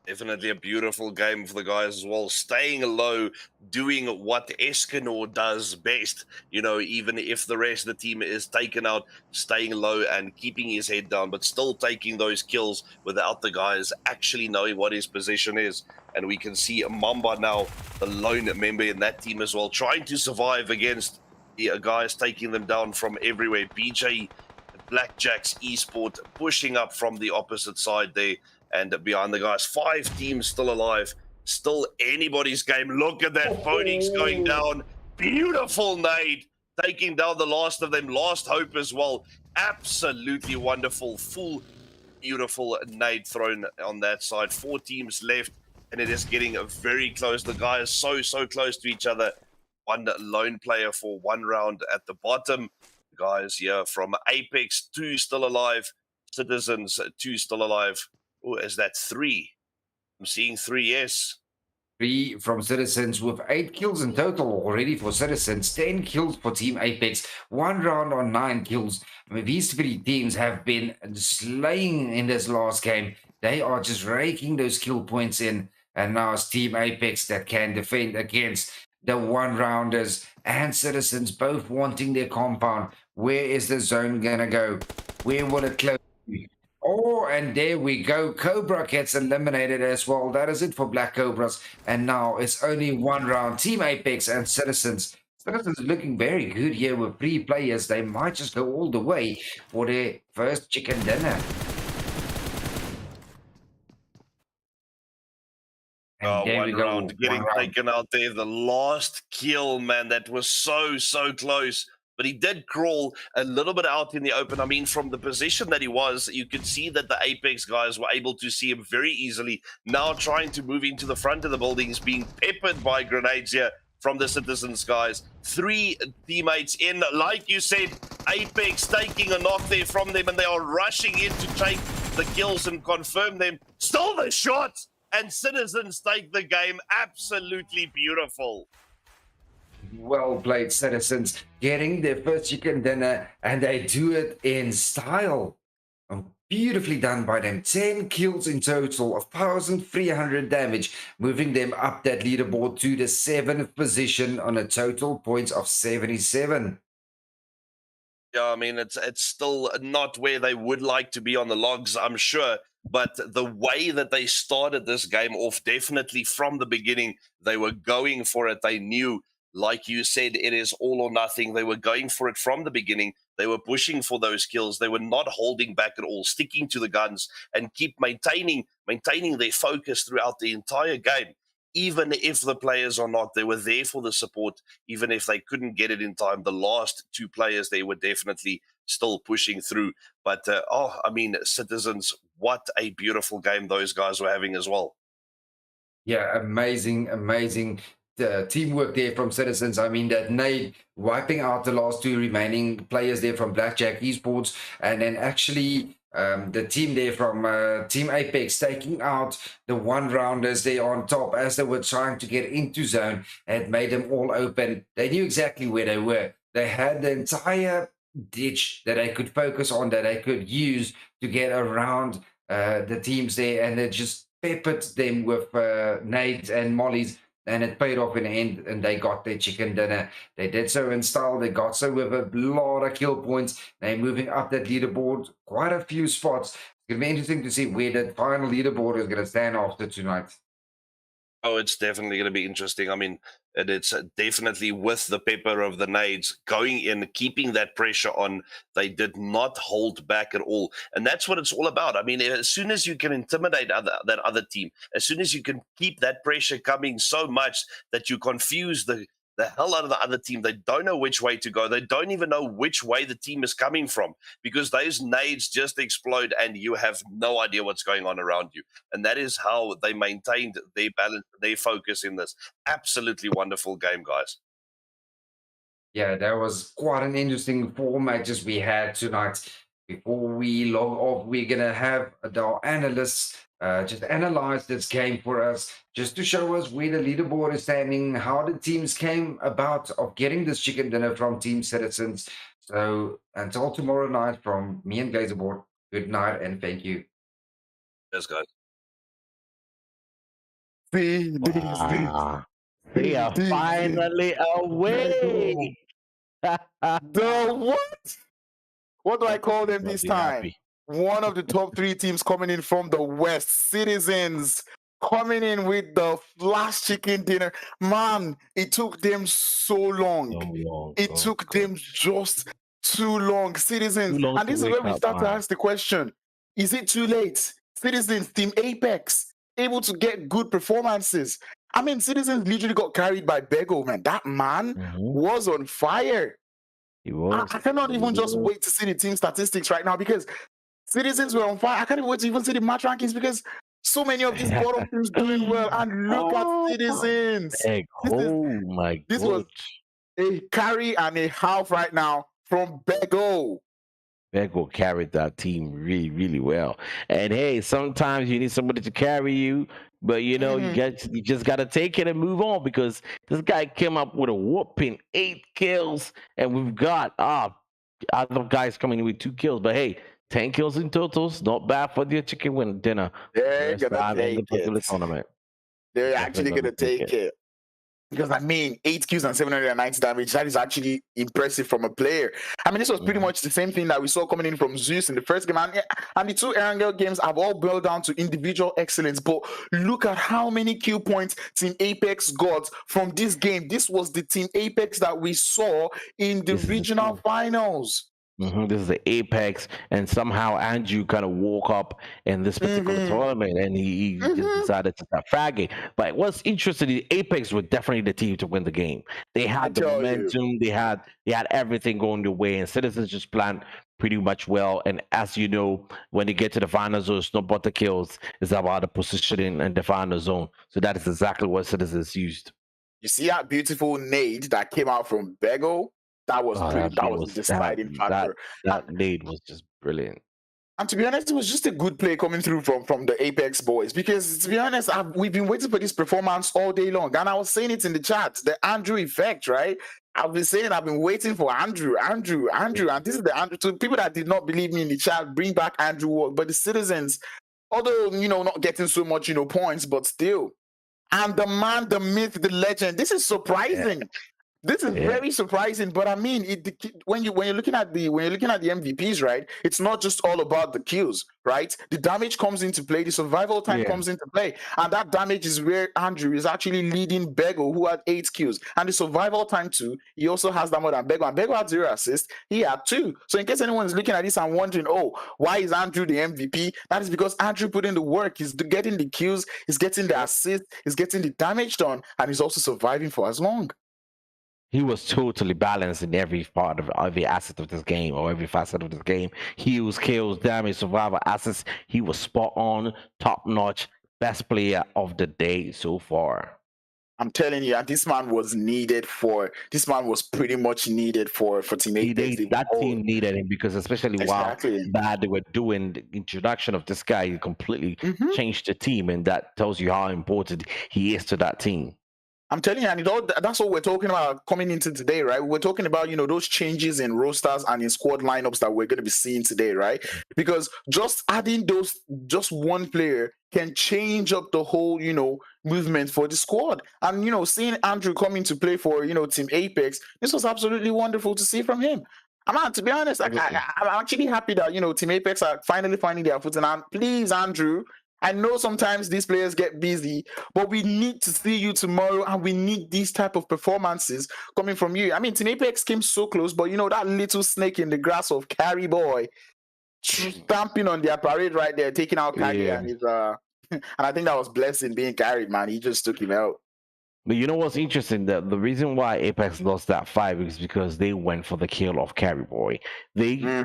Definitely a beautiful game for the guys as well. Staying low, doing what Escanor does best. You know, even if the rest of the team is taken out, staying low and keeping his head down, but still taking those kills without the guys actually knowing what his position is. And we can see Mamba now, the lone member in that team as well, trying to survive against the guys taking them down from everywhere. BJ, Blackjack's Esport pushing up from the opposite side there. And behind the guys, 5 teams still alive. Still anybody's game. Look at that. Phoenix going down. Beautiful nade. Taking down the last of them. Last Hope as well. Absolutely wonderful. Full, beautiful nade thrown on that side. 4 teams left. And it is getting very close. The guys so close to each other. 1 lone player for 1 round at the bottom. Guys here from Apex, 2 still alive. Citizens, 2 still alive. Oh, is that 3? I'm seeing 3, yes. 3 from Citizens with 8 kills in total already for Citizens. 10 kills for Team Apex. 1 round on 9 kills. I mean, these 3 teams have been slaying in this last game. They are just raking those kill points in. And now it's Team Apex that can defend against the 1-rounders and Citizens both wanting their compound. Where is the zone going to go? Where will it close? And there we go. Cobra gets eliminated as well. That is it for Black Cobras. And now it's only 1 round. Team Apex and Citizens. Citizens looking very good here with 3 players. They might just go all the way for their first chicken dinner. And there 1 round getting taken out there. The last kill, man, that was so close. But he did crawl a little bit out in the open. I mean, from the position that he was, you could see that the Apex guys were able to see him very easily. Now trying to move into the front of the buildings, being peppered by grenades here from the Citizens guys. 3 teammates in, like you said, Apex taking a knock there from them, and they are rushing in to take the kills and confirm them. Still the shot, and Citizens take the game. Absolutely beautiful. Well played, Citizens, getting their first chicken dinner, and they do it in style. Beautifully done by them. 10 kills in total, 1,300 damage, moving them up that leaderboard to the 7th position on a total points of 77. Yeah, I mean, it's still not where they would like to be on the logs, I'm sure. But the way that they started this game off, definitely from the beginning, they were going for it. They knew, like you said, it is all or nothing. They were going for it from the beginning. They were pushing for those kills. They were not holding back at all, sticking to the guns and keep maintaining their focus throughout the entire game. even if the players are not, they were there for the support. Even if they couldn't get it in time, the last two players, they were definitely still pushing through. But I mean, Citizens, what a beautiful game those guys were having as well. Yeah, amazing teamwork there from Citizens. I mean, that Nate wiping out the last two remaining players there from Blackjack Esports, and then actually the team there from Team Apex taking out the one-rounders there on top as they were trying to get into zone, had made them all open. They knew exactly where they were. They had the entire ditch that they could focus on, that they could use to get around the teams there, and they just peppered them with nades and mollies, and it paid off in the end, and they got their chicken dinner. They did so in style. They got so with a lot of kill points. They're moving up that leaderboard quite a few spots. It's going to be interesting to see where the final leaderboard is going to stand after tonight. Oh, it's definitely going to be interesting. I mean, it's definitely with the pepper of the nades going in, keeping that pressure on. They did not hold back at all. And that's what it's all about. I mean, as soon as you can intimidate that other team, as soon as you can keep that pressure coming so much that you confuse the hell out of the other team. They don't know which way to go. They don't even know which way the team is coming from, because those nades just explode and you have no idea what's going on around you. And that is how they maintained their balance, their focus in this absolutely wonderful game, guys. Yeah, that was quite an interesting 4 matches we had tonight. Before we log off, we're going to have our analysts just analyze this game for us, just to show us where the leaderboard is standing, how the teams came about of getting this chicken dinner from Team Citizens. So until tomorrow night, from me and Glazerboard, good night and thank you. Yes, guys. See, Wow. They are this. finally away. The what? What do I call them this Be time? happy. One of the top 3 teams coming in from the West. Citizens coming in with the last chicken dinner. Man, it took them so long. So long. It Oh, took God. them just too long. Citizens. Too long And to this is wake where we up, start to man. ask the question, is it too late? Citizens, Team Apex, able to get good performances. I mean, Citizens literally got carried by Bego, man. That man was on fire. He was. I cannot even just wait to see the team statistics right now, because Citizens were on fire. I can't even wait to even see the match rankings, because so many of these bottom teams doing well. And look at Citizens. This was a carry and a half right now from Bego. Bego carried that team really, really well. And hey, sometimes you need somebody to carry you, but you know, you just gotta take it and move on, because this guy came up with a whooping 8 kills, and we've got other guys coming in with 2 kills. But hey, 10 kills in totals, not bad for the chicken win dinner. They're gonna take it. Tournament. They're actually gonna take it. Because I mean, 8 kills and 790 damage, that is actually impressive from a player. I mean, this was pretty much the same thing that we saw coming in from Zeus in the first game. And the 2 Erangel games have all boiled down to individual excellence. But look at how many kill points Team Apex got from this game. This was the Team Apex that we saw in the regional finals. This is the Apex, and somehow Andrew kind of woke up in this particular tournament, and he just decided to start fragging. But what's interesting, the Apex were definitely the team to win the game. They had the momentum, they had everything going their way, and Citizens just planned pretty much well. And as you know, when you get to the final zone, it's not about the kills, it's about the positioning and the final zone. So that is exactly what Citizens used. You see that beautiful nade that came out from Bego? That was that was the deciding factor. That nade was just brilliant. And to be honest, it was just a good play coming through from the Apex boys, because to be honest, we've been waiting for this performance all day long. And I was saying it in the chat, the Andrew effect, right? I've been waiting for Andrew. And this is the Andrew. To people that did not believe me in the chat, bring back Andrew. But the Citizens, although, not getting so much, points, but still. And the man, the myth, the legend. This is surprising. This is very surprising, but I mean, when you're looking at the MVPs, right? It's not just all about the kills, right? The damage comes into play, the survival time comes into play, and that damage is where Andrew is actually leading Bego, who had 8 kills, and the survival time too. He also has that more than Bego, and Bego had 0 assists. He had 2. So in case anyone is looking at this and wondering, oh, why is Andrew the MVP? That is because Andrew put in the work. He's getting the kills, he's getting the assists, he's getting the damage done, and he's also surviving for as long. He was totally balanced in every part of every asset of this game, or every facet of this game. Heals, kills, damage, survival, assets. He was spot on, top notch, best player of the day so far. I'm telling you, and this man was pretty much needed for Team Apex. That team needed him because, especially while bad they were doing, the introduction of this guy, he completely changed the team, and that tells you how important he is to that team. I'm telling you, and that's what we're talking about coming into today, right? We're talking about, those changes in rosters and in squad lineups that we're going to be seeing today, right? Because just adding just one player can change up the whole, movement for the squad. And, seeing Andrew come into play for, Team Apex, this was absolutely wonderful to see from him. To be honest, I'm actually happy that, Team Apex are finally finding their footing. And please, Andrew, I know sometimes these players get busy, but we need to see you tomorrow, and we need these type of performances coming from you. I mean, Team Apex came so close, but that little snake in the grass of Carry Boy stamping on their parade right there, taking out Carry, and his and I think that was Blessing being carried, man. He just took him out. But you know what's interesting? The reason why Apex lost that fight is because they went for the kill of Carry Boy. They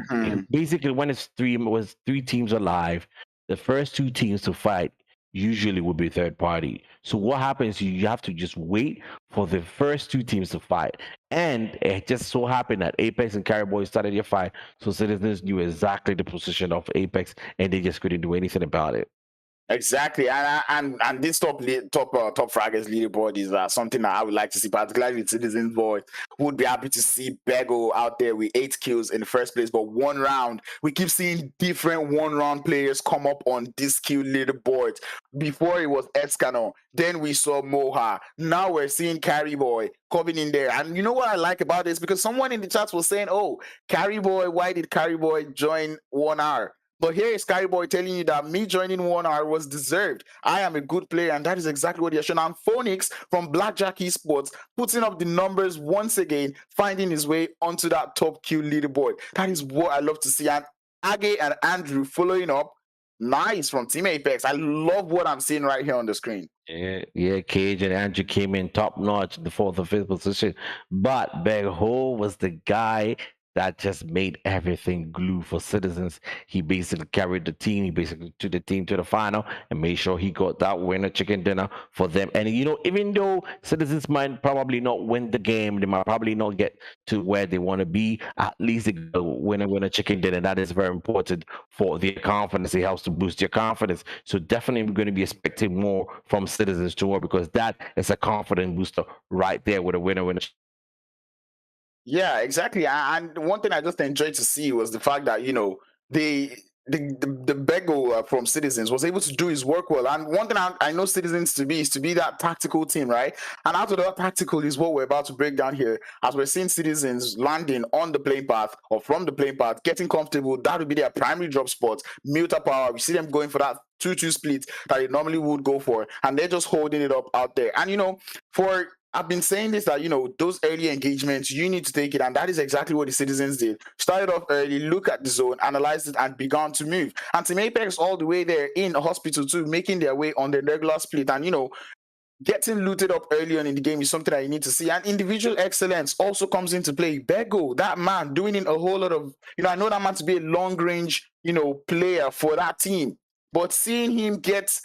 basically, when it's three teams alive, the first 2 teams to fight usually would be third party. So what happens? You have to just wait for the first 2 teams to fight. And it just so happened that Apex and Carry Boy started their fight, so Citizens knew exactly the position of Apex, and they just couldn't do anything about it. Exactly, and this top fraggers leaderboard is something that I would like to see, particularly with Citizens Boys. Would be happy to see Bego out there with 8 kills in the first place, but 1 round. We keep seeing different 1-round players come up on this kill leaderboard. Before it was Escano, then we saw Moha. Now we're seeing Carry Boy coming in there. And you know what I like about this? Because someone in the chat was saying, "Oh, Carry Boy, why did Carry Boy join 1R?" But here is Carry Boy telling you that me joining 1R was deserved. I am a good player, and that is exactly what you're showing. And Phoenix from Blackjack Esports putting up the numbers once again, finding his way onto that top kill leaderboard. That is what I love to see. And Age and Andrew following up. Nice from Team Apex. I love what I'm seeing right here on the screen. Yeah, Cage and Andrew came in top notch in the 4th and 5th position. But Bego was the guy that just made everything glue for Citizens. He basically carried the team. He basically took the team to the final and made sure he got that winner chicken dinner for them. And even though Citizens might probably not win the game, they might probably not get to where they want to be, at least they go winner chicken dinner. That is very important for their confidence. It helps to boost your confidence. So definitely we're going to be expecting more from Citizens tomorrow, because that is a confidence booster right there with a winner. Yeah, exactly. And one thing I just enjoyed to see was the fact that the Bego from Citizens was able to do his work well. And one thing I know Citizens to be is to be that tactical team, right? And out of that tactical is what we're about to break down here, as we're seeing Citizens landing on the playing path or from the playing path, getting comfortable. That would be their primary drop spot. Muta power. We see them going for that 2-2 split that they normally would go for, and they're just holding it up out there. And I've been saying this, that those early engagements, you need to take it, and that is exactly what the Citizens did. Started off early, look at the zone, analyzed it, and began to move. And Team Apex all the way there in a hospital too, making their way on the regular split. And getting looted up early on in the game is something that you need to see. And individual excellence also comes into play. Bego, that man, doing in a whole lot of, I know that man to be a long range, player for that team. But seeing him get,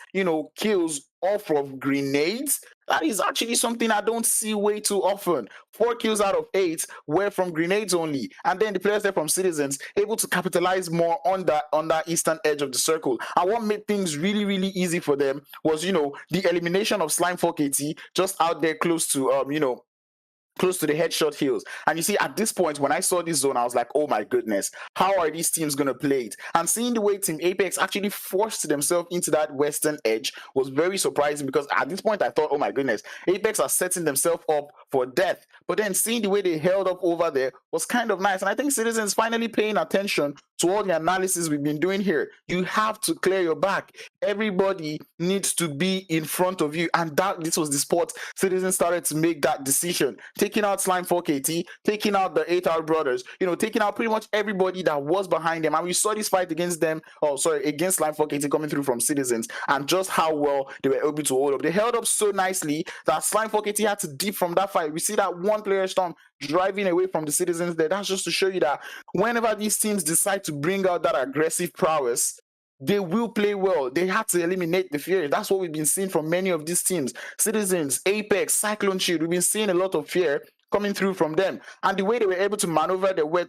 kills off of grenades, that is actually something I don't see way too often. 4 kills out of 8 were from grenades only. And then the players there from Citizens able to capitalize more on that eastern edge of the circle. And what made things really, really easy for them was, the elimination of Slime 4KT just out there close to, close to the headshot hills. And you see, at this point, when I saw this zone, I was like, oh my goodness, how are these teams going to play it? And seeing the way Team Apex actually forced themselves into that western edge was very surprising, because at this point, I thought, oh my goodness, Apex are setting themselves up for death. But then seeing the way they held up over there was kind of nice. And I think Citizens finally paying attention to all the analysis we've been doing here. You have to clear your back. Everybody needs to be in front of you. And this was the spot Citizens started to make that decision. Taking out Slime 4KT, taking out the 8R brothers, taking out pretty much everybody that was behind them. And we saw this fight against against Slime 4KT coming through from Citizens, and just how well they were able to hold up. They held up so nicely that Slime 4KT had to dip from that fight. We see that one player Storm driving away from the Citizens there. That's just to show you that whenever these teams decide to bring out that aggressive prowess, they will play well. They have to eliminate the fear. That's what we've been seeing from many of these teams. Citizens, Apex, Cyclone Shield, we've been seeing a lot of fear coming through from them. And the way they were able to maneuver their way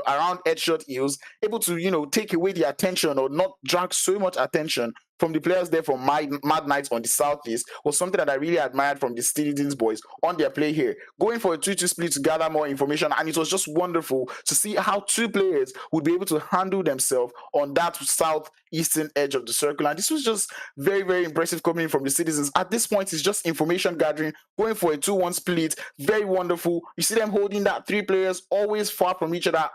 around headshot heals, able to, take away the attention or not drag so much attention from the players there from Mad Knights on the Southeast was something that I really admired from the Citizens boys on their play here. Going for a 2-2 split to gather more information, and it was just wonderful to see how two players would be able to handle themselves on that southeastern edge of the circle. And this was just very, very impressive coming from the Citizens. At this point, it's just information gathering, going for a 2-1 split. Very wonderful. You see them holding that three players always far from each other,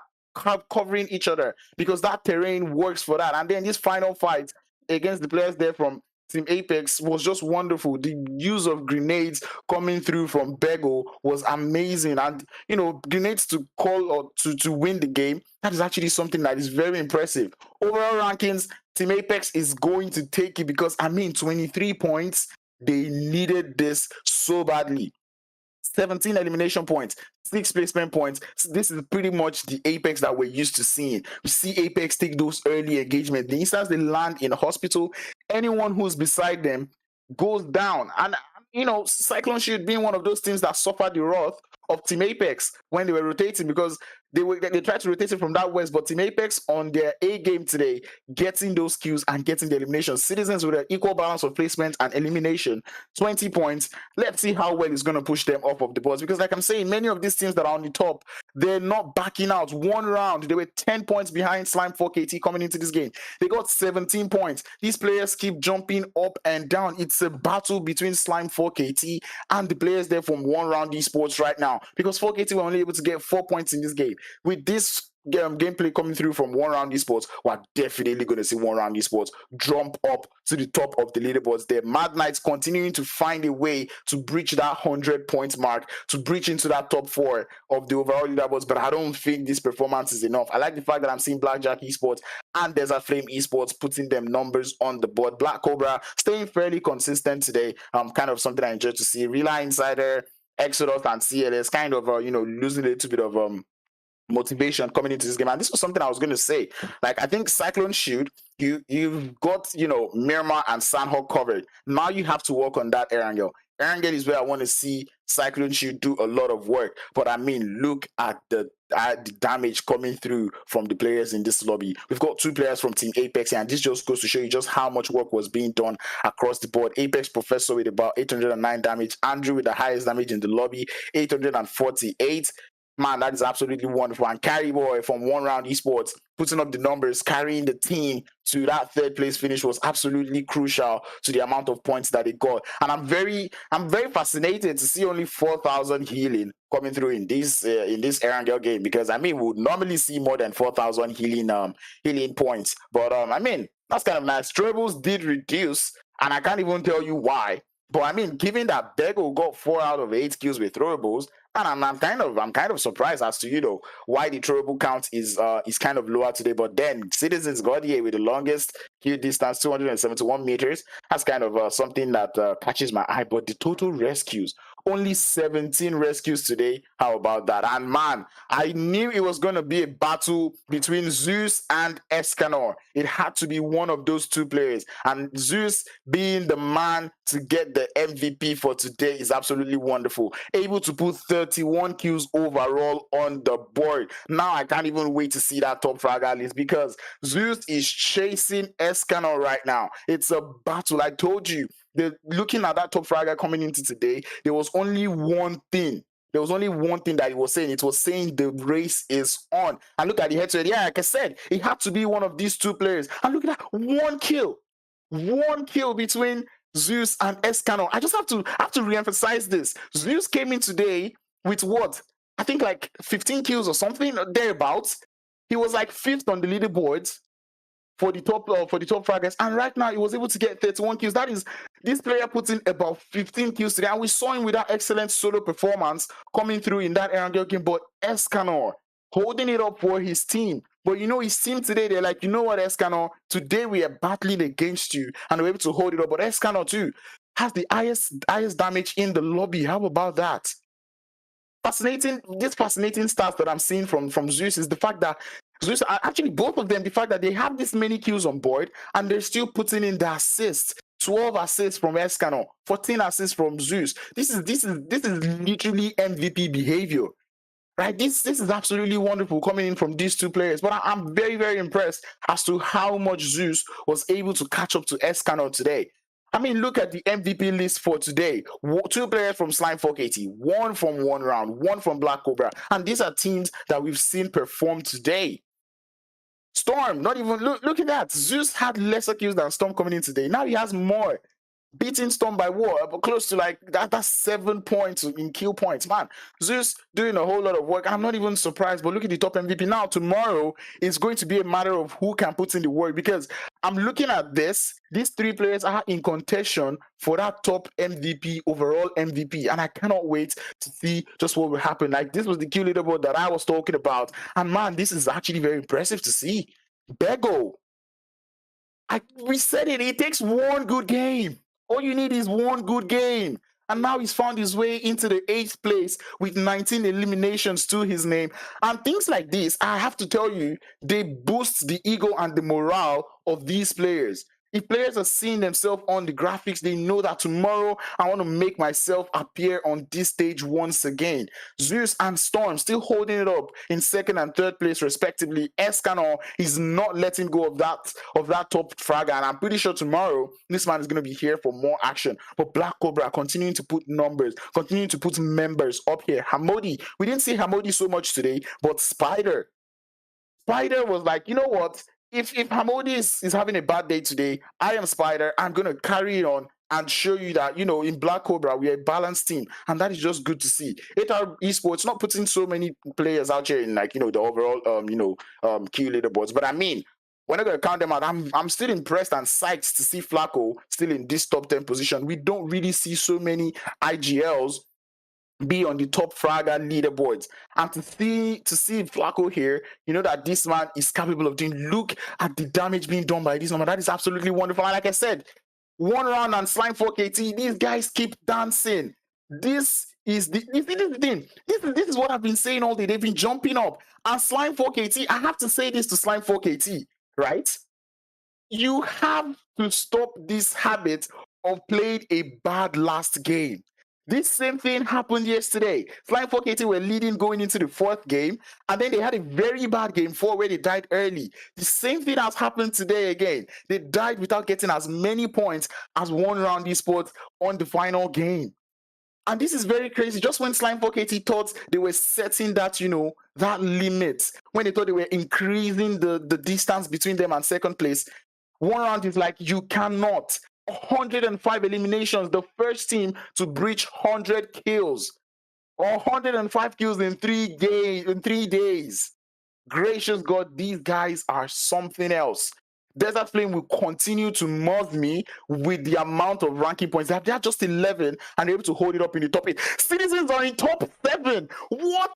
covering each other, because that terrain works for that. And then this final fight against the players there from Team Apex was just wonderful. The use of grenades coming through from Bego was amazing. And, grenades to call or to win the game, that is actually something that is very impressive. Overall rankings, Team Apex is going to take it because, 23 points. They needed this so badly. 17 elimination points, 6 placement points. This is pretty much the Apex that we're used to seeing. We see Apex take those early engagements. The instance they land in a hospital, anyone who's beside them goes down. And, Cyclone Shield being one of those teams that suffered the wrath of Team Apex when they were rotating, because they tried to rotate it from that west, but Team Apex on their A game today, getting those kills and getting the elimination. Citizens with an equal balance of placement and elimination, 20 points. Let's see how well it's going to push them off of the boards, because like I'm saying, many of these teams that are on the top, they're not backing out. One round, they were 10 points behind Slime 4KT coming into this game. They got 17 points. These players keep jumping up and down. It's a battle between Slime 4KT and the players there from One Round Esports right now, because 4KT were only able to get 4 points in this game. With this gameplay coming through from One Round Esports, we're definitely going to see One Round Esports jump up to the top of the leaderboards there. Mad Knights continuing to find a way to breach that 100 points mark, to breach into that top 4 of the overall leaderboards, but I don't think this performance is enough. I like the fact that I'm seeing Blackjack Esports and Desert Flame Esports putting them numbers on the board. Black Cobra staying fairly consistent today. Kind of something I enjoy to see. Relay Insider, Exodus, and CLS kind of losing a little bit of motivation coming into this game. And this was something I was going to say. Like, I think Cyclone Shield, you've got Miramar and Sanhok covered. Now you have to work on that Erangel. Erangel is where I want to see Cyclone Shield do a lot of work. But look at the damage coming through from the players in this lobby. We've got 2 players from Team Apex, and this just goes to show you just how much work was being done across the board. Apex Professor with about 809 damage, Andrew with the highest damage in the lobby, 848. Man, that is absolutely wonderful. And Carry Boy from One Round Esports putting up the numbers, carrying the team to that 3rd place finish was absolutely crucial to the amount of points that they got. And I'm very fascinated to see only 4,000 healing coming through in this Erangel game, because we would normally see more than 4,000 healing points. But that's kind of nice. Troubles did reduce, and I can't even tell you why. But given that Bego got 4 out of 8 kills with throwables, and I'm kind of surprised as to why the throwable count is kind of lower today. But then Citizens got here with the longest kill distance, 271 meters. That's kind of something that catches my eye. But the total rescues, only 17 rescues today. How about that? And man, I knew it was going to be a battle between Zeus and Escanor. It had to be one of those 2 players. And Zeus being the man to get the MVP for today is absolutely wonderful. Able to put 31 kills overall on the board. Now I can't even wait to see that top fragger list, because Zeus is chasing Escanor right now. It's a battle. I told you. Looking at that top fragger coming into today, there was only one thing. There was only one thing that he was saying. It was saying the race is on. And look at the head-to-head. Yeah, like I said, it had to be one of these 2 players. And look at that, 1 kill. 1 kill between Zeus and Escanor. I just have to re-emphasize this. Zeus came in today with what? I think like 15 kills or something thereabouts. He was like 5th on the leaderboards for the top fraggers, and right now he was able to get 31 kills. That is, this player put in about 15 kills today, and we saw him with that excellent solo performance coming through in that Erangel game. But Escanor holding it up for his team. But you know, his team today, they're like, you know what, Escanor, today we are battling against you, and we're able to hold it up. But Escanor too has the highest damage in the lobby. How about that? Fascinating stats that I'm seeing from Zeus is the fact that Zeus, actually both of them, the fact that they have this many kills on board and they're still putting in the assists. 12 assists from Escanor, 14 assists from Zeus. This is literally MVP behavior, right? This is absolutely wonderful coming in from these two players. But I'm very, very impressed as to how much Zeus was able to catch up to Escanor today. I mean, look at the MVP list for today. 2 players from Slime 4KT, 1 from One Round, 1 from Black Cobra. And these are teams that we've seen perform today. Storm, not even, look at that. Zeus had lesser kills than Storm coming in today. Now he has more. Beating Storm by what? Close to like that's 7 points in kill points. Man, Zeus doing a whole lot of work. I'm not even surprised, but look at the top MVP. Now, tomorrow is going to be a matter of who can put in the work, because I'm looking at this. These 3 players are in contention for that top MVP, overall MVP, and I cannot wait to see just what will happen. Like, this was the kill leaderboard that I was talking about, and man, this is actually very impressive to see. Bego, we said it. It takes one good game. All you need is one good game. And now he's found his way into the 8th place with 19 eliminations to his name. And things like this, I have to tell you, they boost the ego and the morale of these players. If players are seeing themselves on the graphics, they know that tomorrow I want to make myself appear on this stage once again. Zeus and Storm still holding it up in 2nd and 3rd place respectively. Escanor is not letting go of that top fragger, and I'm pretty sure tomorrow this man is going to be here for more action. But Black Cobra continuing to put numbers, continuing to put members up here. Hamodi, we didn't see Hamodi so much today, but Spider was like, you know what? If Hamodi is having a bad day today, I am Spider. I'm going to carry it on and show you that, you know, in Black Cobra, we are a balanced team. And that is just good to see. AR Esports not putting so many players out here in, like, you know, the overall, key leaderboards. But I mean, we're not going to count them out. I'm still impressed and psyched to see Flacco still in this top 10 position. We don't really see so many IGLs be on the top fragger leaderboards, and to see Flacco here, you know that this man is capable of doing. Look at the damage being done by this man. That is absolutely wonderful. And like I said, One Round and Slime 4KT, these guys keep dancing. This is the thing. This is what I've been saying all day. They've been jumping up. And Slime 4KT, I have to say this to Slime 4KT, right? You have to stop this habit of playing a bad last game. This same thing happened yesterday. Flying 4KT were leading going into the 4th game, and then they had a very bad game 4 where they died early. The same thing has happened today again. They died without getting as many points as One Round Esports on the final game. And this is very crazy. Just when Slime 4KT thought they were setting that, you know, that limit, when they thought they were increasing the distance between them and 2nd place, One Round is like, you cannot. 105 eliminations, the first team to breach 100 kills. 105 kills in 3 days. Gracious God, these guys are something else. Desert Flame will continue to mock me with the amount of ranking points. They are just 11 and able to hold it up in the top 8. Citizens are in top 7. What?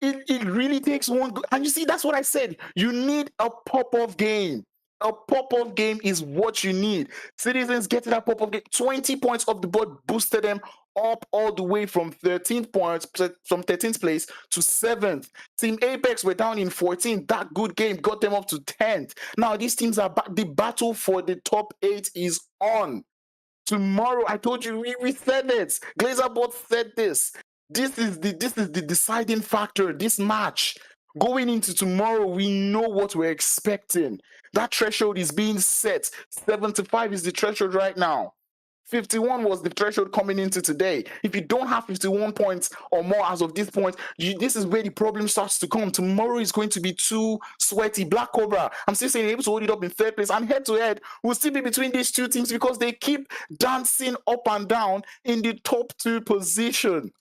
It really takes one. And you see, that's what I said. You need a pop-off game. A pop-off game is what you need. Citizens get to that pop-off game. 20 points off the board boosted them up all the way from 13th place to 7th. Team Apex were down in 14th. That good game got them up to 10th. Now these teams are back. The battle for the top 8 is on. Tomorrow, I told you, we said it. Glazerbot said this. This is the deciding factor, this match. Going into tomorrow, we know what we're expecting. That threshold is being set. 75 is the threshold right now. 51 was the threshold coming into today. If you don't have 51 points or more as of this point, this is where the problem starts to come. Tomorrow is going to be too sweaty. Black Cobra, I'm still saying, able to hold it up in third place, and head to head will still be between these two teams because they keep dancing up and down in the top 2 position.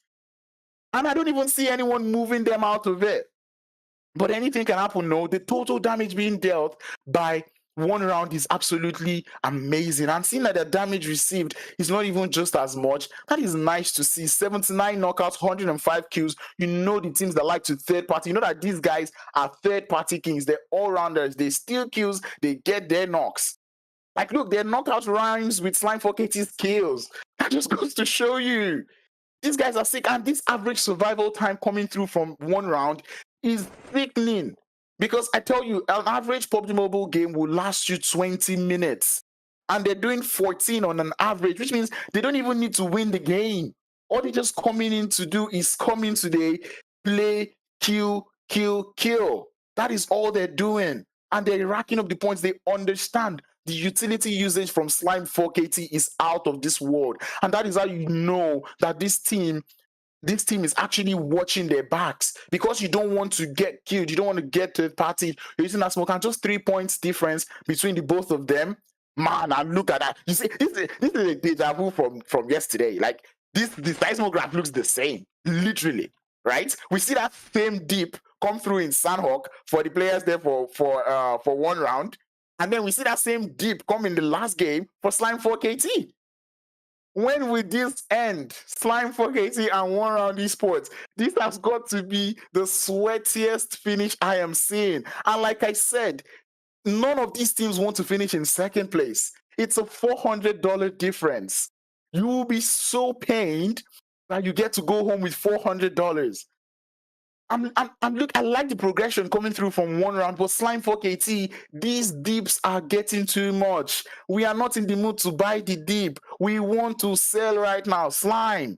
And I don't even see anyone moving them out of it. But anything can happen. No, the total damage being dealt by one round is absolutely amazing. And seeing that the damage received is not even just as much, that is nice to see. 79 knockouts, 105 kills. You know the teams that like to third party. You know that these guys are third party kings. They're all-rounders. They steal kills. They get their knocks. Like, look, their knockout rhymes with Slime 4KT's kills. That just goes to show you. These guys are sick. And this average survival time coming through from one round is thickening. Because I tell you, an average PUBG Mobile game will last you 20 minutes. And they're doing 14 on an average, which means they don't even need to win the game. All they're just coming in to do is come in today, play, kill, kill, kill. That is all they're doing. And they're racking up the points. They understand the utility usage from Slime 4KT is out of this world. And that is how you know that this team is actually watching their backs, because you don't want to get killed. You don't want to get third party. You're using that smoke, and just 3 points difference between the both of them. Man, and look at that. You see, this is a deja vu from yesterday. Like, the seismograph looks the same, literally, right? We see that same dip come through in Sanhok for the players there for one round. And then we see that same dip come in the last game for Slime 4KT. When will this end? Slime 4KT and one round esports. This has got to be the sweatiest finish I am seeing. And like I said, none of these teams want to finish in second place. It's a $400 difference. You will be so pained that you get to go home with $400. Look, I like the progression coming through from one round, but Slime 4KT, these dips are getting too much. We are not in the mood to buy the dip. We want to sell right now. Slime,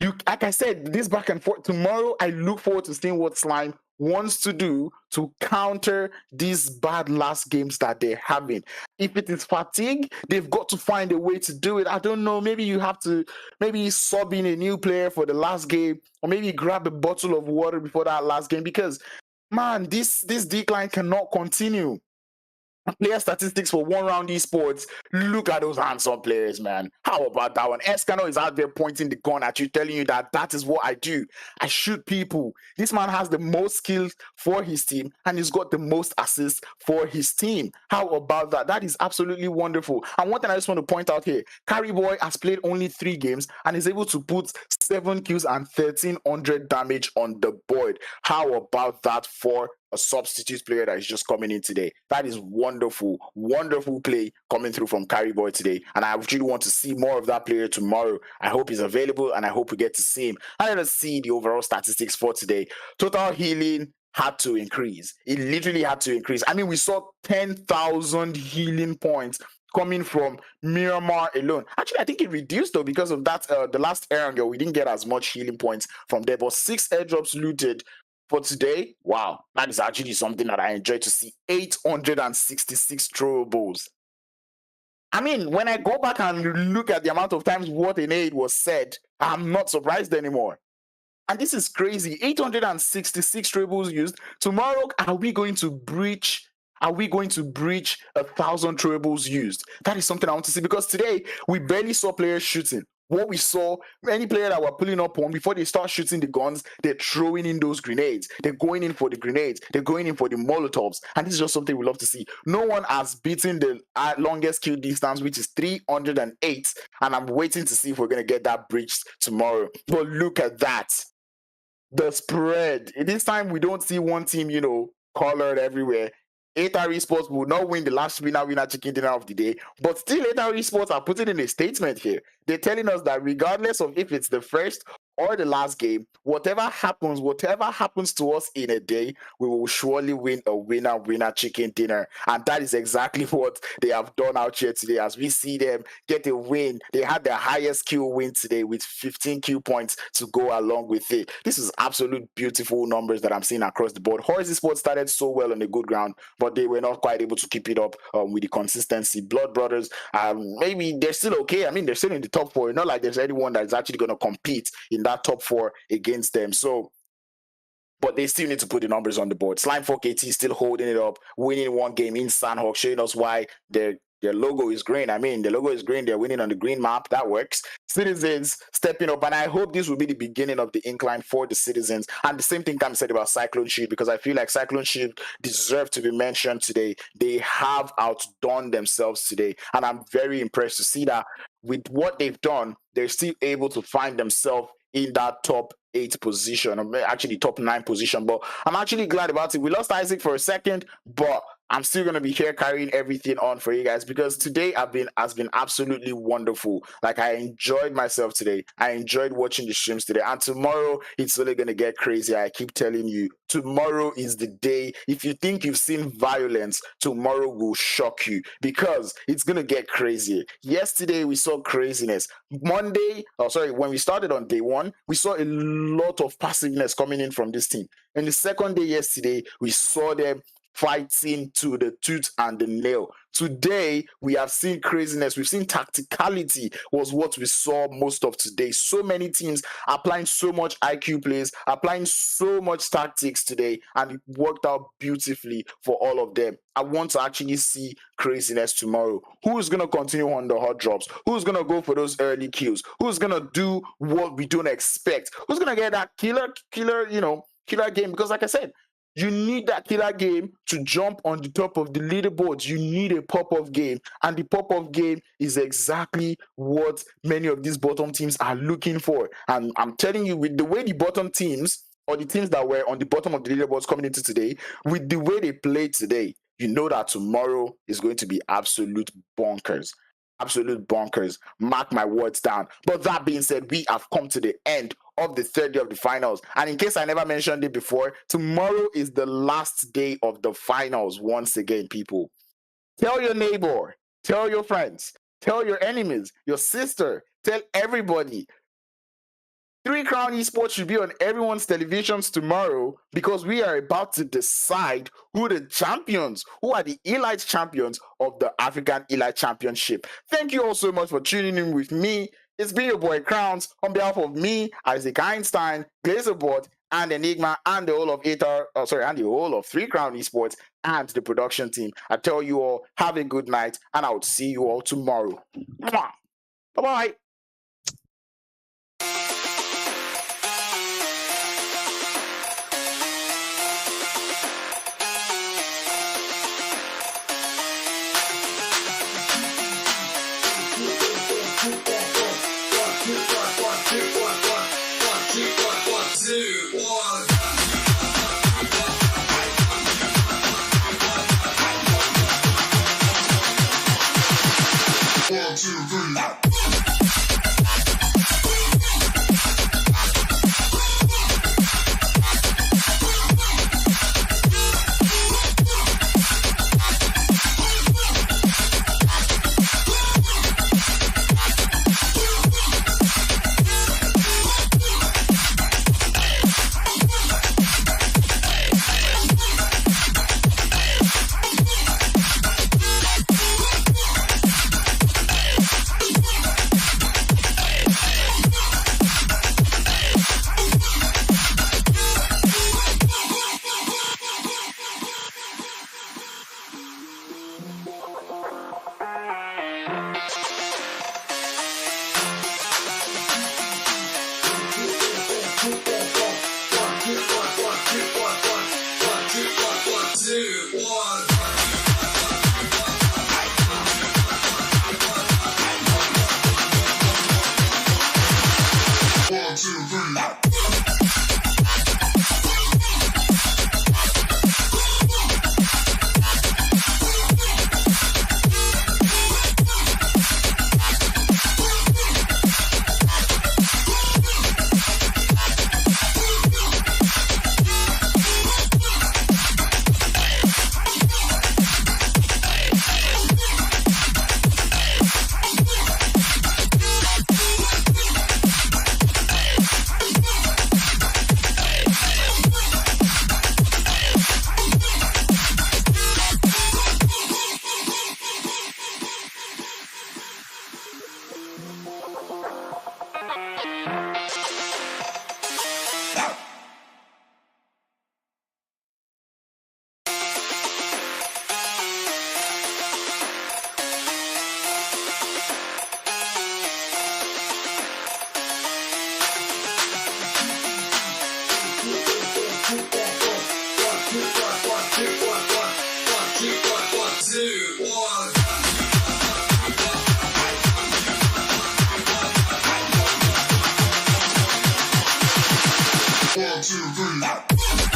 like I said, this back and forth. Tomorrow, I look forward to seeing what Slime wants to do to counter these bad last games that they're having. If it is fatigue, they've got to find a way to do it. I don't know, maybe you have to sub in a new player for the last game, or maybe grab a bottle of water before that last game, because man, this decline cannot continue. Player statistics for one round esports. Look at those handsome players, man. How about that one? Escano is out there pointing the gun at you, telling you that is what I do. I shoot people. This man has the most skills for his team, and he's got the most assists for his team. How about that? That is absolutely wonderful. And one thing I just want to point out here, Carry Boy has played only 3 games and is able to put 7 kills and 1300 damage on the board. How about that for a substitute player that is just coming in today? That is wonderful, wonderful play coming through from Carry Boy today. And I really want to see more of that player tomorrow. I hope he's available, and I hope we get to see him. And let's see the overall statistics for today. Total healing had to increase. It literally had to increase. I mean, we saw 10,000 healing points coming from Miramar alone. Actually, I think it reduced though because of that. The last Erangel, we didn't get as much healing points from there, but 6 airdrops looted for today. Wow, that is actually something that I enjoy to see. 866 throwables. I mean, when I go back and look at the amount of times what in aid was said, I'm not surprised anymore. And this is crazy. 866 throwables used. Tomorrow, are we going to breach 1,000 throwables used? That is something I want to see, because today we barely saw players shooting. What we saw, any player that were pulling up on, before they start shooting the guns, they're throwing in those grenades. They're going in for the grenades. They're going in for the Molotovs. And this is just something we love to see. No one has beaten the longest kill distance, which is 308. And I'm waiting to see if we're going to get that breached tomorrow. But look at that. The spread. This time we don't see one team, colored everywhere. Aec Esports will not win the last winner chicken dinner of the day, but still Aec Esports are putting in a statement here. They're telling us that regardless of if it's the first or the last game, whatever happens to us in a day, we will surely win a winner chicken dinner. And that is exactly what they have done out here today. As we see them get a win, they had their highest kill win today with 15 kill points to go along with it. This is absolute beautiful numbers that I'm seeing across the board. Horsey Sports started so well on a good ground, but they were not quite able to keep it up with the consistency. Blood Brothers, maybe they're still okay. I mean, they're still in the top four. It's not like there's anyone that's actually going to compete in that top four against them. So, but they still need to put the numbers on the board. Slime 4KT is still holding it up, winning one game in Sanhok, showing us why their logo is green. I mean, the logo is green. They're winning on the green map. That works. Citizens stepping up, and I hope this will be the beginning of the incline for the Citizens. And the same thing can be said about Cyclone Shield, because I feel like Cyclone Shield deserve to be mentioned today. They have outdone themselves today, and I'm very impressed to see that with what they've done, they're still able to find themselves in that top 8 position, or actually top 9 position. But I'm actually glad about it. We lost Isaac for a second, but I'm still going to be here carrying everything on for you guys, because today has been absolutely wonderful. Like, I enjoyed myself today. I enjoyed watching the streams today. And tomorrow, it's only going to get crazy. I keep telling you, tomorrow is the day. If you think you've seen violence, tomorrow will shock you, because it's going to get crazy. Yesterday, we saw craziness. When we started on day 1, we saw a lot of passiveness coming in from this team. And the second day yesterday, we saw them fighting to the tooth and the nail. Today, we have seen craziness. We've seen tacticality was what we saw most of today. So many teams applying so much IQ plays, applying so much tactics today, and it worked out beautifully for all of them. I want to actually see craziness tomorrow. Who's going to continue on the hot drops? Who's going to go for those early kills? Who's going to do what we don't expect? Who's going to get that killer game? Because like I said, you need that killer game to jump on the top of the leaderboards. You need a pop-off game. And the pop-off game is exactly what many of these bottom teams are looking for. And I'm telling you, with the way the bottom teams, or the teams that were on the bottom of the leaderboards coming into today, with the way they played today, you know that tomorrow is going to be absolute bonkers. Absolute bonkers. Mark my words down. But that being said, we have come to the end of the third day of the finals. And in case I never mentioned it before, tomorrow is the last day of the finals once again, people. Tell your neighbor, tell your friends, tell your enemies, your sister, tell everybody. 3 Crown Esports should be on everyone's televisions tomorrow, because we are about to decide who are the elite champions of the African Elite Championship. Thank you all so much for tuning in with me. It's been your boy Crowns. On behalf of me, Isaac Einstein, Glazerbot, and Enigma, and the whole of 3 Crown Esports and the production team, I tell you all, have a good night, and I will see you all tomorrow. Bye-bye. One, two, three. 2, 3.